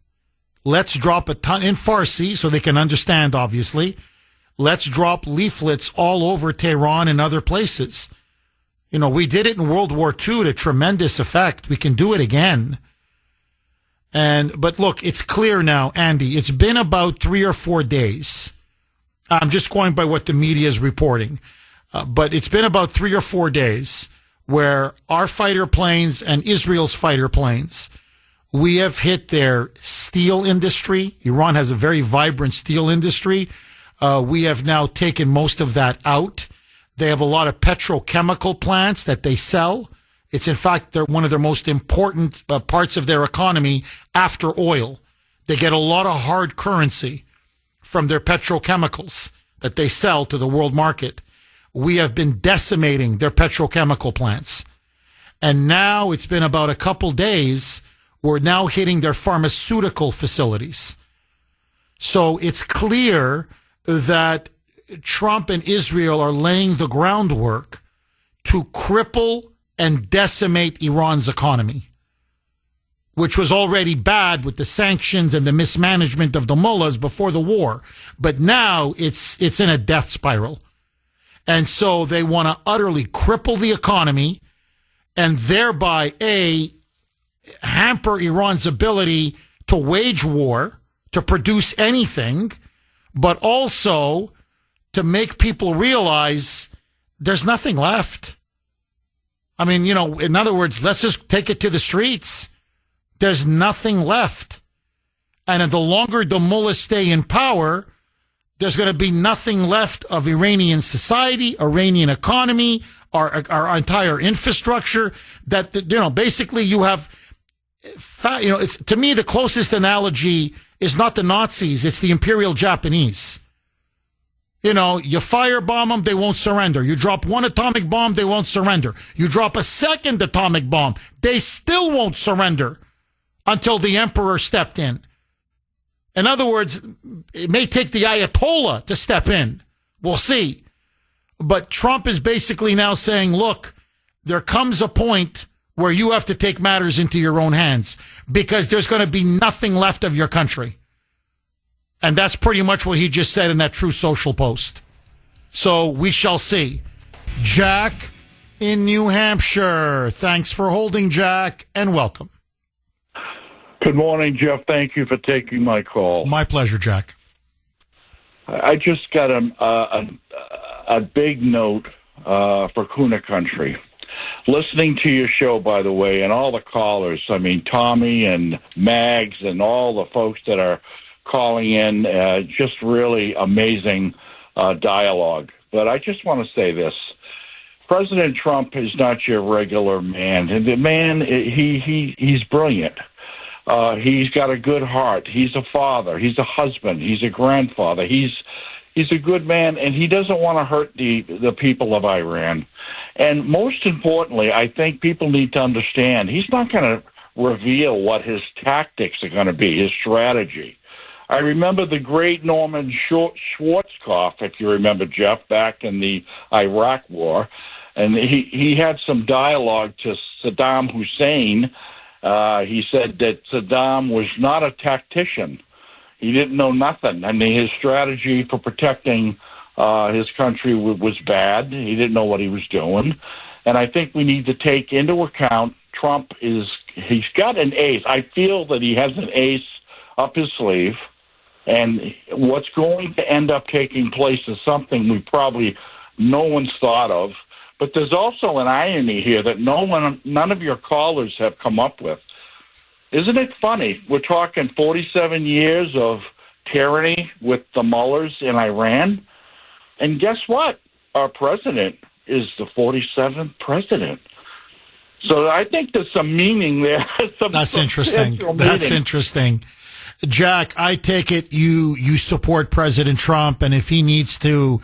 Let's drop a ton in Farsi so they can understand, obviously. Let's drop leaflets all over Tehran and other places. You know, we did it in World War II to tremendous effect. We can do it again. But look, it's clear now, Andy, it's been about 3 or 4 days. I'm just going by what the media is reporting. But it's been about 3 or 4 days where our fighter planes and Israel's fighter planes, we have hit their steel industry. Iran has a very vibrant steel industry. We have now taken most of that out. They have a lot of petrochemical plants that they sell. It's, in fact, they're one of their most important parts of their economy after oil. They get a lot of hard currency from their petrochemicals that they sell to the world market. We have been decimating their petrochemical plants. And now it's been about a couple days, we're now hitting their pharmaceutical facilities. So it's clear that Trump and Israel are laying the groundwork to cripple and decimate Iran's economy, which was already bad with the sanctions and the mismanagement of the mullahs before the war. But now it's in a death spiral. And so they want to utterly cripple the economy and thereby, hamper Iran's ability to wage war, to produce anything, but also to make people realize there's nothing left. I mean, you know, in other words, let's just take it to the streets. There's nothing left. And the longer the mullahs stay in power, there's going to be nothing left of Iranian society, Iranian economy, our entire infrastructure. That, you know, basically you have, you know, it's, to me, the closest analogy is not the Nazis, it's the Imperial Japanese. You know, you firebomb them, they won't surrender. You drop one atomic bomb, they won't surrender. You drop a second atomic bomb, they still won't surrender until the emperor stepped in. In other words, it may take the Ayatollah to step in. We'll see. But Trump is basically now saying, look, there comes a point where you have to take matters into your own hands because there's going to be nothing left of your country. And that's pretty much what he just said in that Truth Social post. So we shall see. Jack in New Hampshire. Thanks for holding, Jack, and welcome. Good morning, Jeff. Thank you for taking my call. My pleasure, Jack. I just got a big note for Kuhner country. Listening to your show, by the way, and all the callers, I mean, Tommy and Mags and all the folks that are calling in, just really amazing dialogue. But I just want to say this. President Trump is not your regular man. And the man, he's brilliant. He's got a good heart. He's a father. He's a husband. He's a grandfather. He's a good man, and he doesn't want to hurt the people of Iran. And most importantly, I think people need to understand he's not going to reveal what his tactics are going to be, his strategy. I remember the great Norman Schwarzkopf, if you remember, Jeff, back in the Iraq War, and he had some dialogue to Saddam Hussein. He said that Saddam was not a tactician. He didn't know nothing. I mean, his strategy for protecting his country was bad. He didn't know what he was doing. And I think we need to take into account Trump he's got an ace. I feel that he has an ace up his sleeve. And what's going to end up taking place is something no one's thought of. But there's also an irony here that none of your callers have come up with. Isn't it funny? We're talking 47 years of tyranny with the Mullahs in Iran. And guess what? Our president is the 47th president. So I think there's some meaning there. That's interesting. That's interesting. Jack, I take it you support President Trump, and if he needs to,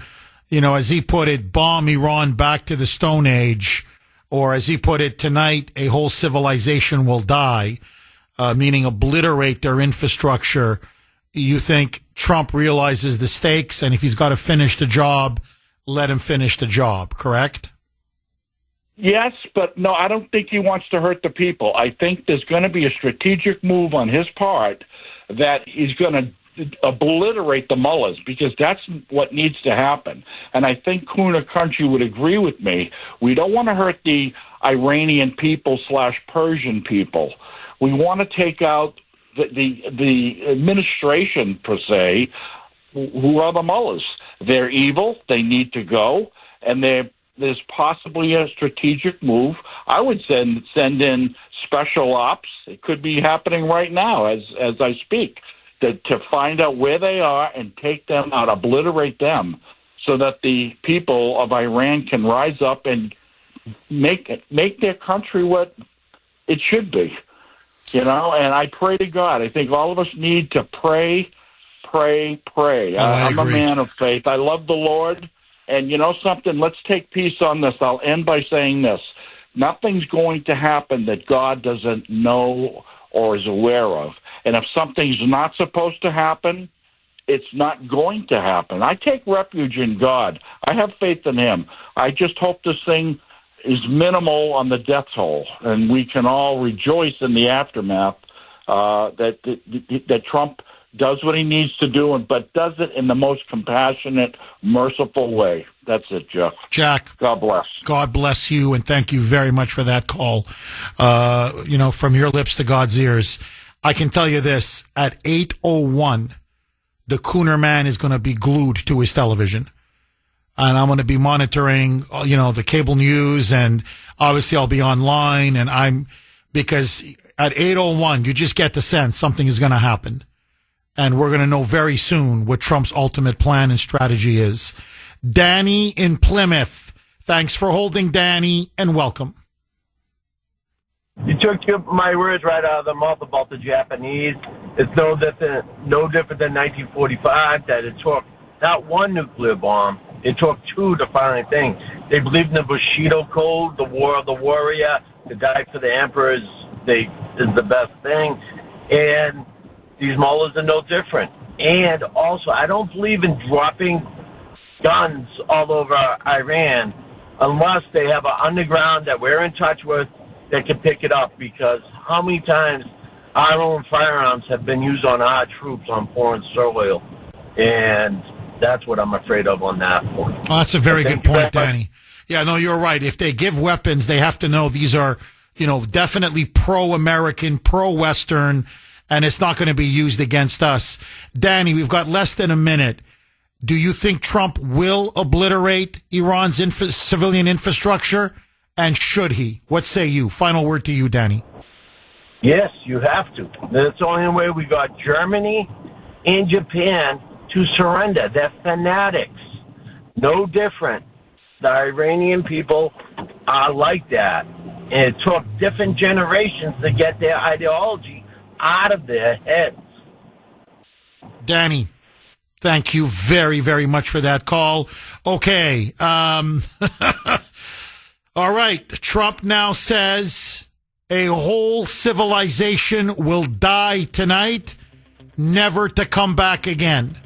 as he put it, bomb Iran back to the Stone Age, or as he put it, tonight a whole civilization will die, meaning obliterate their infrastructure. You think Trump realizes the stakes, and if he's got to finish the job, let him finish the job, correct? Yes, but no, I don't think he wants to hurt the people. I think there's going to be a strategic move on his part that he's going to obliterate the mullahs, because that's what needs to happen. And I think Kuhner country would agree with me. We don't want to hurt the Iranian people / Persian people. We want to take out the administration, per se, who are the mullahs. They're evil. They need to go. And there's possibly a strategic move. I would send in special ops. It could be happening right now as I speak, to find out where they are and take them out, obliterate them, so that the people of Iran can rise up and make their country what it should be. And I pray to God. I think all of us need to pray. I'm a man of faith. I love the Lord. And you know something? Let's take peace on this. I'll end by saying this. Nothing's going to happen that God doesn't know or is aware of. And if something's not supposed to happen, it's not going to happen. I take refuge in God. I have faith in Him. I just hope this thing is minimal on the death toll, and we can all rejoice in the aftermath that Trump does what he needs to do, but does it in the most compassionate, merciful way. That's it, Jeff. Jack. God bless. God bless you, and thank you very much for that call. From your lips to God's ears. I can tell you this, at 8:01, the Kuhner man is going to be glued to his television. And I'm going to be monitoring, the cable news, and obviously I'll be online, because at 8:01, you just get the sense something is going to happen. And we're going to know very soon what Trump's ultimate plan and strategy is. Danny in Plymouth. Thanks for holding, Danny, and welcome. You took my words right out of the mouth about the Japanese. It's no different than 1945, that it took not one nuclear bomb, it took two to finally think. They believed in the Bushido Code, the war of the warrior, to die for the emperor is the best thing. And these mullahs are no different. And also, I don't believe in dropping guns all over Iran unless they have an underground that we're in touch with that can pick it up, because how many times our own firearms have been used on our troops on foreign soil? And that's what I'm afraid of on that point. Oh, that's a very good point, Danny. Yeah, no, you're right. If they give weapons, they have to know these are, definitely pro-American, pro-Western, and it's not going to be used against us. Danny, we've got less than a minute. Do you think Trump will obliterate Iran's civilian infrastructure? And should he? What say you? Final word to you, Danny. Yes, you have to. That's the only way. We got Germany and Japan to surrender. They're fanatics. No different. The Iranian people are like that. And it took different generations to get their ideology out of their heads. Danny, thank you very, very much for that call. Okay. All right. Trump now says a whole civilization will die tonight, never to come back again.